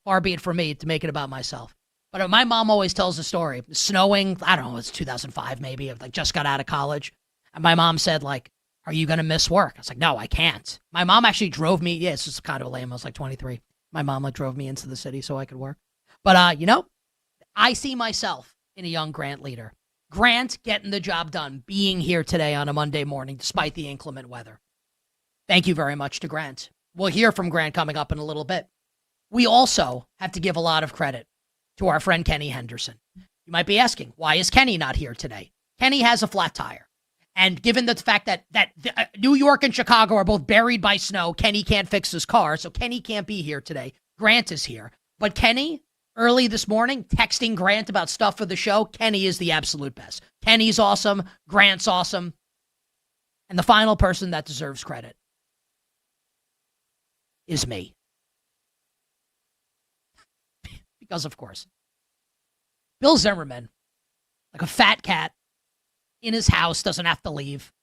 far be it from me to make it about myself. But my mom always tells a story. It was snowing, I don't know, it's 2005 maybe, I just got out of college. And my mom said, are you going to miss work? I was like, no, I can't. My mom actually drove me. Yeah, it's just kind of lame. I was 23. My mom drove me into the city so I could work. But, I see myself in a young Grant Leader. Grant getting the job done, being here today on a Monday morning despite the inclement weather. Thank you very much to Grant. We'll hear from Grant coming up in a little bit. We also have to give a lot of credit to our friend Kenny Henderson. You might be asking, why is Kenny not here today? Kenny has a flat tire. And given the fact that New York and Chicago are both buried by snow, Kenny can't fix his car, so Kenny can't be here today. Grant is here. But Kenny, early this morning, texting Grant about stuff for the show, Kenny is the absolute best. Kenny's awesome. Grant's awesome. And the final person that deserves credit is me. Because, of course, Bill Zimmerman, like a fat cat in his house, doesn't have to leave.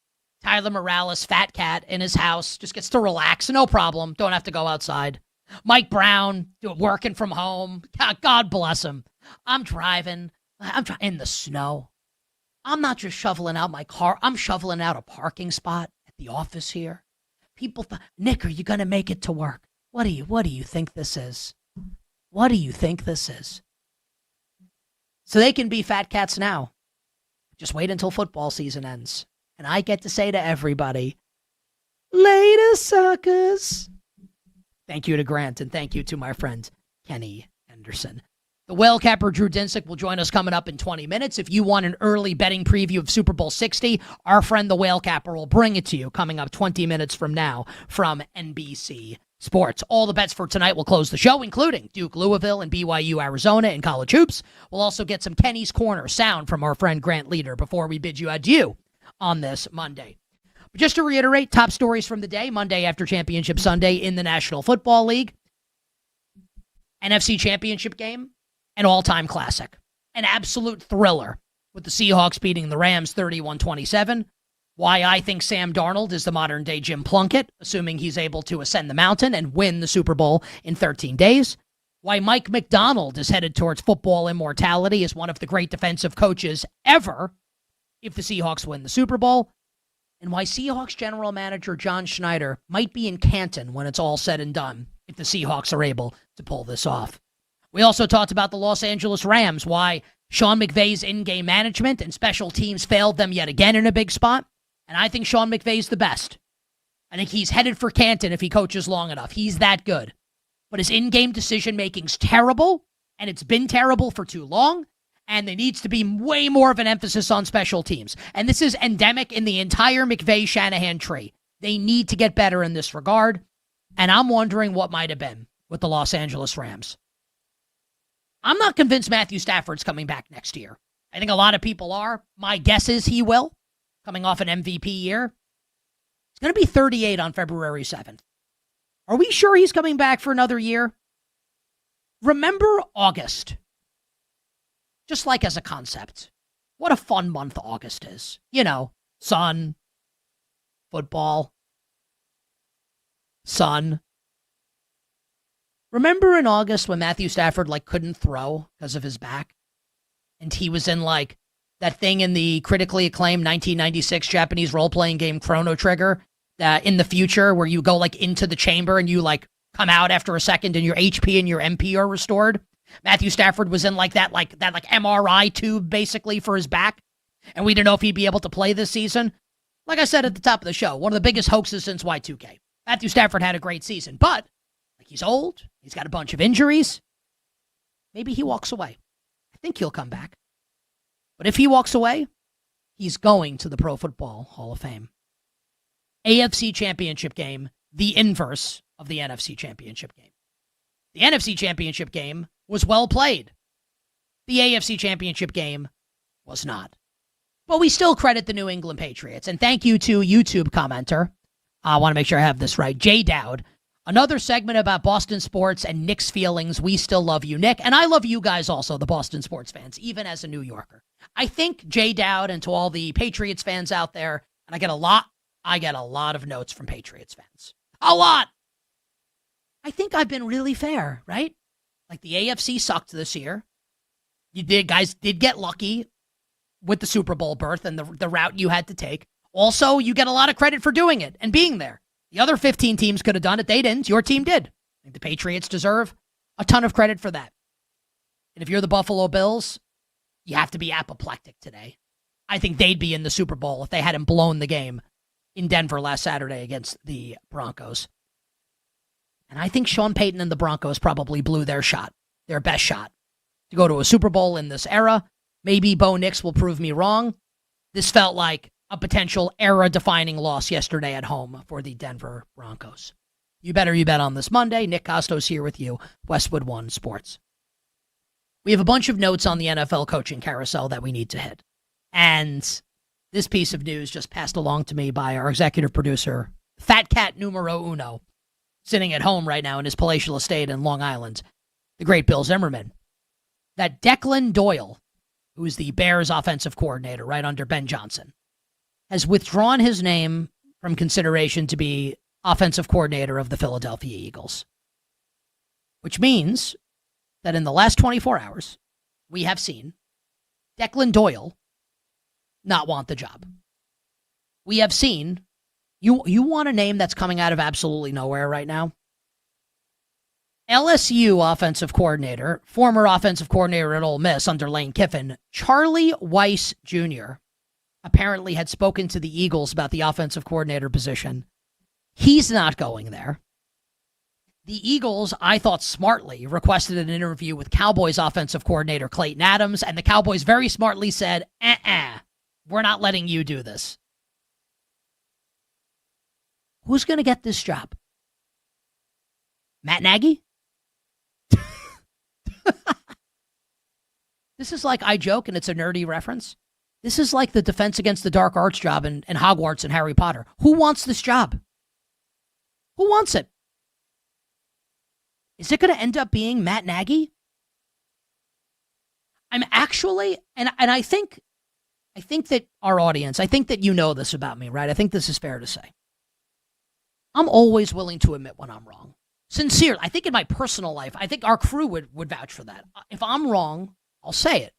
Tyler Morales, fat cat in his house, just gets to relax. No problem. Don't have to go outside. Mike Brown, working from home. God bless him. I'm driving in the snow. I'm not just shoveling out my car. I'm shoveling out a parking spot at the office here. People thought, Nick, are you going to make it to work? What do you think this is? What do you think this is? So they can be fat cats now. Just wait until football season ends. And I get to say to everybody, later, suckers. Thank you to Grant, and thank you to my friend Kenny Henderson. The Whale Capper Drew Dinsick will join us coming up in 20 minutes. If you want an early betting preview of Super Bowl 60, our friend the Whale Capper will bring it to you coming up 20 minutes from now from NBC Sports. All the bets for tonight will close the show, including Duke, Louisville, and BYU, Arizona, and college hoops. We'll also get some Kenny's Corner sound from our friend Grant Leader before we bid you adieu on this Monday. But just to reiterate, top stories from the day, Monday after Championship Sunday in the National Football League. NFC Championship game, an all-time classic. An absolute thriller with the Seahawks beating the Rams 31-27. Why I think Sam Darnold is the modern-day Jim Plunkett, assuming he's able to ascend the mountain and win the Super Bowl in 13 days. Why Mike McDonald is headed towards football immortality as one of the great defensive coaches ever if the Seahawks win the Super Bowl. And why Seahawks general manager John Schneider might be in Canton when it's all said and done if the Seahawks are able to pull this off. We also talked about the Los Angeles Rams, why Sean McVay's in-game management and special teams failed them yet again in a big spot. And I think Sean McVay's the best. I think he's headed for Canton if he coaches long enough. He's that good. But his in-game decision-making's terrible, and it's been terrible for too long, and there needs to be way more of an emphasis on special teams. And this is endemic in the entire McVay-Shanahan tree. They need to get better in this regard, and I'm wondering what might have been with the Los Angeles Rams. I'm not convinced Matthew Stafford's coming back next year. I think a lot of people are. My guess is he will, coming off an MVP year. He's going to be 38 on February 7th. Are we sure he's coming back for another year? Remember August. Just like as a concept. What a fun month August is. You know, sun, football, sun. Remember in August when Matthew Stafford couldn't throw because of his back? And he was in that thing in the critically acclaimed 1996 Japanese role-playing game Chrono Trigger in the future where you go into the chamber and you come out after a second and your HP and your MP are restored. Matthew Stafford was in that MRI tube basically for his back. And we didn't know if he'd be able to play this season. Like I said at the top of the show, one of the biggest hoaxes since Y2K. Matthew Stafford had a great season, but he's old. He's got a bunch of injuries. Maybe he walks away. I think he'll come back. But if he walks away, he's going to the Pro Football Hall of Fame. AFC Championship game, the inverse of the NFC Championship game. The NFC Championship game was well played. The AFC Championship game was not. But we still credit the New England Patriots. And thank you to YouTube commenter. I want to make sure I have this right. Jay Dowd. Another segment about Boston sports and Nick's feelings. We still love you, Nick. And I love you guys also, the Boston sports fans, even as a New Yorker. I think Jay Dowd and to all the Patriots fans out there, and I get a lot of notes from Patriots fans. A lot. I think I've been really fair, right? The AFC sucked this year. Guys did get lucky with the Super Bowl berth and the route you had to take. Also, you get a lot of credit for doing it and being there. The other 15 teams could have done it. They didn't. Your team did. I think the Patriots deserve a ton of credit for that. And if you're the Buffalo Bills, you have to be apoplectic today. I think they'd be in the Super Bowl if they hadn't blown the game in Denver last Saturday against the Broncos. And I think Sean Payton and the Broncos probably blew their shot, their best shot, to go to a Super Bowl in this era. Maybe Bo Nix will prove me wrong. This felt like a potential era-defining loss yesterday at home for the Denver Broncos. You bet on this Monday. Nick Kostos here with you, Westwood One Sports. We have a bunch of notes on the NFL Coaching Carousel that we need to hit. And this piece of news just passed along to me by our executive producer, Fat Cat Numero Uno, sitting at home right now in his palatial estate in Long Island, the great Bill Zimmerman, that Declan Doyle, who's the Bears offensive coordinator right under Ben Johnson, has withdrawn his name from consideration to be offensive coordinator of the Philadelphia Eagles. Which means that in the last 24 hours, we have seen Declan Doyle not want the job. We have seen, you want a name that's coming out of absolutely nowhere right now? LSU offensive coordinator, former offensive coordinator at Ole Miss under Lane Kiffin, Charlie Weiss Jr., apparently had spoken to the Eagles about the offensive coordinator position. He's not going there. The Eagles, I thought smartly, requested an interview with Cowboys offensive coordinator Clayton Adams, and the Cowboys very smartly said, we're not letting you do this. Who's going to get this job? Matt Nagy? This is I joke, and it's a nerdy reference. This is like the Defense Against the Dark Arts job in Hogwarts and Harry Potter. Who wants this job? Who wants it? Is it going to end up being Matt Nagy? I'm actually, and I think that our audience, I think that you know this about me, right? I think this is fair to say. I'm always willing to admit when I'm wrong. Sincerely, I think in my personal life, I think our crew would vouch for that. If I'm wrong, I'll say it.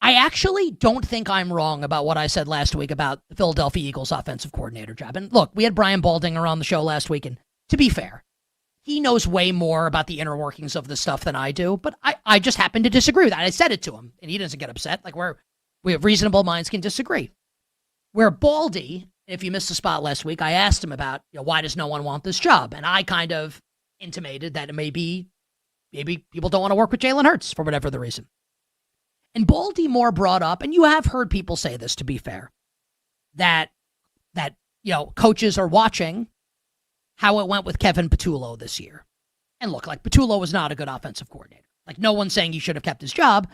I actually don't think I'm wrong about what I said last week about the Philadelphia Eagles offensive coordinator job. And look, we had Brian Baldinger on the show last week, and to be fair, he knows way more about the inner workings of this stuff than I do, but I just happen to disagree with that. I said it to him, and he doesn't get upset. We have reasonable minds can disagree. Where Baldy, if you missed the spot last week, I asked him about, why does no one want this job? And I kind of intimated that it maybe people don't want to work with Jalen Hurts for whatever the reason. And Baldy Moore brought up, and you have heard people say this, to be fair, that coaches are watching how it went with Kevin Patullo this year. And look, Patullo was not a good offensive coordinator. Like, no one's saying he should have kept his job.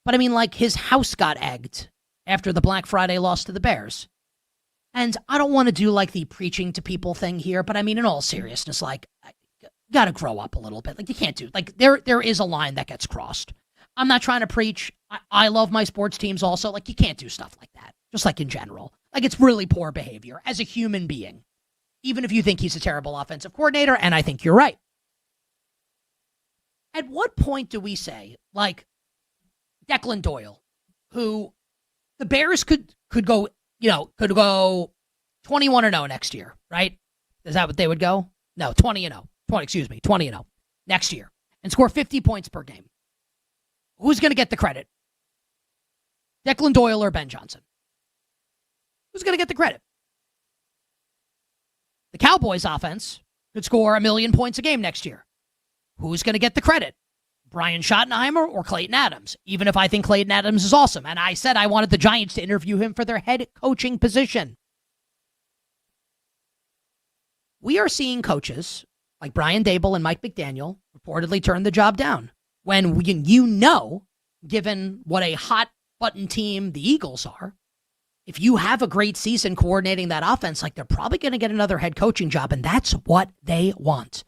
But I mean, like, his house got egged after the Black Friday loss to the Bears. And I don't want to do, like, the preaching to people thing here, but I mean, in all seriousness, like, you got to grow up a little bit. Like, you can't do, like, there is a line that gets crossed. I'm not trying to preach. I love my sports teams also. Like, you can't do stuff like that, just like in general. Like, it's really poor behavior as a human being, even if you think he's a terrible offensive coordinator, and I think you're right. At what point do we say, like, Declan Doyle, who the Bears could go, could go 21-0 next year, right? Is that what they would go? No, 20-0. 20-0 next year and score 50 points per game. Who's going to get the credit? Declan Doyle or Ben Johnson? Who's going to get the credit? The Cowboys offense could score 1 million points a game next year. Who's going to get the credit? Brian Schottenheimer or Clayton Adams? Even if I think Clayton Adams is awesome. And I said I wanted the Giants to interview him for their head coaching position. We are seeing coaches like Brian Daboll and Mike McDaniel reportedly turn the job down. When given what a hot-button team the Eagles are, if you have a great season coordinating that offense, like, they're probably going to get another head coaching job, and that's what they want.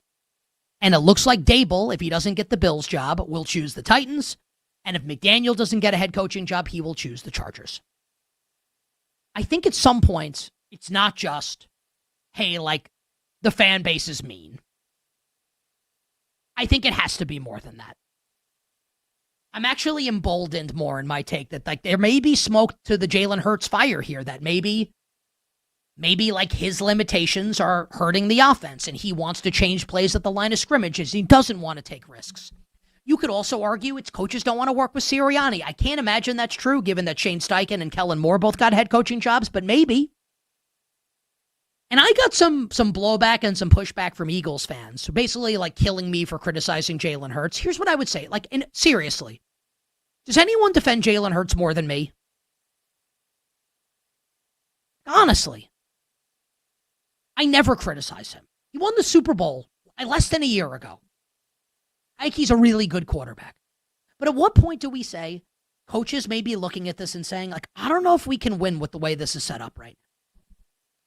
And it looks like Daboll, if he doesn't get the Bills job, will choose the Titans, and if McDaniel doesn't get a head coaching job, he will choose the Chargers. I think at some point, it's not just, hey, like, the fan base is mean. I think it has to be more than that. I'm actually emboldened more in my take that, like, there may be smoke to the Jalen Hurts fire here, that maybe like his limitations are hurting the offense and he wants to change plays at the line of scrimmage as he doesn't want to take risks. You could also argue it's coaches don't want to work with Sirianni. I can't imagine that's true given that Shane Steichen and Kellen Moore both got head coaching jobs, but maybe. And I got some blowback and some pushback from Eagles fans, so basically like killing me for criticizing Jalen Hurts. Here's what I would say, like, seriously, does anyone defend Jalen Hurts more than me? Honestly, I never criticize him. He won the Super Bowl less than a year ago. I think he's a really good quarterback. But at what point do we say coaches may be looking at this and saying, like, I don't know if we can win with the way this is set up right now.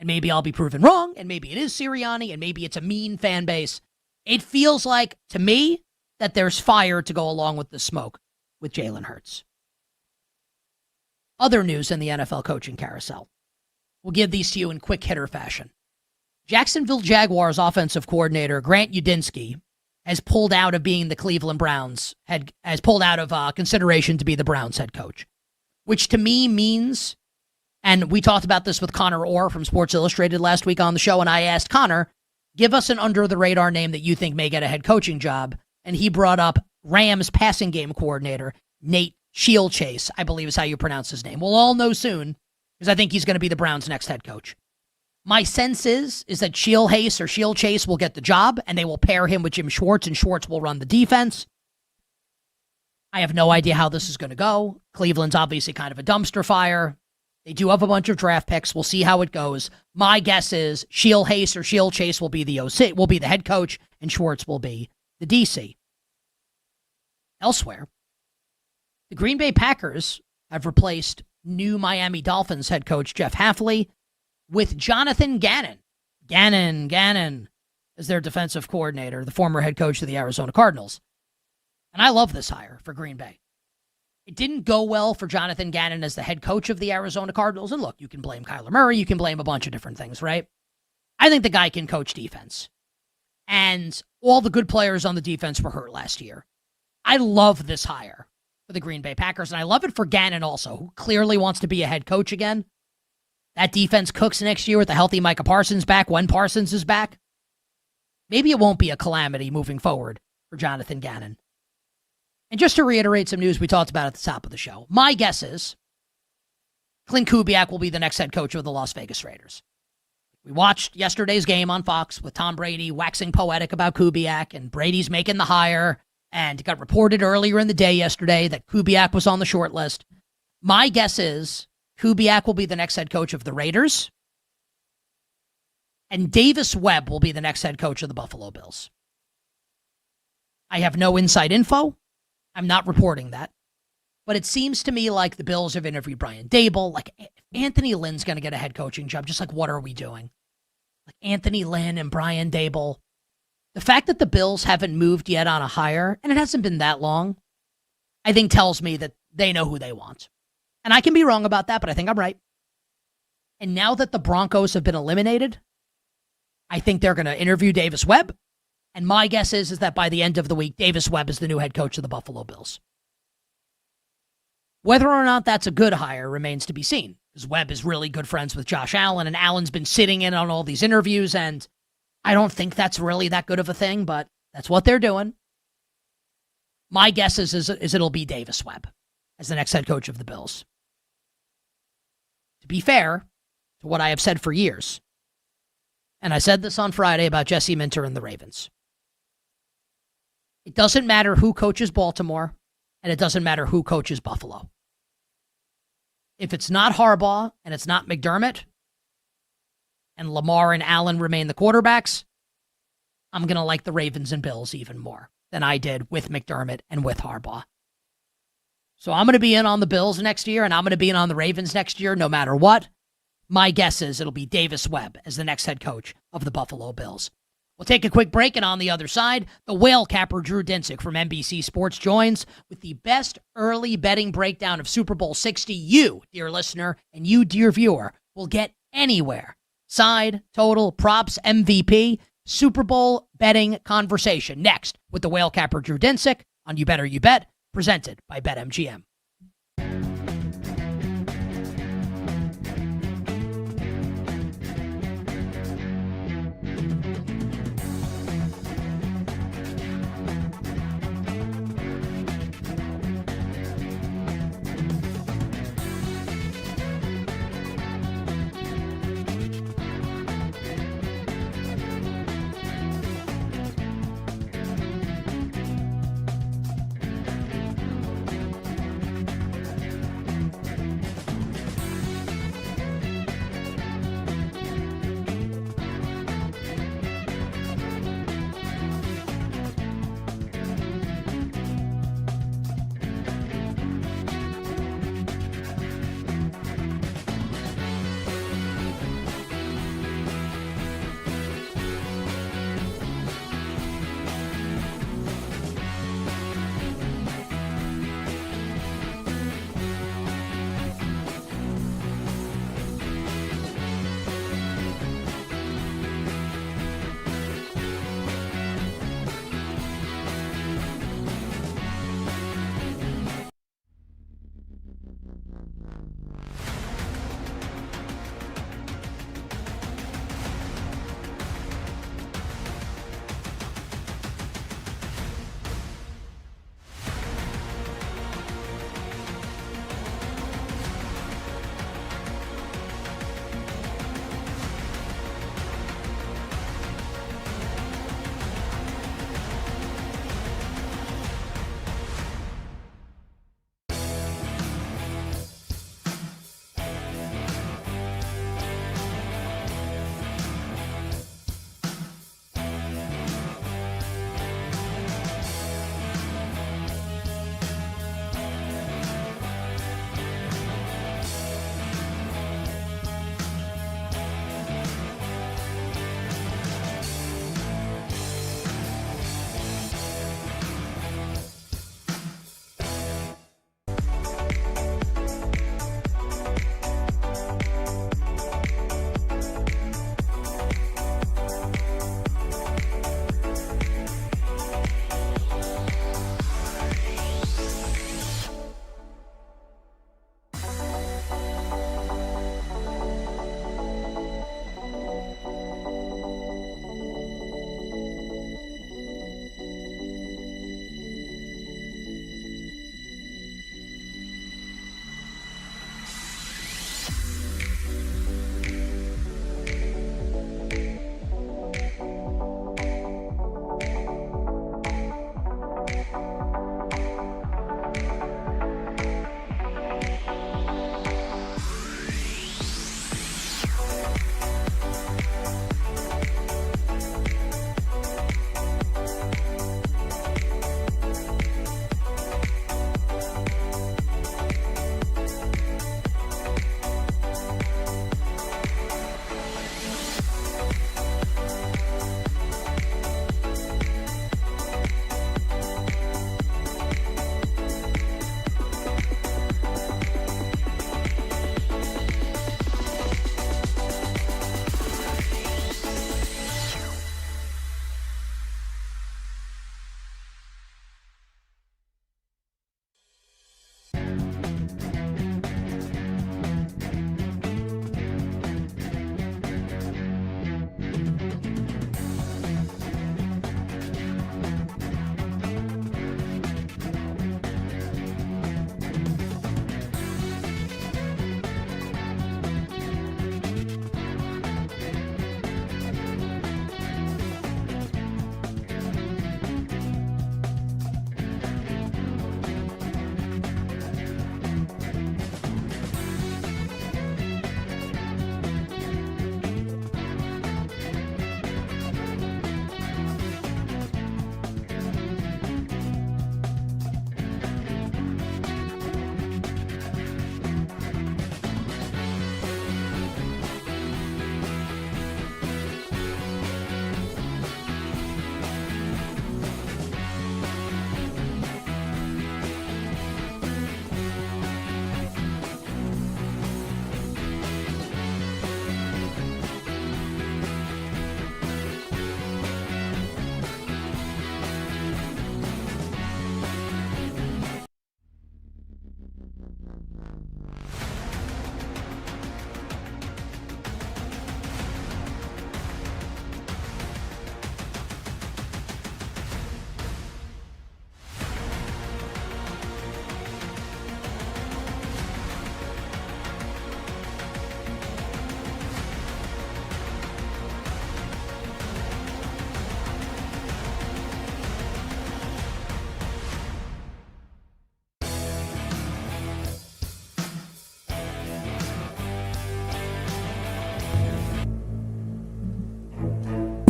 And maybe I'll be proven wrong, and maybe it is Sirianni, and maybe it's a mean fan base. It feels like, to me, that there's fire to go along with the smoke with Jalen Hurts. Other news in the NFL Coaching Carousel. We'll give these to you in quick hitter fashion. Jacksonville Jaguars offensive coordinator Grant Udinski has pulled out of being the Cleveland Browns, has pulled out of consideration to be the Browns head coach, which to me means, and we talked about this with Connor Orr from Sports Illustrated last week on the show, and I asked Connor, give us an under-the-radar name that you think may get a head coaching job, and he brought up Rams passing game coordinator Nate Shielchase, I believe is how you pronounce his name. We'll all know soon, because I think he's going to be the Browns' next head coach. My sense is that Shielchase will get the job, and they will pair him with Jim Schwartz, and Schwartz will run the defense. I have no idea how this is going to go. Cleveland's obviously kind of a dumpster fire. They do have a bunch of draft picks. We'll see how it goes. My guess is Shielchase will be the OC, will be the head coach, and Schwartz will be the DC. Elsewhere, the Green Bay Packers have replaced new Miami Dolphins head coach Jeff Hafley with Jonathan Gannon. Gannon is their defensive coordinator, the former head coach of the Arizona Cardinals. And I love this hire for Green Bay. It didn't go well for Jonathan Gannon as the head coach of the Arizona Cardinals. And look, you can blame Kyler Murray. You can blame a bunch of different things, right? I think the guy can coach defense. And all the good players on the defense were hurt last year. I love this hire for the Green Bay Packers. And I love it for Gannon also, who clearly wants to be a head coach again. That defense cooks next year with a healthy Micah Parsons back when Parsons is back. Maybe it won't be a calamity moving forward for Jonathan Gannon. And just to reiterate some news we talked about at the top of the show, my guess is Clint Kubiak will be the next head coach of the Las Vegas Raiders. We watched yesterday's game on Fox with Tom Brady waxing poetic about Kubiak, and Brady's making the hire, and it got reported earlier in the day yesterday that Kubiak was on the short list. My guess is Kubiak will be the next head coach of the Raiders, and Davis Webb will be the next head coach of the Buffalo Bills. I have no inside info. I'm not reporting that. But it seems to me like the Bills have interviewed Brian Daboll. Like, if Anthony Lynn's going to get a head coaching job, just like, what are we doing? Like, Anthony Lynn and Brian Daboll. The fact that the Bills haven't moved yet on a hire, and it hasn't been that long, I think tells me that they know who they want. And I can be wrong about that, but I think I'm right. And now that the Broncos have been eliminated, I think they're going to interview Davis Webb. And my guess is that by the end of the week, Davis Webb is the new head coach of the Buffalo Bills. Whether or not that's a good hire remains to be seen, because Webb is really good friends with Josh Allen, and Allen's been sitting in on all these interviews, and I don't think that's really that good of a thing, but that's what they're doing. My guess is it'll be Davis Webb as the next head coach of the Bills. To be fair to what I have said for years, and I said this on Friday about Jesse Minter and the Ravens, it doesn't matter who coaches Baltimore, and it doesn't matter who coaches Buffalo. If it's not Harbaugh and it's not McDermott, and Lamar and Allen remain the quarterbacks, I'm going to like the Ravens and Bills even more than I did with McDermott and with Harbaugh. So I'm going to be in on the Bills next year, and I'm going to be in on the Ravens next year, no matter what. My guess is it'll be Davis Webb as the next head coach of the Buffalo Bills. We'll take a quick break, and on the other side, the Whale Capper Drew Dinsick from NBC Sports joins with the best early betting breakdown of Super Bowl 60 you, dear listener, and you, dear viewer, will get anywhere. Side, total, props, MVP, Super Bowl betting conversation. Next, with the Whale Capper Drew Dinsick on You Better You Bet, presented by BetMGM.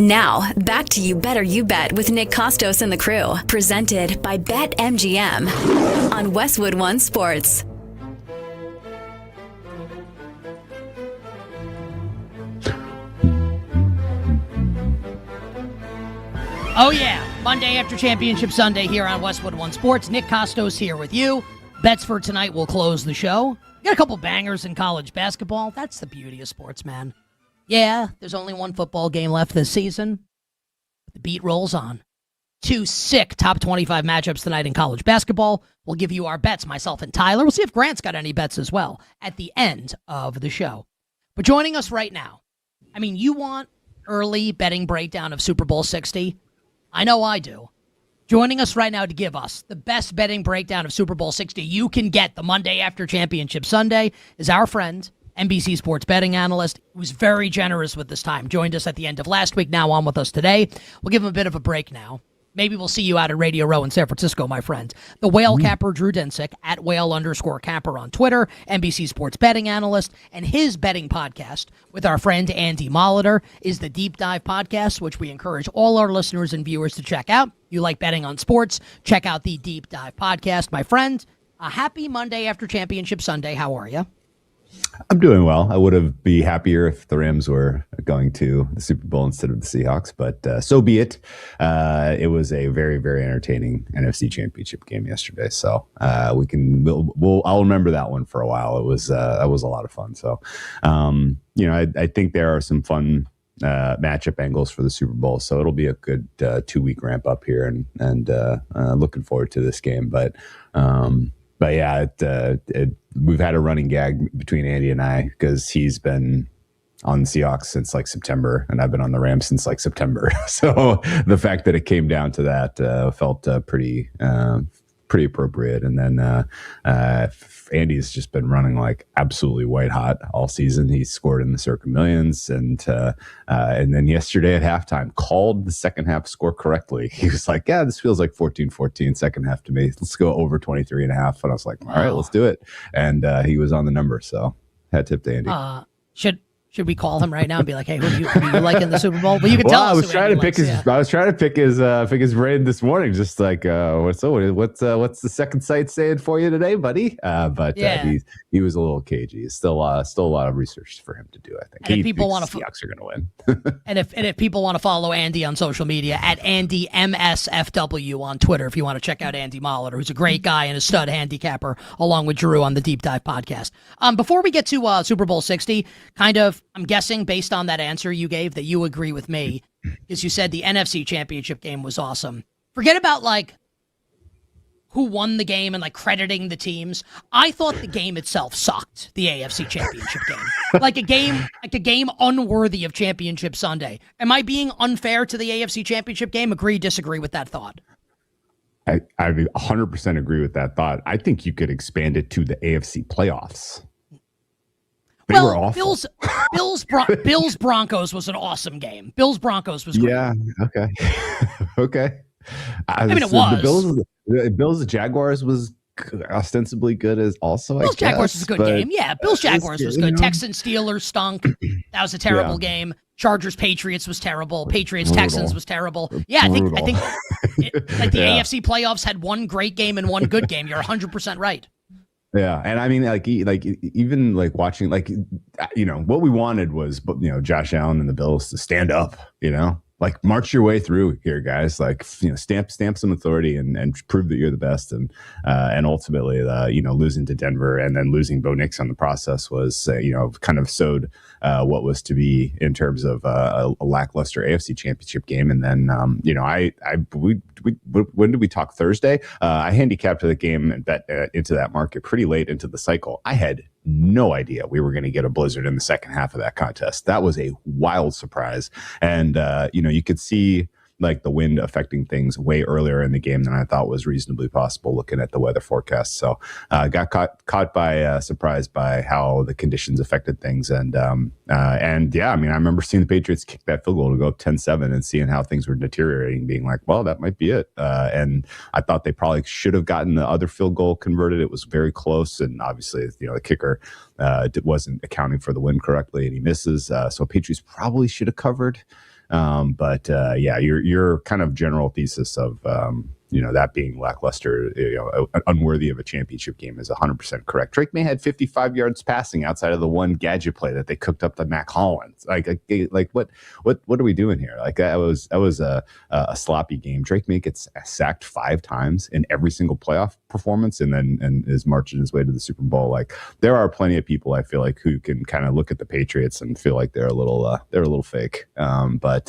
Now, back to You Better You Bet with Nick Kostos and the crew. Presented by BetMGM on Westwood One Sports. Oh, yeah. Monday after Championship Sunday here on Westwood One Sports. Nick Kostos here with you. Bets for tonight will close the show. Got a couple bangers in college basketball. That's the beauty of sports, man. Yeah, there's only one football game left this season. But the beat rolls on. 2 sick top 25 matchups tonight in college basketball. We'll give you our bets, myself and Tyler. We'll see if Grant's got any bets as well at the end of the show. But joining us right now, I mean, you want early betting breakdown of Super Bowl 60? I know I do. Joining us right now to give us the best betting breakdown of Super Bowl 60 you can get the Monday after Championship Sunday is our friend, NBC Sports betting analyst, who's very generous with this time. Joined us at the end of last week, now on with us today. We'll give him a bit of a break now. Maybe we'll see you out at Radio Row in San Francisco, my friend. The Whale Capper Drew Dinsick, at Whale_Capper on Twitter, NBC Sports betting analyst, and his betting podcast with our friend Andy Molitor is the Deep Dive Podcast, which we encourage all our listeners and viewers to check out. You like betting on sports, check out the Deep Dive Podcast. My friend, a happy Monday after Championship Sunday. How are you? I'm doing well. I would be happier if the Rams were going to the Super Bowl instead of the Seahawks, but so be it. It was a very, very entertaining NFC Championship game yesterday, so I'll remember that one for a while. It was that was a lot of fun. So, I think there are some fun matchup angles for the Super Bowl, so it'll be a good 2-week ramp up here, and looking forward to this game. But yeah, we've had a running gag between Andy and I because he's been on the Seahawks since like September, and I've been on the Rams since like September. So the fact that it came down to that felt pretty appropriate. And then Andy's just been running like absolutely white hot all season. He scored in the circa millions, and then yesterday at halftime called the second half score correctly. He was like, yeah, this feels like 14-14 second half to me. Let's go over 23.5. And I was like, all right, let's do it. And he was on the number. So hat tip to Andy. Should we call him right now and be like, "Hey, who do you like in the Super Bowl?" Well, you can tell us. I was trying to pick his brain this morning, just like what's the second sight saying for you today, buddy? But he was a little cagey. Still a lot of research for him to do, I think. And if people want to, Seahawks are going to win. and if people want to follow Andy on social media at AndyMSFW on Twitter, if you want to check out Andy Molitor, who's a great guy and a stud handicapper, along with Drew on the Deep Dive Podcast. Before we get to Super Bowl 60, I'm guessing based on that answer you gave that you agree with me, because you said the NFC Championship game was awesome. Forget about like who won the game and like crediting the teams. I thought the game itself sucked, the AFC Championship game. like a game unworthy of Championship Sunday. Am I being unfair to the AFC Championship game? Agree, disagree with that thought? I 100% agree with that thought. I think you could expand it to the AFC playoffs. They were awful. Bills Broncos was an awesome game. Bills Broncos was great. Yeah. Okay. Okay. I mean, it was. The Bills Jaguars was ostensibly good as also. Bills Jaguars was a good game. Yeah. Bills Jaguars was good. Texans Steelers stunk. That was a terrible game. Chargers Patriots was terrible. Patriots Texans was terrible. Yeah. I think like the AFC playoffs had one great game and one good game. You're 100% right. Yeah, and I mean, like even like watching, like, what we wanted was, Josh Allen and the Bills to stand up, like march your way through here, guys. Like, stamp some authority and prove that you're the best. And ultimately, losing to Denver and then losing Bo Nix on the process was, kind of sowed what was to be in terms of a lackluster AFC Championship game. And then, when did we talk Thursday? I handicapped the game and bet into that market pretty late into the cycle. I had no idea we were going to get a blizzard in the second half of that contest. That was a wild surprise. And, you could see like the wind affecting things way earlier in the game than I thought was reasonably possible looking at the weather forecast. So got caught by surprise by how the conditions affected things. And yeah, I mean, I remember seeing the Patriots kick that field goal to go up 10-7 and seeing how things were deteriorating, being like, well, that might be it. And I thought they probably should have gotten the other field goal converted. It was very close. And obviously, the kicker wasn't accounting for the wind correctly and he misses. So Patriots probably should have covered. But your kind of general thesis of that being lackluster, unworthy of a championship game is 100% correct. Drake Maye had 55 yards passing outside of the one gadget play that they cooked up to Mac Hollins. Like what are we doing here? Like that was a sloppy game. Drake Maye gets sacked 5 times in every single playoff performance, and is marching his way to the Super Bowl. Like there are plenty of people I feel like who can kind of look at the Patriots and feel like they're a little fake. But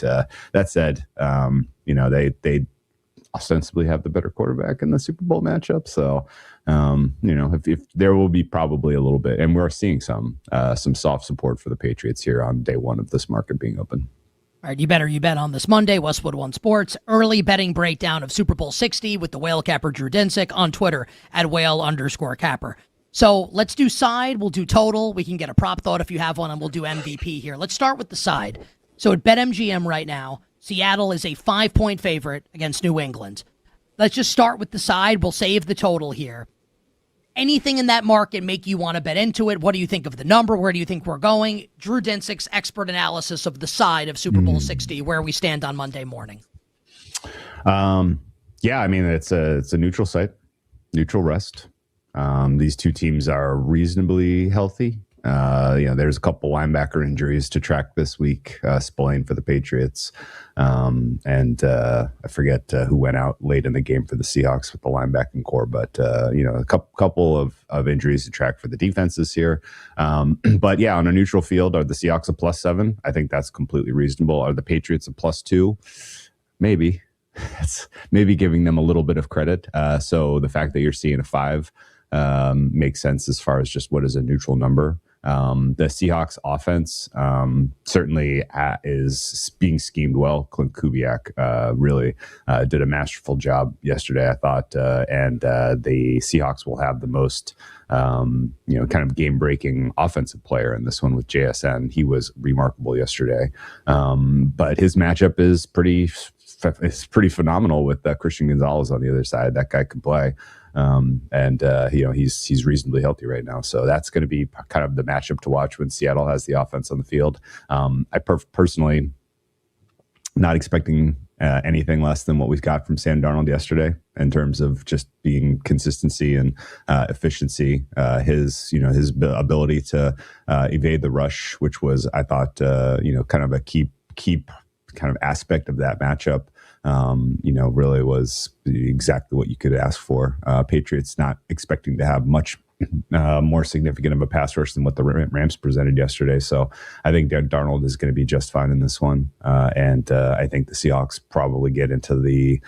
that said, they ostensibly have the better quarterback in the Super Bowl matchup. So, if there will be probably a little bit, and we're seeing some soft support for the Patriots here on day one of this market being open. All right, you bet on this Monday, Westwood One Sports. Early betting breakdown of Super Bowl 60 with the Whale Capper Drew Dinsick on Twitter at Whale_Capper. So let's do side. We'll do total. We can get a prop thought if you have one, and we'll do MVP here. Let's start with the side. So at BetMGM right now, Seattle is a 5-point favorite against New England. Let's just start with the side. We'll save the total here. Anything in that market make you want to bet into it? What do you think of the number? Where do you think we're going? Drew Dinsick's expert analysis of the side of Super Bowl 60, where we stand on Monday morning. It's a neutral site, neutral rest. These two teams are reasonably healthy. There's a couple linebacker injuries to track this week, Spillane for the Patriots. I forget who went out late in the game for the Seahawks with the linebacking core, but, a couple of injuries to track for the defenses here. But yeah, on a neutral field, are the Seahawks a +7? I think that's completely reasonable. Are the Patriots a +2? Maybe. That's maybe giving them a little bit of credit. So the fact that you're seeing a 5 makes sense as far as just what is a neutral number. The Seahawks offense certainly is being schemed well. Clint Kubiak really did a masterful job yesterday, I thought. And the Seahawks will have the most, kind of game-breaking offensive player in this one with JSN. He was remarkable yesterday. But his matchup is pretty phenomenal with Christian Gonzalez on the other side. That guy can play. He's reasonably healthy right now. So that's going to be kind of the matchup to watch when Seattle has the offense on the field. I personally not expecting anything less than what we've got from Sam Darnold yesterday in terms of just being consistency and efficiency. His ability to evade the rush, which was, I thought, kind of a key kind of aspect of that matchup. Really was exactly what you could ask for. Patriots not expecting to have much more significant of a pass rush than what the Rams presented yesterday. So I think Darnold is going to be just fine in this one. I think the Seahawks probably get into the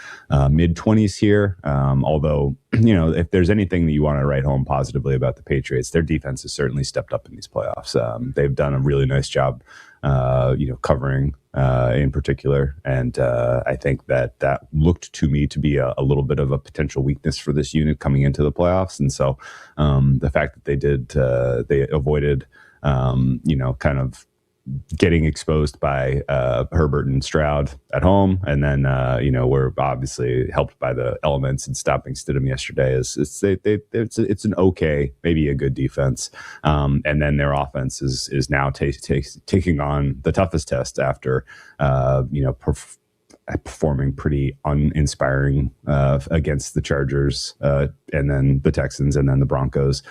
mid-20s here. Although, if there's anything that you want to write home positively about the Patriots, their defense has certainly stepped up in these playoffs. They've done a really nice job, covering in particular. And I think that looked to me to be a little bit of a potential weakness for this unit coming into the playoffs. And so the fact that they avoided, kind of getting exposed by Herbert and Stroud at home, and then we're obviously helped by the elements and stopping Stidham yesterday. It's an okay, maybe a good defense, and then their offense is now taking on the toughest test after performing pretty uninspiring against the Chargers, and then the Texans, and then the Broncos.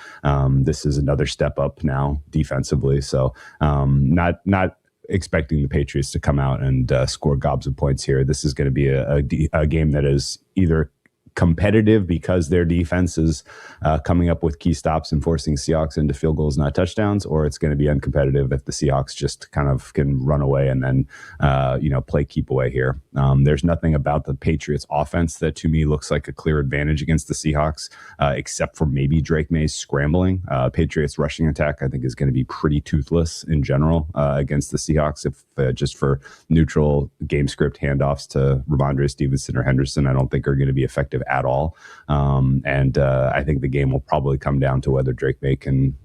This is another step up now defensively. So not expecting the Patriots to come out and score gobs of points here. This is going to be a game that is either competitive because their defense is coming up with key stops and forcing Seahawks into field goals, not touchdowns, or it's going to be uncompetitive if the Seahawks just kind of can run away and then, play keep away here. There's nothing about the Patriots offense that to me looks like a clear advantage against the Seahawks, except for maybe Drake Maye's scrambling. Patriots rushing attack, I think, is going to be pretty toothless in general against the Seahawks. If just for neutral game script handoffs to Ramondre Stevenson or Henderson, I don't think are going to be effective at all. I think the game will probably come down to whether Drake Maye can,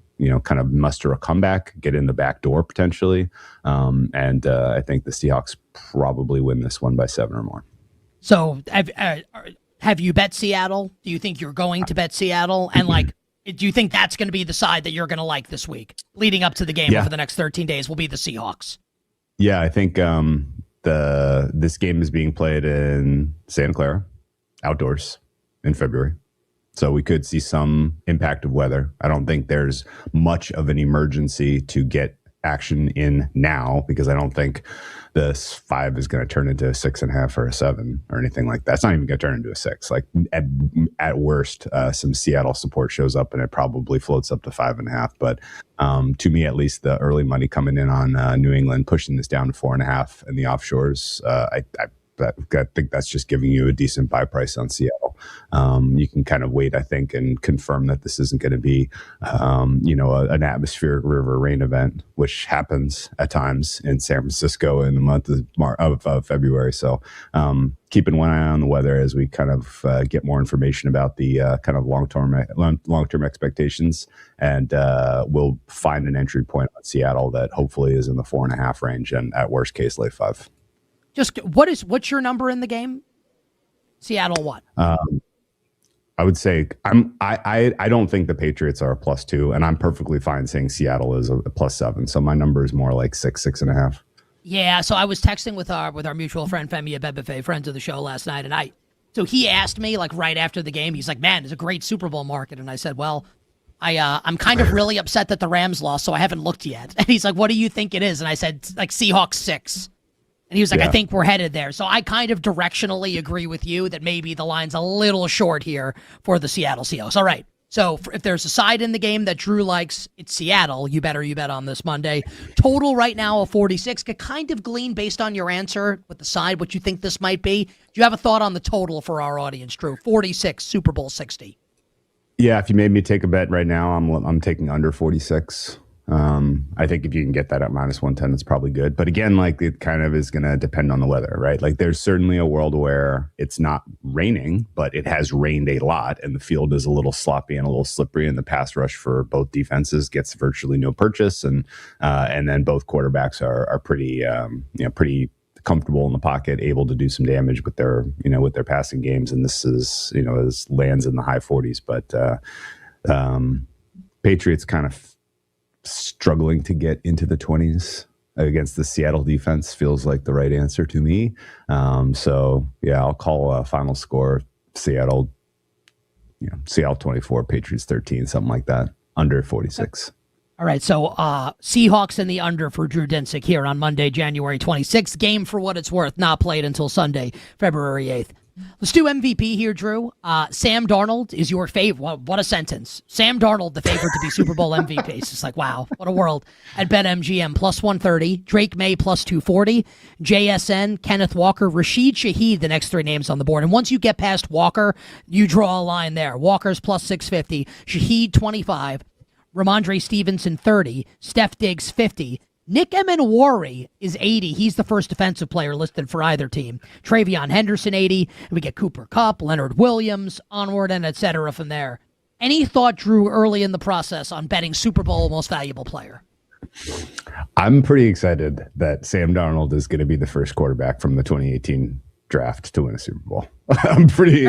kind of muster a comeback, get in the back door potentially. I think the Seahawks probably win this one by 7 or more. So have you bet Seattle? Do you think you're going to bet Seattle? And do you think that's going to be the side that you're going to like this week leading up to the game over the next 13 days will be the Seahawks? Yeah, I think this game is being played in Santa Clara, outdoors in February. So we could see some impact of weather. I don't think there's much of an emergency to get action in now, because I don't think this 5 is going to turn into a 6.5 or a 7 or anything like that. It's not even going to turn into a 6. Like at worst, some Seattle support shows up and it probably floats up to 5.5. But to me, at least, the early money coming in on New England pushing this down to 4.5 in the offshores, I think that's just giving you a decent buy price on Seattle. You can kind of wait, I think, and confirm that this isn't going to be, an atmospheric river rain event, which happens at times in San Francisco in the month of February. So keeping one eye on the weather as we kind of get more information about the kind of long-term expectations, and we'll find an entry point on Seattle that hopefully is in the 4.5 range, and at worst case, lay 5. Just what's your number in the game? Seattle what? I would say I don't think the Patriots are a +2, and I'm perfectly fine saying Seattle is a +7. So my number is more like 6.5. Yeah. So I was texting with our mutual friend Femi Abebefe, friends of the show, last night, and so he asked me like right after the game. He's like, "Man, it's a great Super Bowl market," and I said, "Well, I'm kind of really upset that the Rams lost, so I haven't looked yet." And he's like, "What do you think it is?" And I said, "Like Seahawks 6." And he was like, I think we're headed there. So I kind of directionally agree with you that maybe the line's a little short here for the Seattle Seahawks. All right. So if there's a side in the game that Drew likes, it's Seattle. You bet on this Monday. Total right now of 46. Could kind of glean based on your answer with the side what you think this might be. Do you have a thought on the total for our audience, Drew? 46, Super Bowl 60. Yeah, if you made me take a bet right now, I'm taking under 46. I think if you can get that at -110, it's probably good. But again, like it kind of is going to depend on the weather, right? Like there's certainly a world where it's not raining, but it has rained a lot and the field is a little sloppy and a little slippery, and the pass rush for both defenses gets virtually no purchase, and then both quarterbacks are pretty pretty comfortable in the pocket, able to do some damage with their passing games. And this is lands in the high 40s, but Patriots kind of struggling to get into the 20s against the Seattle defense feels like the right answer to me. So yeah, I'll call a final score Seattle 24, Patriots 13, something like that, under 46. All right, so Seahawks in the under for Drew Dinsick here on Monday, January 26th. Game, for what it's worth, not played until Sunday, February 8th. Let's do MVP here, Drew. Sam Darnold is your favorite. What a sentence. Sam Darnold, the favorite to be Super Bowl MVP. It's just like, wow, what a world. At BetMGM, +130. Drake Maye, +240. JSN, Kenneth Walker, Rashid Shaheed, the next 3 names on the board. And once you get past Walker, you draw a line there. Walker's +650. Shaheed, 25. Ramondre Stevenson, 30. Steph Diggs, 50. Nick Emmanwori is 80. He's the first defensive player listed for either team. Travion Henderson, 80. And we get Cooper Kupp, Leonard Williams, onward and et cetera from there. Any thought, Drew, early in the process on betting Super Bowl most valuable player? I'm pretty excited that Sam Darnold is going to be the first quarterback from the 2018 draft to win a Super Bowl. I'm pretty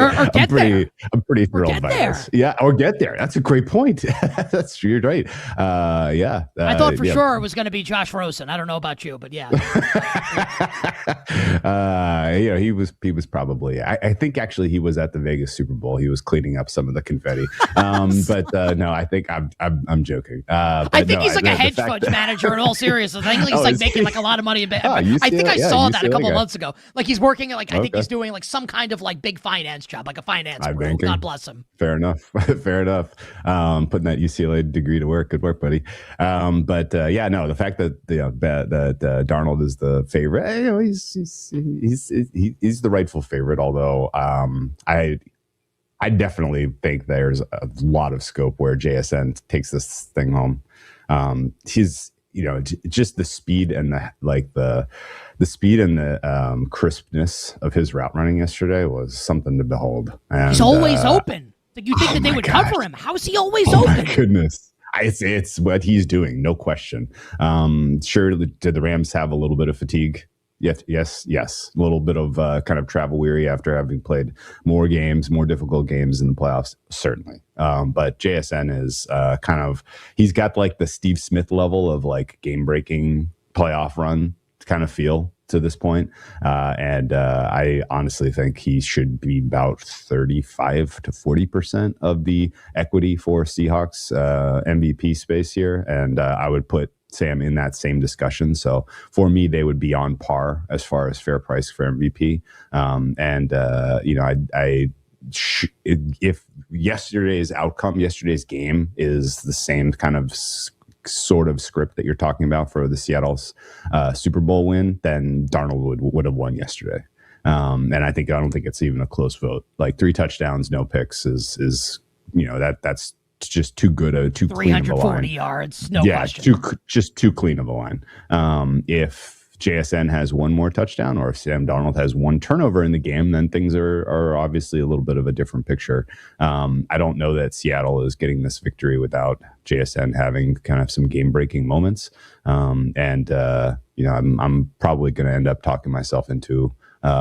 thrilled by this. Yeah, or get there. That's a great point. That's true. You're right. Yeah. I thought for sure it was going to be Josh Rosen. I don't know about you, but yeah. He was probably. I think actually he was at the Vegas Super Bowl. He was cleaning up some of the confetti. But no, I think I'm joking. I think he's like a hedge fund manager. In all seriousness, I think he's making like a lot of money. I think I saw that a couple of months ago. Like he's working at I think he's doing like some kind of big finance job, like a finance bro. God bless him. Fair enough. Fair enough. Putting that UCLA degree to work. Good work, buddy. The fact that that Darnold is the favorite, he's the rightful favorite. Although I definitely think there's a lot of scope where JSN takes this thing home. He's just the speed and the speed and the crispness of his route running yesterday was something to behold. And, he's always open. Like you think that they would cover him. How is he always open? Oh my goodness. It's what he's doing, no question. Sure, did the Rams have a little bit of fatigue? Yes. A little bit of kind of travel weary after having played more difficult games in the playoffs, certainly. But JSN is he's got like the Steve Smith level of like game-breaking playoff run kind of feel to this point. And I honestly think he should be about 35 to 40% of the equity for Seahawks MVP space here. And I would put Sam in that same discussion. So for me, they would be on par as far as fair price for MVP. If yesterday's game is the same kind of sort of script that you're talking about for the Seattle's Super Bowl win, then Darnold would have won yesterday. And I don't think it's even a close vote. Like 3 touchdowns, no picks is that's just too good too clean of a line. 340 yards, no question. Just too clean of a line. If JSN has one more touchdown, or if Sam Darnold has one turnover in the game, then things are obviously a little bit of a different picture. I don't know that Seattle is getting this victory without JSN having kind of some game-breaking moments. I'm probably going to end up talking myself into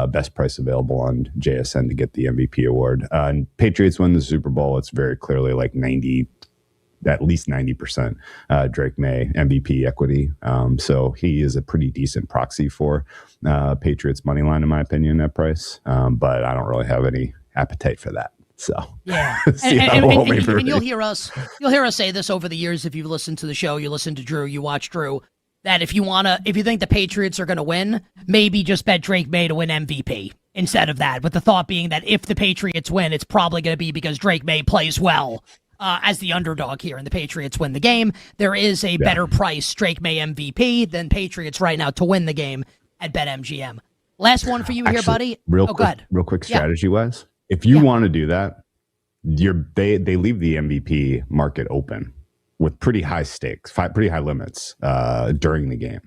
best price available on JSN to get the MVP award. Patriots win the Super Bowl. It's very clearly like at least 90% Drake Maye MVP equity. So he is a pretty decent proxy for Patriots money line, in my opinion, at price. But I don't really have any appetite for that. So yeah, and you'll hear us say this over the years. If you've listened to the show, you listen to Drew, you watch Drew, that if you think the Patriots are going to win, maybe just bet Drake Maye to win MVP instead of that. With the thought being that if the Patriots win, it's probably going to be because Drake Maye plays well. As the underdog here, and the Patriots win the game. There is a better price Drake Maye MVP than Patriots right now to win the game at BetMGM. Last one for you here, buddy. Real quick strategy-wise. If you want to do that, they leave the MVP market open with pretty high stakes, pretty high limits during the game.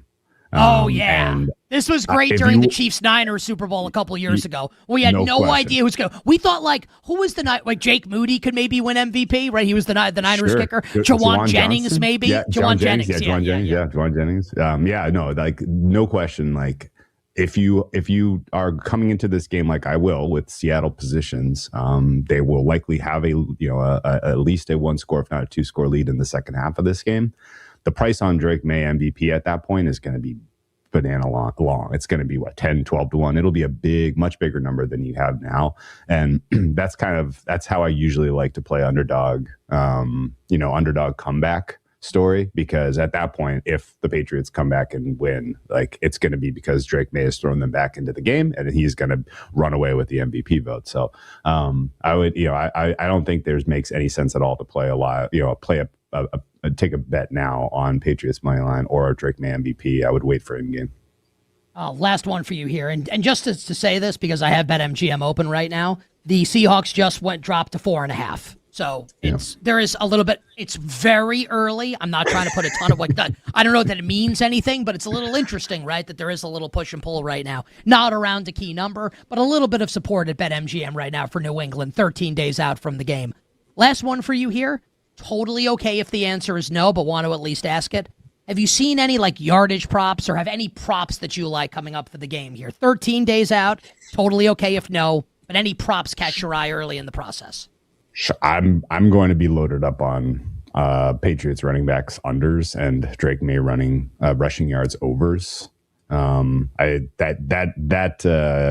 This was great during the Chiefs-Niners Super Bowl a couple years ago. We had no idea who's going to. We thought, who was Jake Moody could maybe win MVP, right? He was the Niners kicker. Jawan Jennings, Johnson? maybe. Yeah, Jawan Jennings. No question. If you are coming into this game like I will with Seattle positions, they will likely have at least a 1-score, if not a 2-score lead in the second half of this game. The price on Drake Maye MVP at that point is going to be banana long. It's going to be 10, 12 to 1. It'll be a much bigger number than you have now. And that's how I usually like to play underdog comeback story, because at that point, if the Patriots come back and win, it's going to be because Drake Maye has thrown them back into the game and he's going to run away with the MVP vote. So I would, I don't think makes any sense at all to play take a bet now on Patriots money line or Drake Maye MVP. I would wait for in-game. Last one for you here. And just to say this, because I have BetMGM open right now, the Seahawks just dropped to 4.5. So there is a little bit, it's very early. I'm not trying to put a ton of I don't know that it means anything, but it's a little interesting, right? That there is a little push and pull right now. Not around a key number, but a little bit of support at BetMGM right now for New England, 13 days out from the game. Last one for you here. Totally okay if the answer is no, but want to at least ask it. Have you seen any yardage props or have any props that you like coming up for the game here? 13 days out, totally okay if no, but any props catch your eye early in the process? I'm going to be loaded up on Patriots running backs unders and Drake Maye running rushing yards overs. That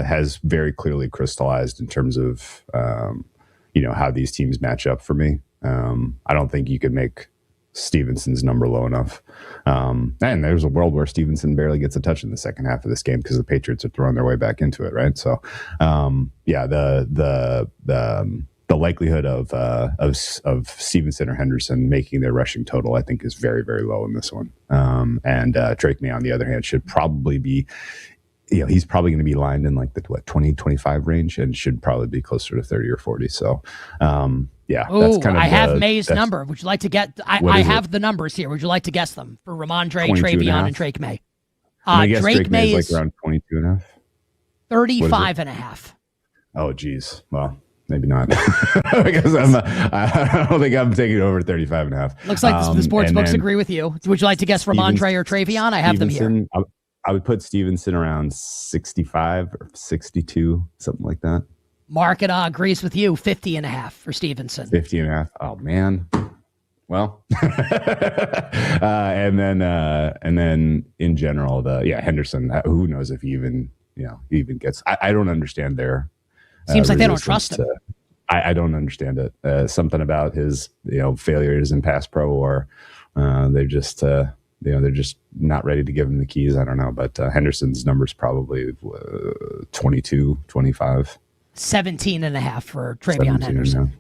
has very clearly crystallized in terms of how these teams match up for me. I don't think you could make Stevenson's number low enough. And there's a world where Stevenson barely gets a touch in the second half of this game because the Patriots are throwing their way back into it, right? So, the likelihood of Stevenson or Henderson making their rushing total, I think, is very, very low in this one. And Drake Maye, on the other hand, should probably be, he's probably going to be lined in the 20, 25 range and should probably be closer to 30 or 40. So, that's kind of I have Maye's number. Would you like to get? I have the numbers here. Would you like to guess them for Ramondre, Travion, and Drake Maye? Drake Maye is around 22 and a half. 35 and a half. Oh, geez. Well, maybe not. Because I don't think I'm taking it over 35 and a half. Looks like the sports books agree with you. Would you like to guess Ramondre or Travion? I have them here. I would put Stevenson around 65 or 62, something like that. Market agrees with you. 50 and a half for Stevenson. 50 and a half. Oh, man. well, and then in general, Henderson, who knows if he even gets, I don't understand their, seems like they don't trust him. I don't understand it. Something about his, failures in pass pro, or they're just not ready to give him the keys. I don't know, but Henderson's number's probably 22, 25. 17.5 for Travion Henderson.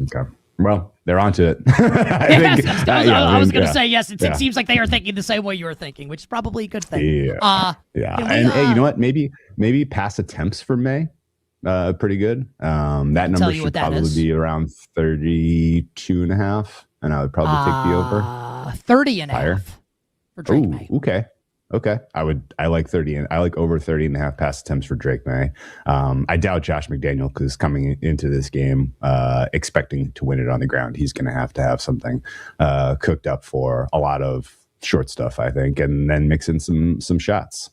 Okay. Well, they're onto it. I was going to say, yes, it seems like they are thinking the same way you were thinking, which is probably a good thing. And hey, you know what? Maybe pass attempts for May. Pretty good. That number should probably be around 32.5, and I would probably take the over. 30.5 for Drake Maye. Okay. I like 30, and I like over 30.5 pass attempts for Drake Maye. I doubt Josh McDaniel, because coming into this game expecting to win it on the ground, he's going to have something cooked up for a lot of short stuff, I think, and then mix in some shots.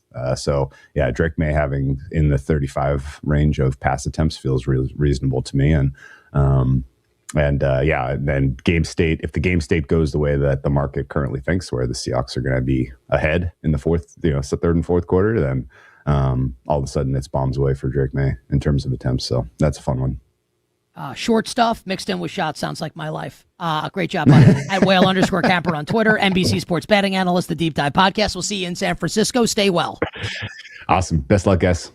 Drake Maye having in the 35 range of pass attempts feels reasonable to me. And then game state, if the game state goes the way that the market currently thinks, where the Seahawks are going to be ahead in the third and fourth quarter, then all of a sudden it's bombs away for Drake Maye in terms of attempts. So that's a fun one. Short stuff mixed in with shots sounds like my life. Great job, buddy. At Whale_Capper on Twitter, NBC Sports Betting Analyst, the Deep Dive Podcast. We'll see you in San Francisco. Stay well. Awesome. Best luck, guys.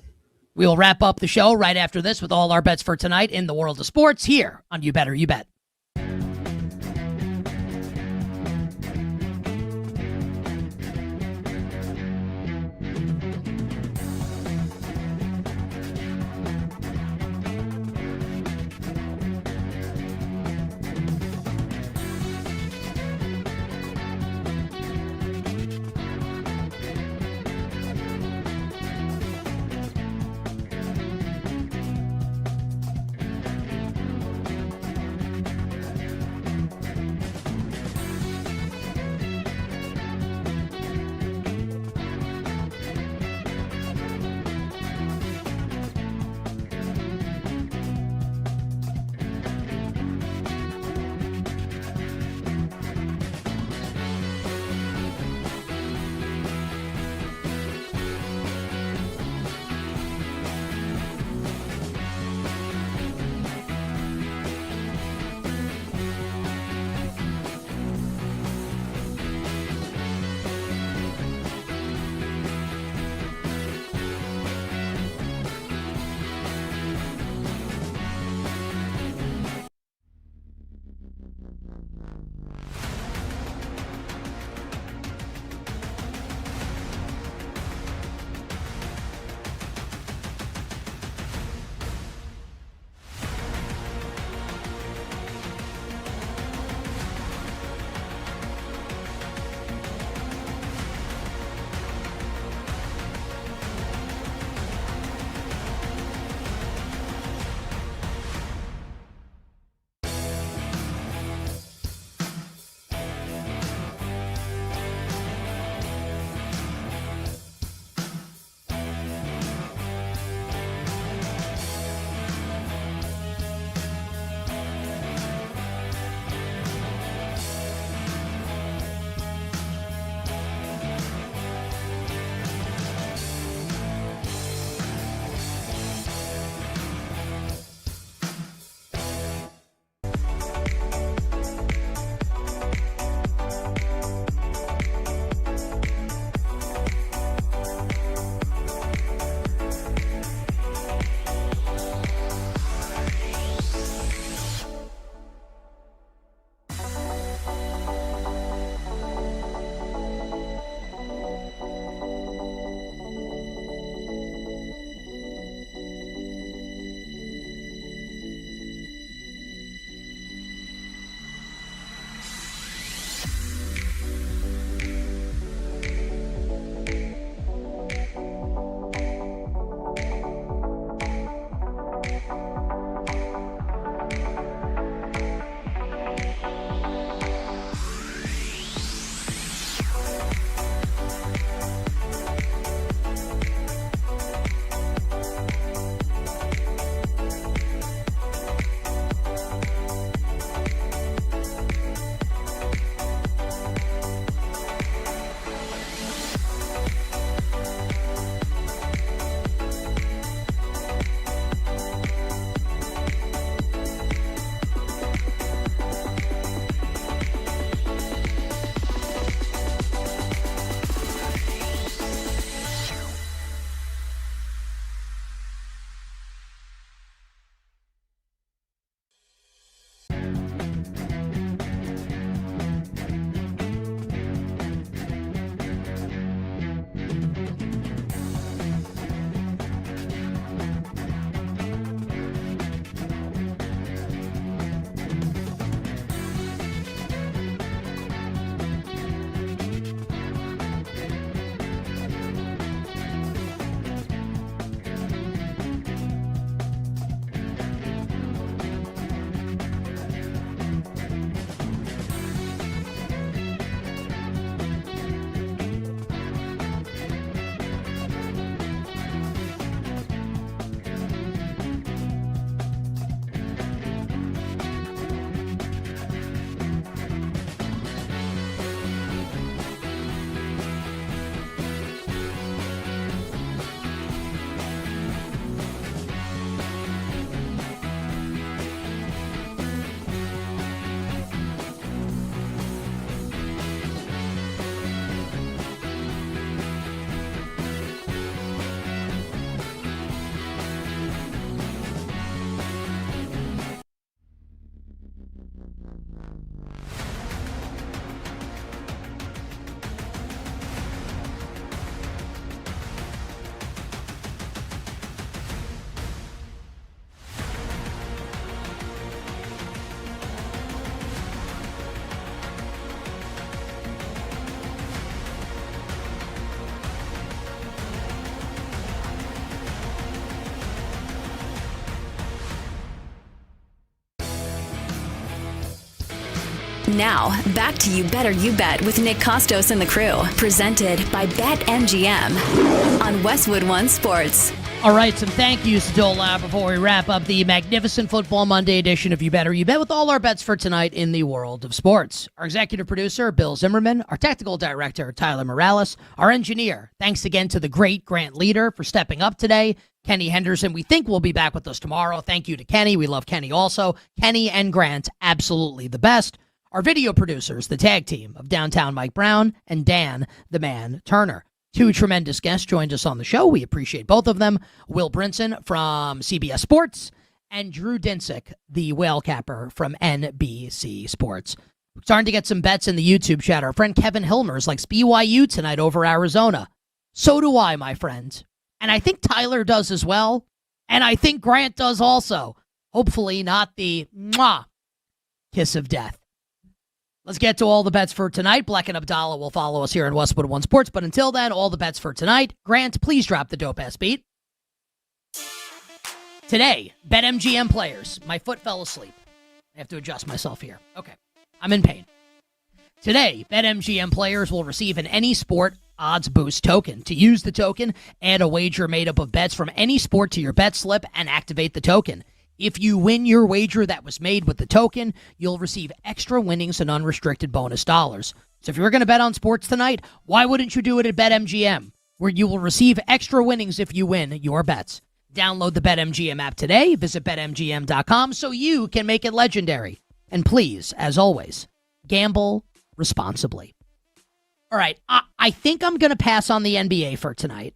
We will wrap up the show right after this with all our bets for tonight in the world of sports here on You Better You Bet. Now, back to You Better You Bet with Nick Kostos and the crew. Presented by BetMGM on Westwood One Sports. All right, some thank yous to dole out before we wrap up the magnificent Football Monday edition of You Better You Bet with all our bets for tonight in the world of sports. Our executive producer, Bill Zimmerman, our technical director, Tyler Morales, our engineer, thanks again to the great Grant Leader for stepping up today, Kenny Henderson, we think will be back with us tomorrow. Thank you to Kenny. We love Kenny also. Kenny and Grant, absolutely the best. Our video producers, the tag team of Downtown Mike Brown and Dan the Man Turner. Two tremendous guests joined us on the show. We appreciate both of them. Will Brinson from CBS Sports and Drew Dinsick, the Whale Capper from NBC Sports. We're starting to get some bets in the YouTube chat. Our friend Kevin Hilmers likes BYU tonight over Arizona. So do I, my friend. And I think Tyler does as well. And I think Grant does also. Hopefully not the mwah kiss of death. Let's get to all the bets for tonight. Black and Abdallah will follow us here in Westwood One Sports. But until then, all the bets for tonight. Grant, please drop the dope-ass beat. Today, BetMGM players. My foot fell asleep. I have to adjust myself here. Okay. I'm in pain. Today, BetMGM players will receive an Any Sport Odds Boost token. To use the token, add a wager made up of bets from any sport to your bet slip and activate the token. If you win your wager that was made with the token, you'll receive extra winnings and unrestricted bonus dollars. So if you're going to bet on sports tonight, why wouldn't you do it at BetMGM, where you will receive extra winnings if you win your bets? Download the BetMGM app today. Visit BetMGM.com so you can make it legendary. And please, as always, gamble responsibly. All right, I think I'm going to pass on the NBA for tonight.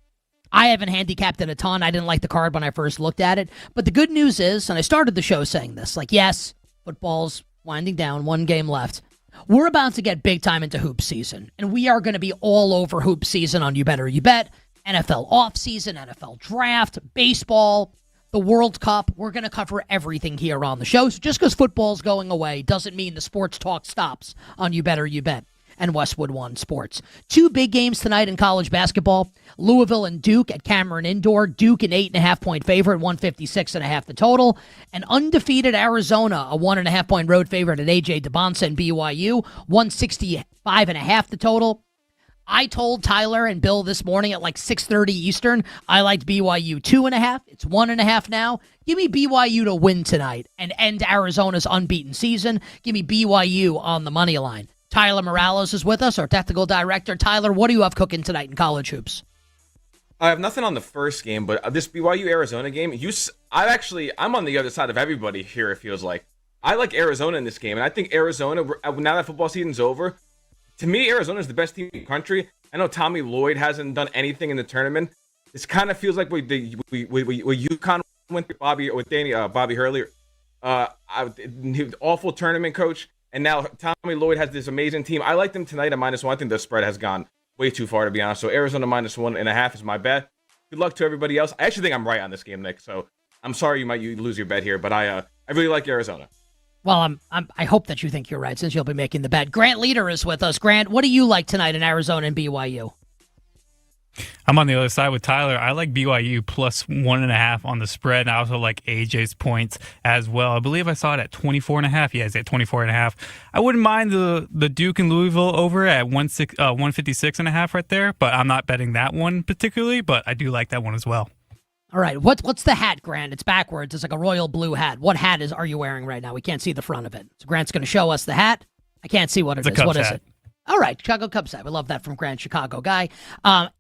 I haven't handicapped it a ton. I didn't like the card when I first looked at it. But the good news is, and I started the show saying this, yes, football's winding down, one game left. We're about to get big time into hoop season. And we are going to be all over hoop season on You Better You Bet. NFL offseason, NFL draft, baseball, the World Cup. We're going to cover everything here on the show. So just because football's going away doesn't mean the sports talk stops on You Better You Bet and Westwood One Sports. Two big games tonight in college basketball. Louisville and Duke at Cameron Indoor. Duke an 8.5-point favorite, 156.5 the total. And undefeated Arizona, a 1.5-point road favorite at AJ DeBonsa and BYU, 165.5 the total. I told Tyler and Bill this morning at 6:30 Eastern, I liked BYU 2.5. It's 1.5 now. Give me BYU to win tonight and end Arizona's unbeaten season. Give me BYU on the money line. Tyler Morales is with us, our technical director. Tyler, what do you have cooking tonight in college hoops? I have nothing on the first game, but this BYU-Arizona game, I'm on the other side of everybody here, it feels like. I like Arizona in this game, and I think Arizona, now that football season's over, to me, Arizona is the best team in the country. I know Tommy Lloyd hasn't done anything in the tournament. This kind of feels like what UConn went with Bobby Hurley, awful tournament coach. And now Tommy Lloyd has this amazing team. I like them tonight at -1. I think the spread has gone way too far, to be honest. So Arizona -1.5 is my bet. Good luck to everybody else. I actually think I'm right on this game, Nick. So I'm sorry you might lose your bet here, but I really like Arizona. Well, I hope that you think you're right since you'll be making the bet. Grant Leader is with us. Grant, what do you like tonight in Arizona and BYU? I'm on the other side with Tyler. I like BYU +1.5 on the spread. I also like AJ's points as well. I believe I saw it at 24.5. Yeah, it's at 24.5. I wouldn't mind the Duke and Louisville over at 156.5 right there, but I'm not betting that one particularly, but I do like that one as well. All right, what's the hat, Grant? It's backwards. It's like a royal blue hat. What hat are you wearing right now? We can't see the front of it. So Grant's going to show us the hat. I can't see what it is. What is it? All right, Chicago Cubs hat. We love that from Grant, Chicago guy.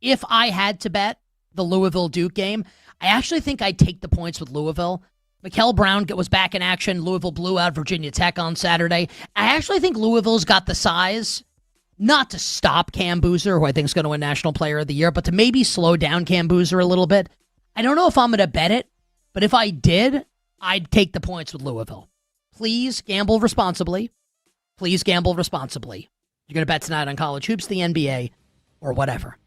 If I had to bet the Louisville-Duke game, I actually think I'd take the points with Louisville. Mikael Brown was back in action. Louisville blew out Virginia Tech on Saturday. I actually think Louisville's got the size not to stop Cam Boozer, who I think is going to win National Player of the Year, but to maybe slow down Cam Boozer a little bit. I don't know if I'm going to bet it, but if I did, I'd take the points with Louisville. Please gamble responsibly. Please gamble responsibly. You're going to bet tonight on college hoops, the NBA, or whatever.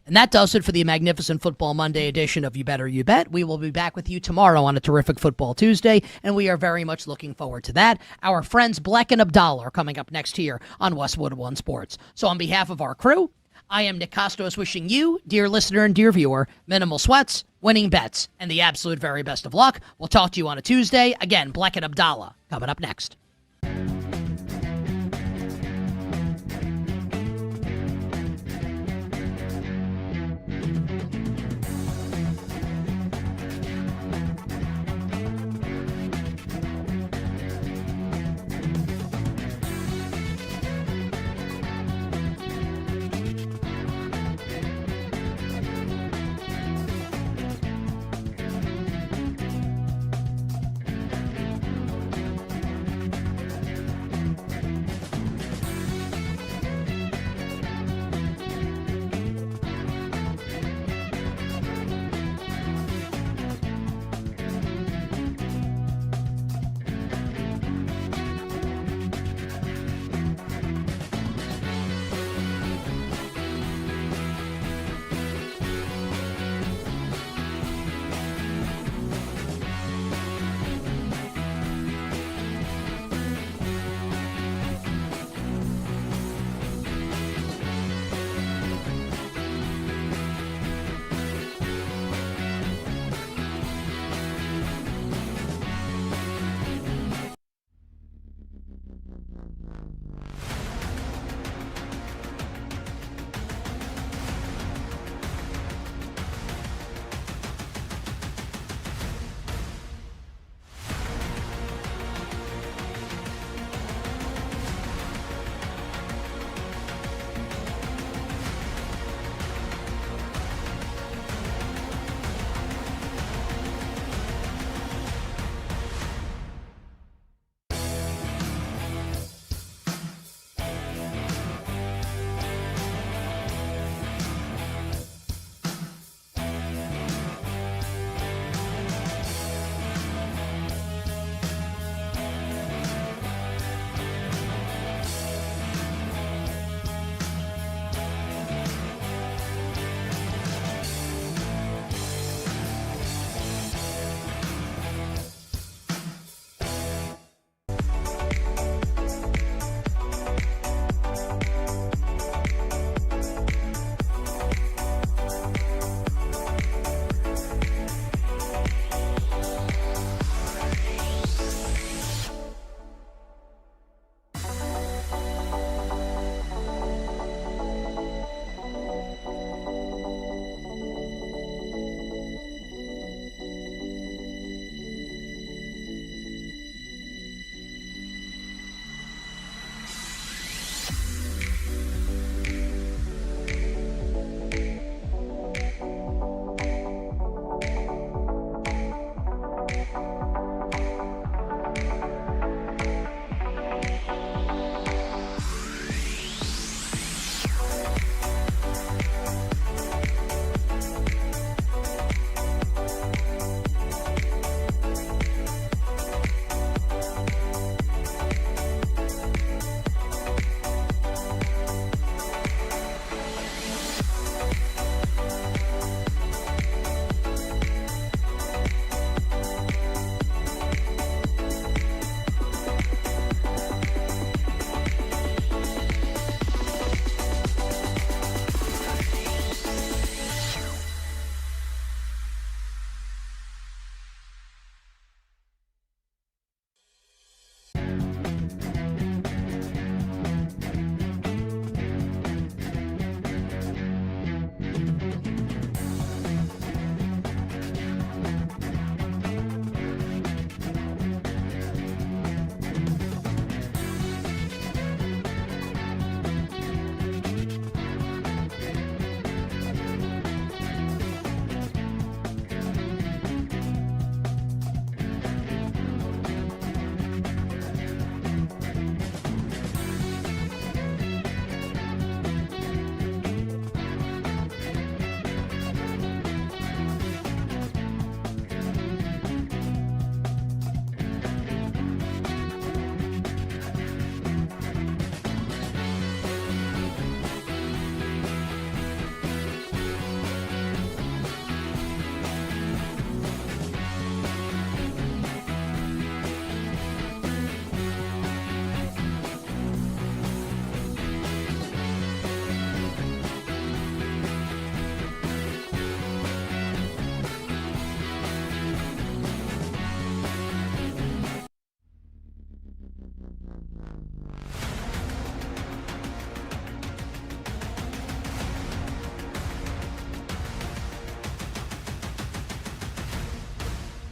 And that does it for the magnificent Football Monday edition of You Better You Bet. We will be back with you tomorrow on a terrific Football Tuesday, and we are very much looking forward to that. Our friends Black and Abdallah are coming up next here on Westwood One Sports. So on behalf of our crew, I am Nick Kostos wishing you, dear listener and dear viewer, minimal sweats, winning bets, and the absolute very best of luck. We'll talk to you on a Tuesday. Again, Black and Abdallah coming up next.